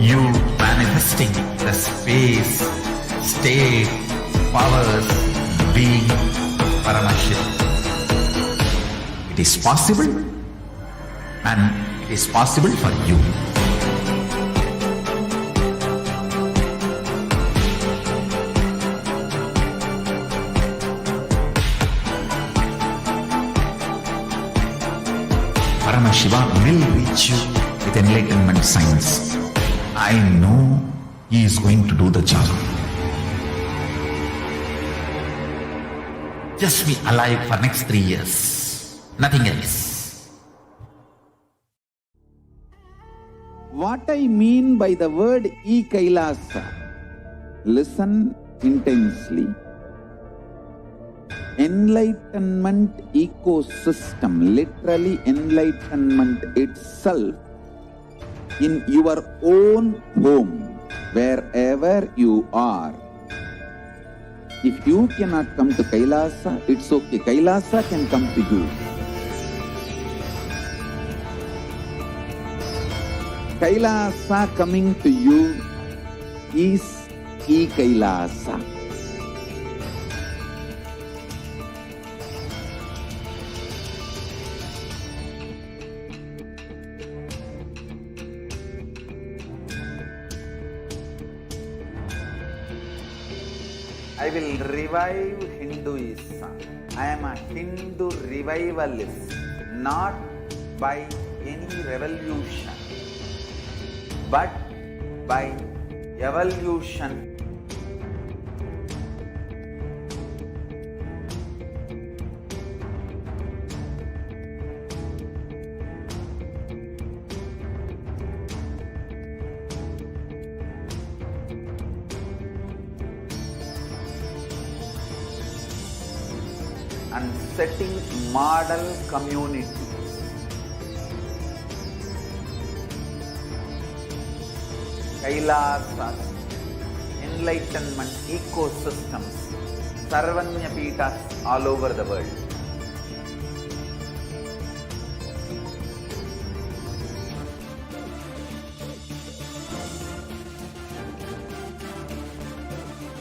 You manifesting the space, state, powers, being Paramashivoham. It is possible, and it is possible for you. Paramashivoham will reach you with enlightenment science. I know he is going to do the job. Just be alive for next 3 years. Nothing else. What I mean by the word Kailasa, listen intensely. Enlightenment ecosystem, literally enlightenment itself, in your own home, wherever you are. If you cannot come to Kailasa, it's okay. Kailasa can come to you. Kailasa coming to you is Kailasa. I will revive Hinduism. I am a Hindu revivalist, not by any revolution, but by evolution. And setting model community. Kailasa, enlightenment ecosystems, Sarvanya Pitas all over the world.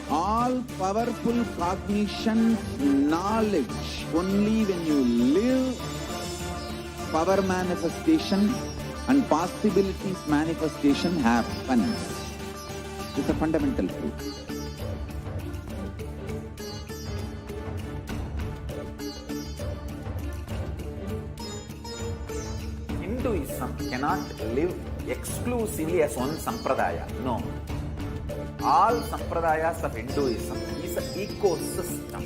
All powerful cognition, knowledge, only when you live, power manifestation and possibilities manifestation happens. It's a fundamental truth. Hinduism cannot live exclusively as one sampradaya. No. All sampradayas of Hinduism is an ecosystem.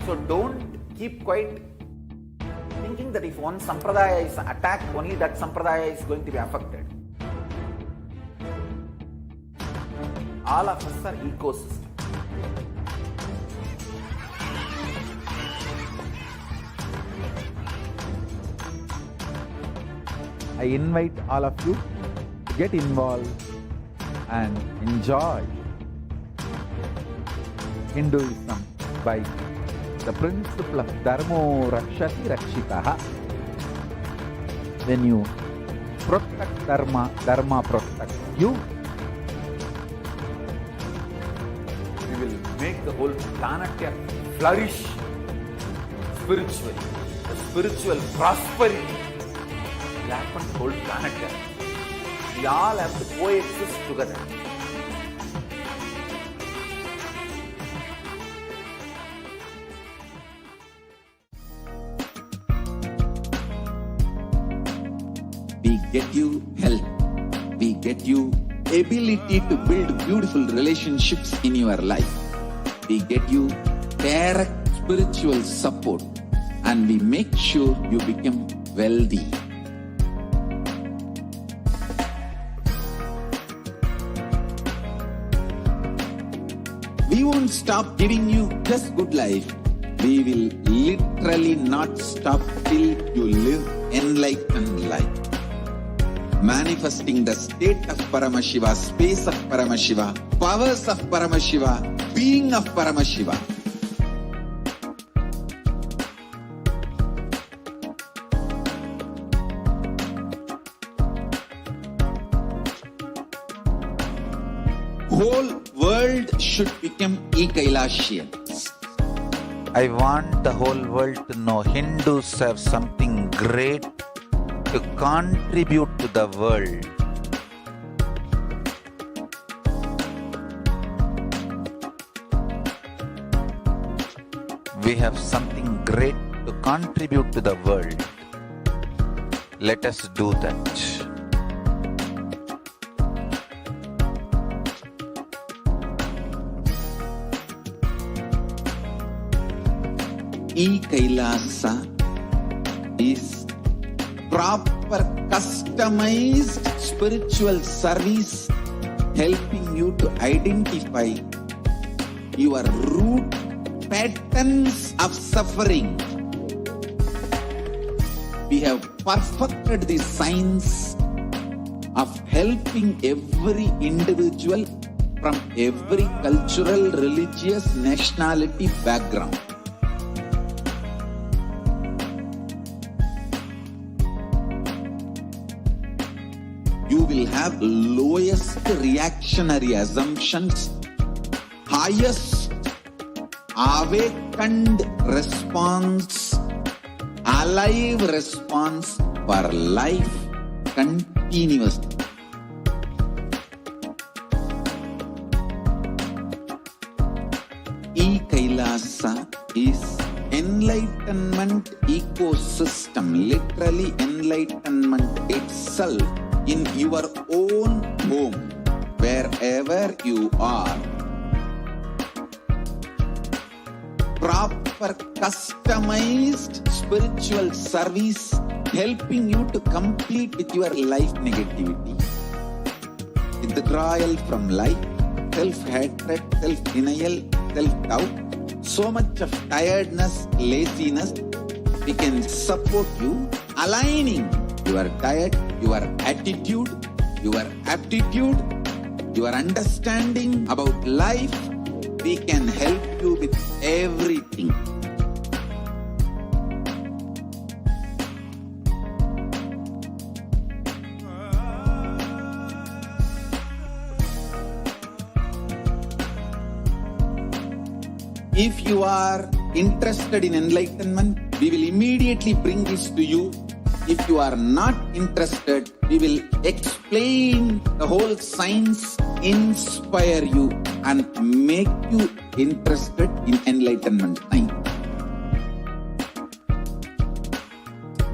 So don't keep quiet thinking that if one sampradaya is attacked, only that sampradaya is going to be affected. All of us are ecosystems. I invite all of you to get involved and enjoy Hinduism by the principle of Dharmo Rakshati Rakshitaha. When you protect Dharma, Dharma protects you. We will make the whole planet flourish spiritually. spiritual prosperity will happen to the whole planet here. We all have to coexist together. We get you health. We get you ability to build beautiful relationships in your life. We get you direct spiritual support, and we make sure you become wealthy. We won't stop giving you just good life. We will literally not stop till you live enlightened life. Manifesting the state of Paramashiva, space of Paramashiva, powers of Paramashiva, being of Paramashiva. Whole world should become Kailasians. I want the whole world to know Hindus have something great to contribute to the world. We have something great to contribute to the world. Let us do that. Kailasa is proper customized spiritual service helping you to identify your root patterns of suffering. We have perfected the science of helping every individual from every cultural, religious, nationality background. You will have lowest reactionary assumptions, highest awakened response, alive response for life continuously. Kailasa is enlightenment ecosystem, literally enlightenment itself in your own home, wherever you are. Proper customized spiritual service helping you to complete with your life negativity. Withdrawal from life, self-hatred, self-denial, self-doubt, so much of tiredness, laziness. We can support you aligning your diet, your attitude, your aptitude, your understanding about life. We can help you with everything. If you are interested in enlightenment, we will immediately bring this to you. If you are not interested, we will explain the whole science, inspire you and make you interested in enlightenment time.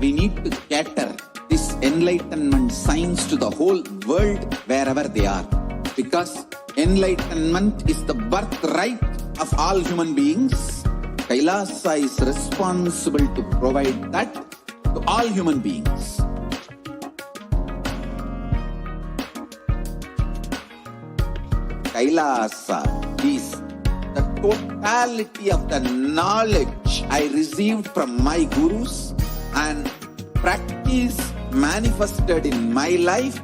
We need to cater this enlightenment science to the whole world wherever they are, because enlightenment is the birthright of all human beings. Kailasa is responsible to provide that to all human beings. Kailasa is the totality of the knowledge I received from my gurus and practice manifested in my life,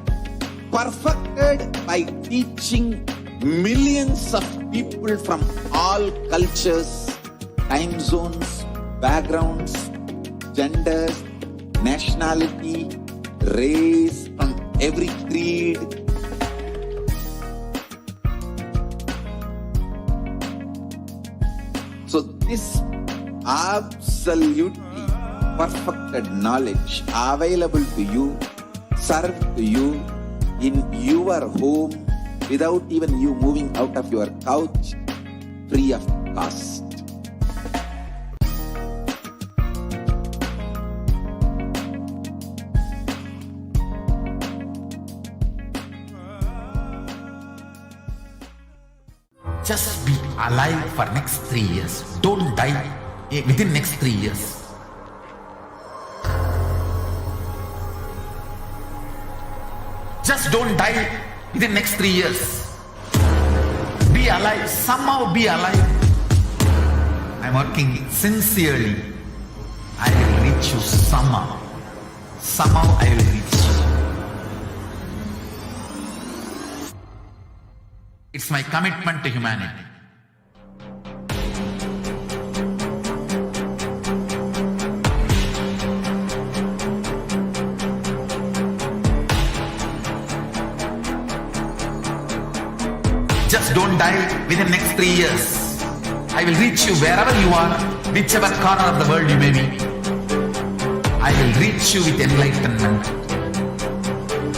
perfected by teaching millions of people from all cultures, time zones, backgrounds, genders, nationality, race, from every creed. So this absolutely perfected knowledge available to you, served to you in your home without even you moving out of your couch, free of cost. Just be alive for next 3 years. Don't die within next 3 years. Just don't die within next 3 years. Be alive. Somehow be alive. I'm working sincerely. I will reach you somehow. Somehow I will reach you. It's my commitment to humanity. Just don't die within next 3 years. I will reach you wherever you are, whichever corner of the world you may be. I will reach you with enlightenment.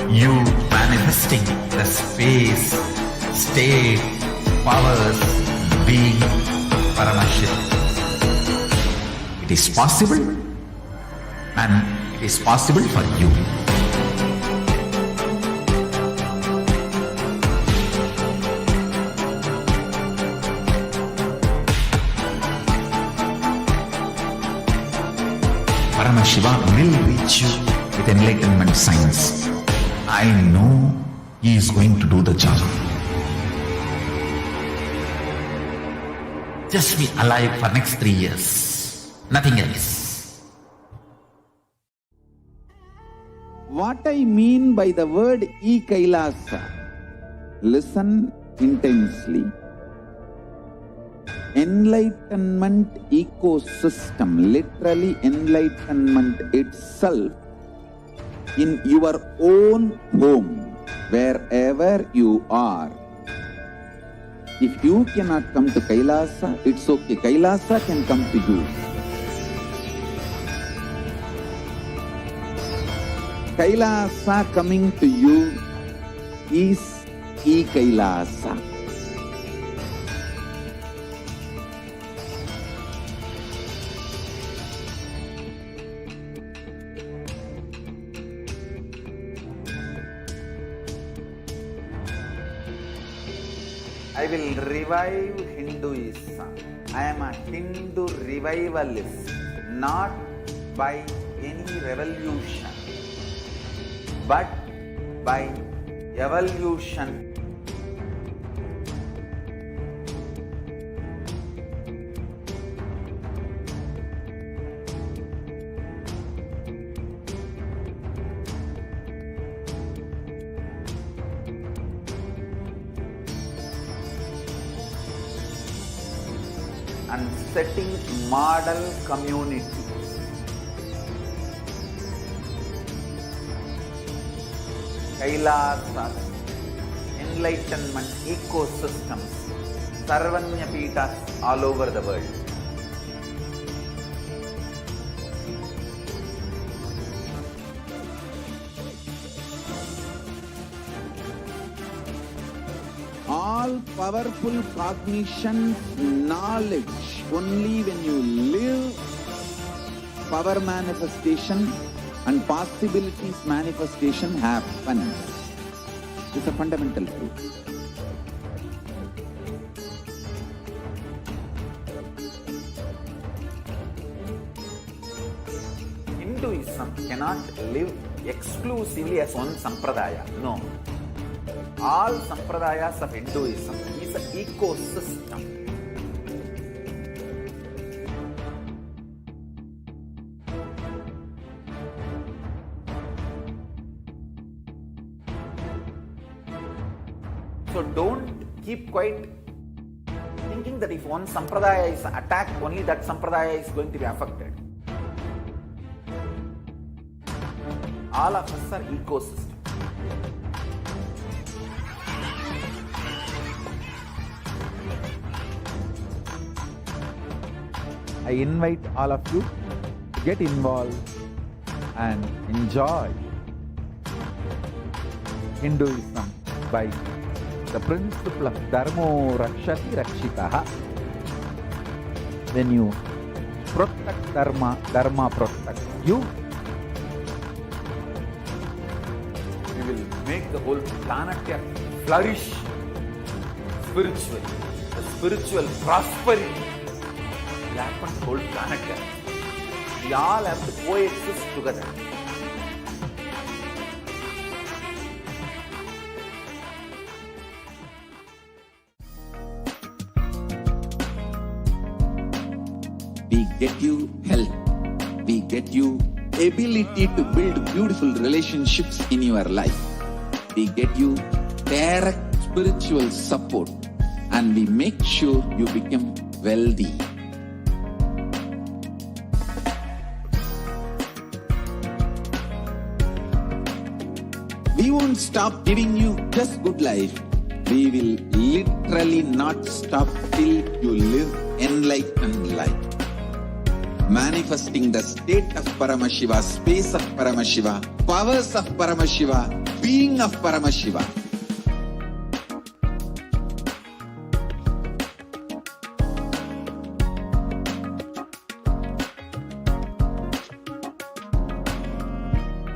You manifesting the space, state, powers, being Paramashivoham. It is possible, and it is possible for you. Paramashivoham will reach you with enlightenment science. I know he is going to do the job. Just be alive for next 3 years. Nothing else. What I mean by the word Kailasa, listen intensely. Enlightenment ecosystem, literally enlightenment itself, in your own home, wherever you are. If you cannot come to Kailasa, it's okay. Kailasa can come to you. Kailasa coming to you is Kailasa. I will revive Hinduism. I am a Hindu revivalist, not by any revolution, but by evolution. And setting model community. Kailasa, enlightenment ecosystems, Sarvanya Pitas all over the world. All powerful cognition, knowledge, only when you live, power manifestation and possibilities manifestation happens. It's a fundamental truth. Hinduism cannot live exclusively as one sampradaya. No. All sampradayas of Hinduism is an ecosystem. So don't keep quiet thinking that if one sampradaya is attacked, only that sampradaya is going to be affected. All of us are ecosystems. I invite all of you to get involved and enjoy Hinduism by the principle of Dharmo Rakshati Rakshitaha. When you protect Dharma, Dharma protects you. We will make the whole planet flourish spiritually. The spiritual prosperity will happen to the whole planet. We all have to coexist together. We get you health. We get you ability to build beautiful relationships in your life. We get you direct spiritual support, and we make sure you become wealthy. We won't stop giving you just good life. We will literally not stop till you live enlightened life. Manifesting the state of Paramashiva, space of Paramashiva, powers of Paramashiva, being of Paramashiva.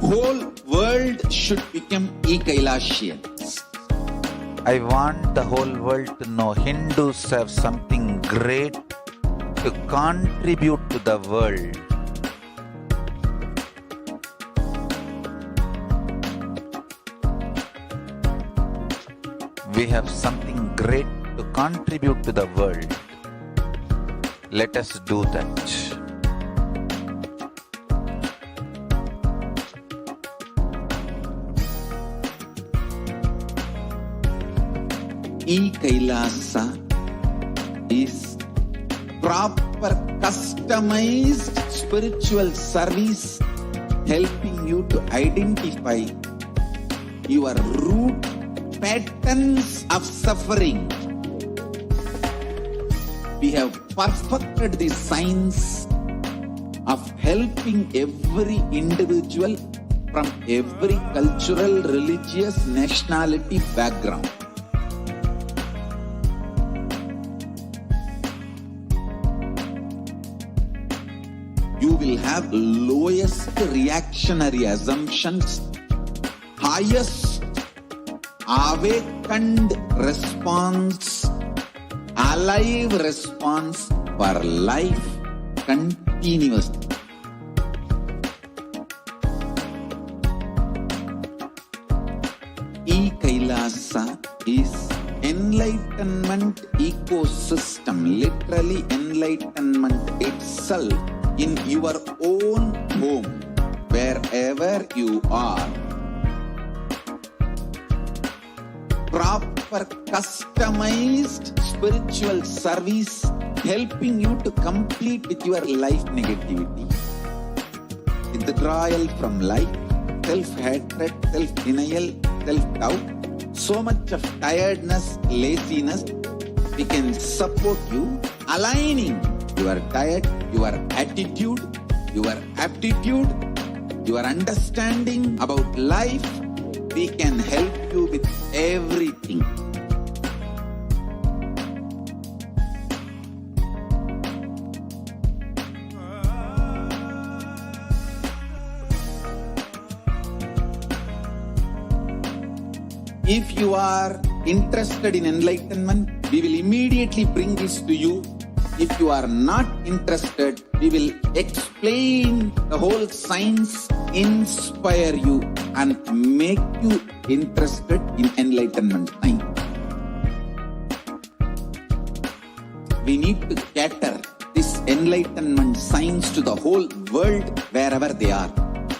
Whole world should become Kailasians. I want the whole world to know Hindus have something great to contribute to the world. We have something great to contribute to the world. Let us do that. Kailasa is proper customized spiritual service helping you to identify your root patterns of suffering. We have perfected the science of helping every individual from every cultural, religious, nationality background. You will have lowest reactionary assumptions, highest awakened response, alive response for life continuously. Kailasa is enlightenment ecosystem, literally enlightenment itself in your own home, wherever you are. Proper customized spiritual service helping you to complete with your life negativity. Withdrawal from life, self-hatred, self-denial, self-doubt, so much of tiredness, laziness, we can support you, aligning your diet, your attitude, your aptitude, your understanding about life. We can help you with everything. If you are interested in enlightenment, we will immediately bring this to you. If you are not interested, we will explain the whole science, inspire you and make you interested in enlightenment time. We need to cater this enlightenment science to the whole world wherever they are,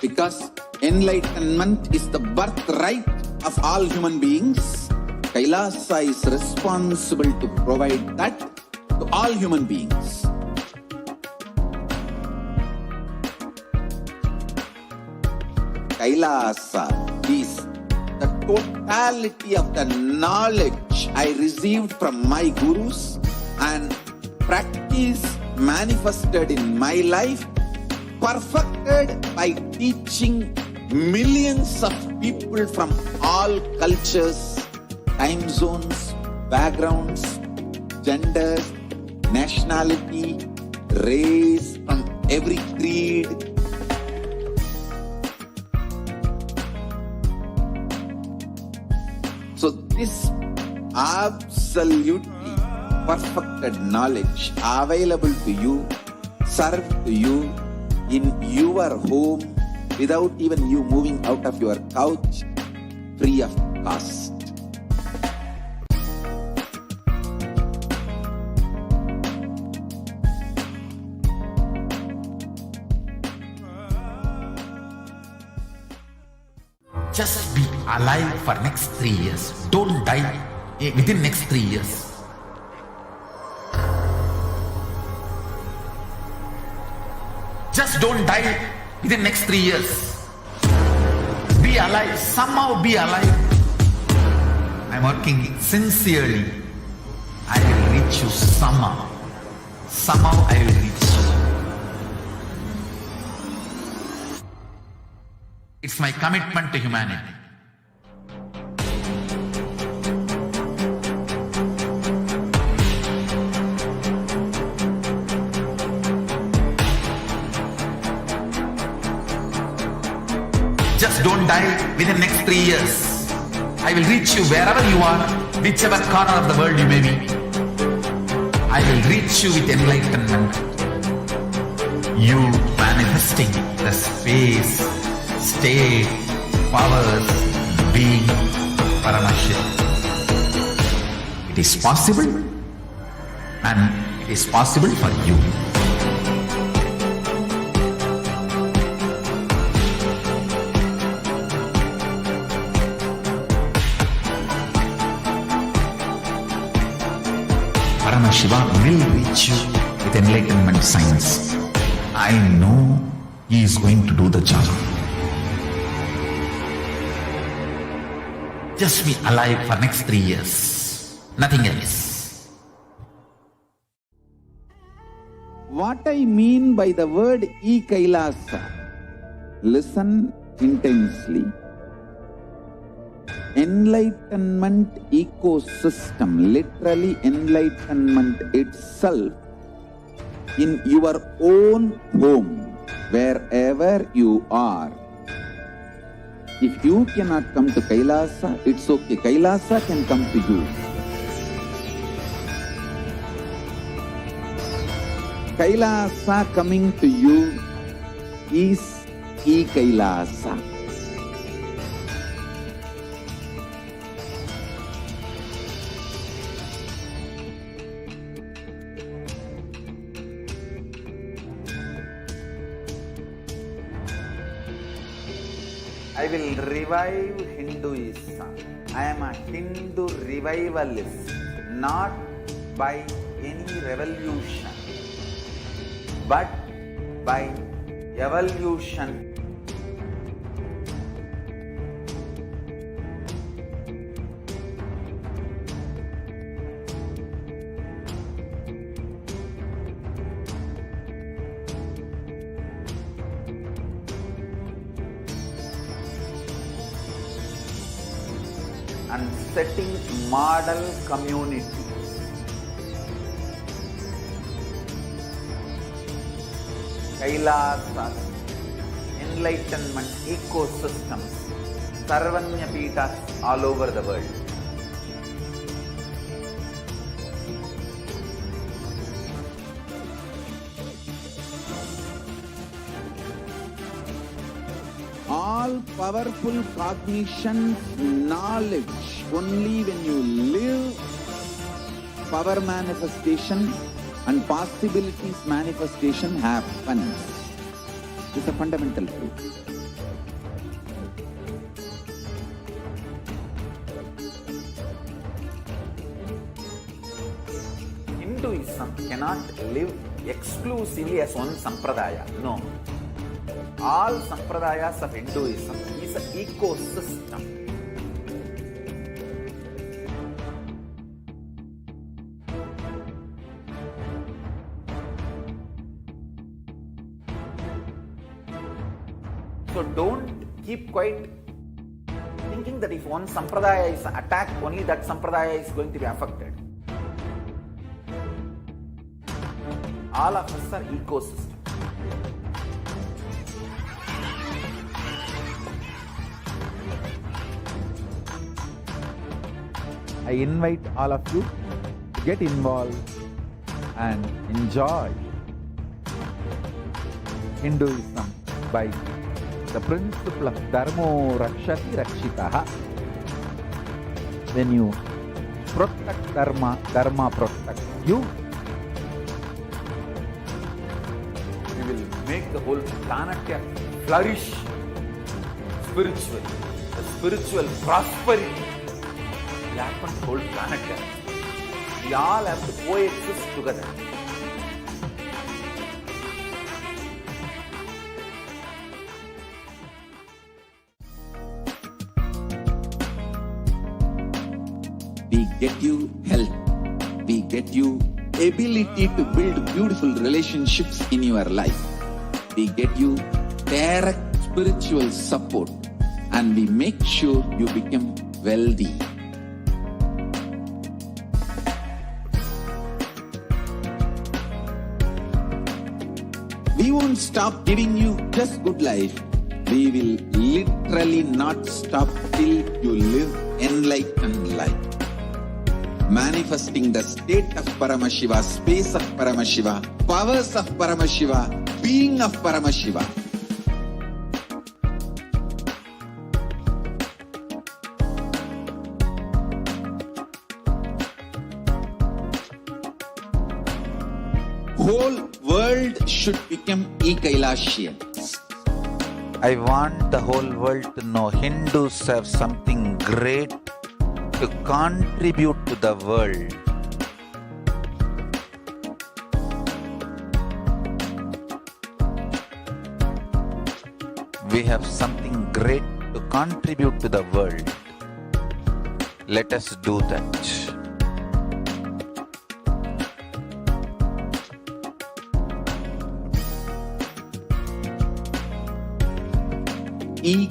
because enlightenment is the birthright of all human beings. Kailasa is responsible to provide that to all human beings. Kailasa is the totality of the knowledge I received from my gurus and practice manifested in my life perfected by teaching millions of people from all cultures, time zones, backgrounds, genders, nationality, race, from every creed. So this absolutely perfected knowledge available to you, served to you in your home without even you moving out of your couch, free of cost. Just be alive for next 3 years. Don't die within next 3 years. Just don't die within next 3 years. Be alive. Somehow be alive. I'm working sincerely. I will reach you somehow. Somehow I will reach you. It's my commitment to humanity. Just don't die within next 3 years. I will reach you wherever you are, whichever corner of the world you may be. I will reach you with enlightenment. You manifesting the space, state, powers, being Paramashivoham. It is possible, and it is possible for you. Paramashivoham will reach you with enlightenment science. I know he is going to do the job. Just be alive for next 3 years. Nothing else. What I mean by the word Kailasa, listen intensely. Enlightenment ecosystem, literally enlightenment itself, in your own home, wherever you are. If you cannot come to Kailasa, it's okay. Kailasa can come to you. Kailasa coming to you is Kailasa. I will revive Hinduism. I am a Hindu revivalist, not by any revolution, but by evolution. And setting model communities. Kailasas, enlightenment ecosystems, Sarvanya Pitas all over the world. All powerful cognition, knowledge, only when you live, power manifestation and possibilities manifestation happens. It's a fundamental truth. Hinduism cannot live exclusively as one sampradaya. No. All sampradayas of Hinduism is an ecosystem. So don't keep quiet thinking that if one sampradaya is attacked, only that sampradaya is going to be affected. All of us are ecosystem. I invite all of you to get involved and enjoy Hinduism by the principle of Dharmo Rakshati Rakshitaha. When you protect Dharma, Dharma protects you. You will make the whole planet flourish spiritually. The spiritual prosperity will happen to the whole planet. We all have to coexist together. We get you health. We get you ability to build beautiful relationships in your life. We get you direct spiritual support, and we make sure you become wealthy. We won't stop giving you just good life. We will literally not stop till you live enlightened life. Manifesting the state of Paramashiva, space of Paramashiva, powers of Paramashiva, being of Paramashiva. Whole world should become Kailasians. I want the whole world to know Hindus have something great to contribute to the world. We have something great to contribute to the world. Let us do that.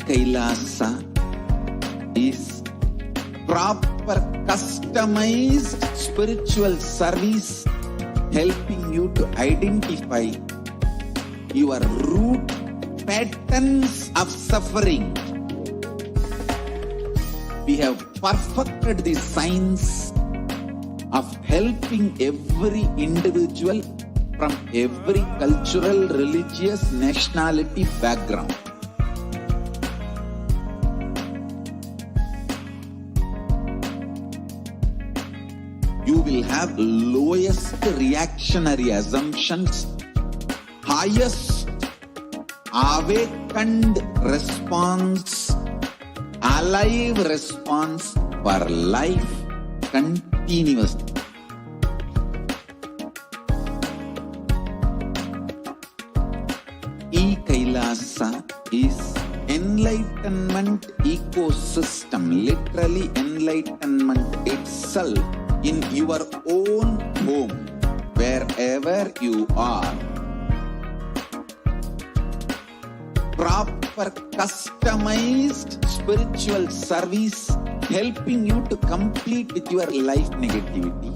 Kailasa is proper customized spiritual service helping you to identify your root patterns of suffering. We have perfected the science of helping every individual from every cultural, religious, nationality background. You will have lowest reactionary assumptions, highest awakened response, alive response for life continuously. Kailasa is enlightenment ecosystem, literally enlightenment itself in your own home, wherever you are. Proper customized spiritual service helping you to complete with your life negativity,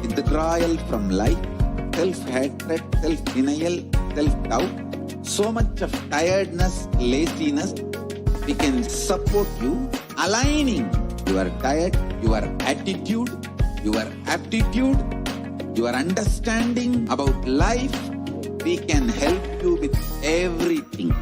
withdrawal from life, self-hatred, self-denial, self-doubt, so much of tiredness, laziness. We can support you aligning your diet, your attitude, your aptitude, your understanding about life. We can help you with everything.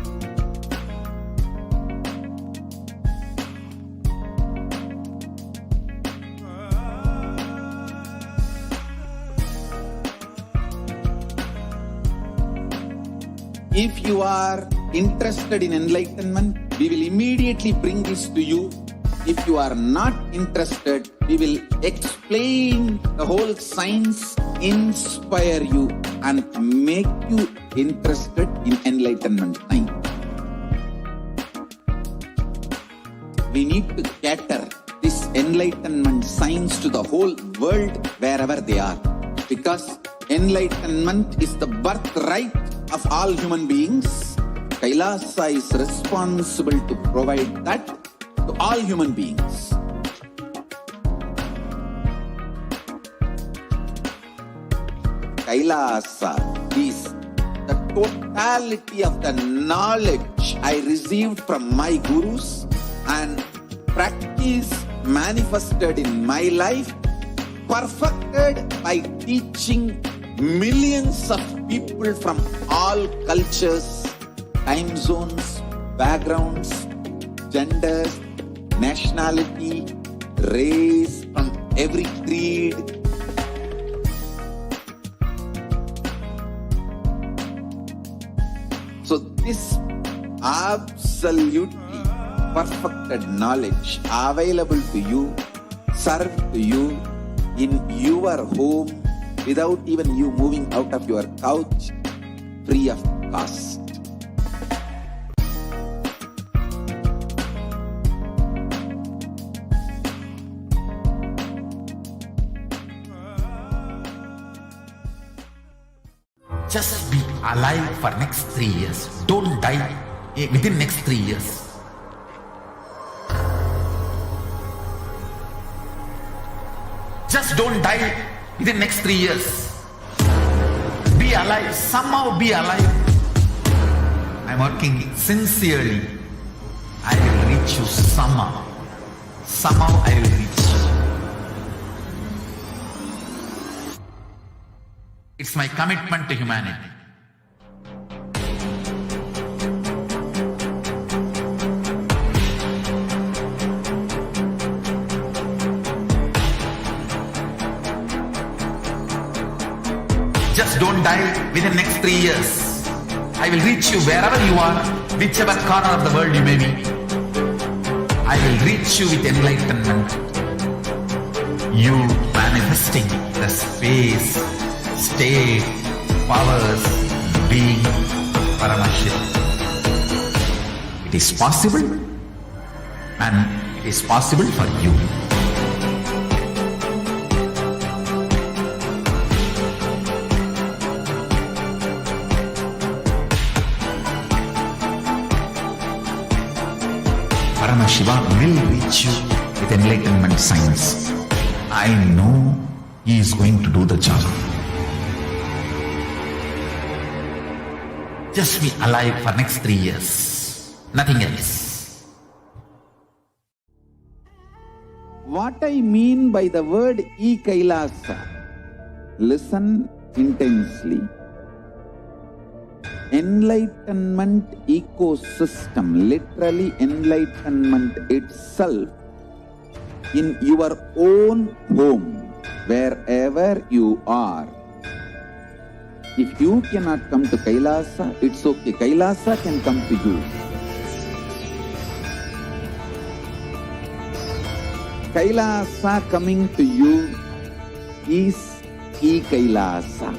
If you are interested in enlightenment, we will immediately bring this to you. If you are not interested, we will explain the whole science, inspire you and make you interested in enlightenment time. We need to cater this enlightenment science to the whole world wherever they are, because enlightenment is the birthright of all human beings. Kailasa is responsible to provide that to all human beings. Kailasa is the totality of the knowledge I received from my gurus and practice manifested in my life, perfected by teaching millions of people from all cultures, time zones, backgrounds, genders, nationality, race, from every creed. So this absolutely perfected knowledge available to you, served to you in your home without even you moving out of your couch, free of cost. Just be alive for next 3 years. Don't die within next 3 years. Just don't die within next 3 years. Be alive. Somehow be alive. I'm working sincerely. I will reach you somehow. Somehow I will reach you. It's my commitment to humanity. Just don't die within next 3 years. I will reach you wherever you are, whichever corner of the world you may be. I will reach you with enlightenment. You manifesting the space, state, powers, being Paramashivoham. It is possible, and it is possible for you. Paramashivoham will reach you with enlightenment science. I know he is going to do the job. Just be alive for next 3 years. Nothing else. What I mean by the word Kailasa, listen intensely. Enlightenment ecosystem, literally enlightenment itself, in your own home, wherever you are. If you cannot come to Kailasa, it's okay. Kailasa can come to you. Kailasa coming to you is Kailasa.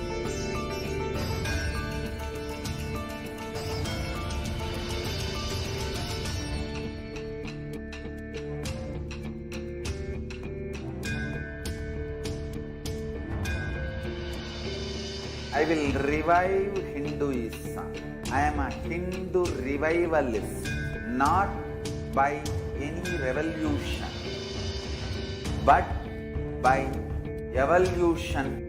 I will revive Hinduism. I am a Hindu revivalist, not by any revolution, but by evolution.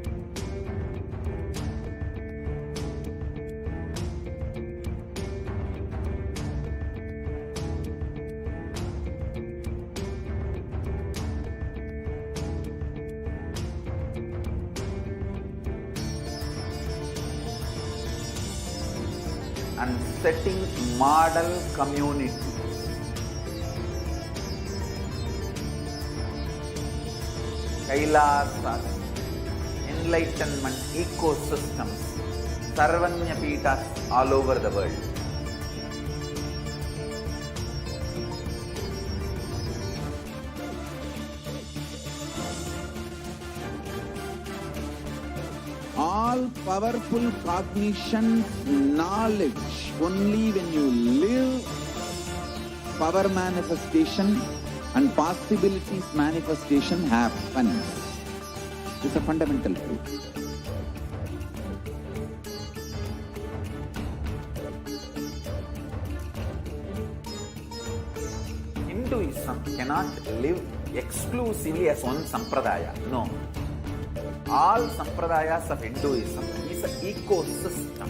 And setting model community. Kailasa, enlightenment ecosystems, Sarvanya Pitas all over the world. All powerful cognition, knowledge, only when you live, power manifestation and possibilities manifestation happens. It's a fundamental truth. Hinduism cannot live exclusively as one sampradaya. No. All sampradayas of Hinduism is an ecosystem.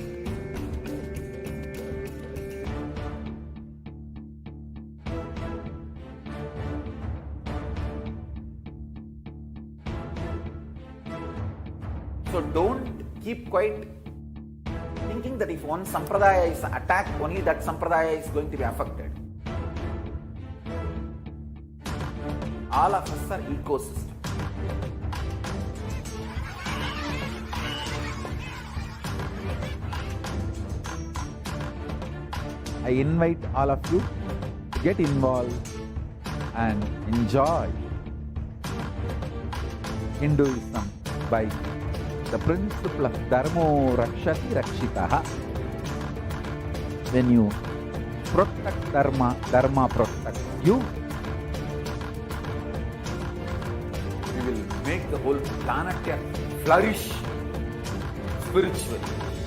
So don't keep quiet thinking that if one sampradaya is attacked, only that sampradaya is going to be affected. All of us are ecosystem. I invite all of you to get involved and enjoy Hinduism by the principle of Dharmo Rakshati Rakshitaha. When you protect Dharma, Dharma protects you. You will make the whole planet flourish spiritually.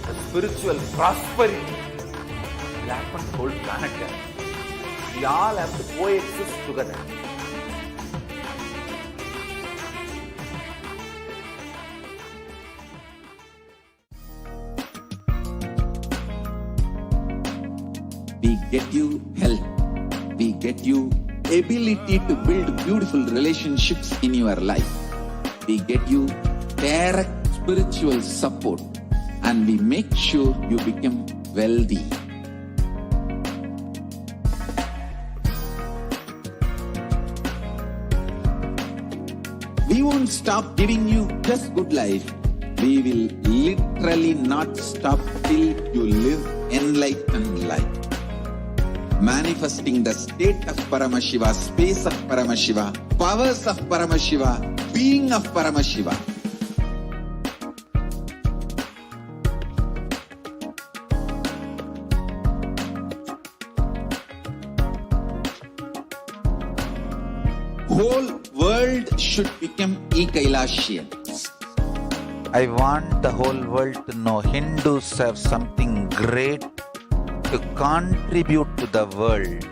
The spiritual prosperity will happen to the whole planet. We all have to coexist together. We get you health. We get you ability to build beautiful relationships in your life. We get you direct spiritual support, and we make sure you become wealthy. We won't stop giving you just good life. We will literally not stop till you live enlightened life. Manifesting the state of Paramashiva, space of Paramashiva, powers of Paramashiva, being of Paramashiva. Whole world should become Kailasians. I want the whole world to know Hindus have something great to contribute to the world.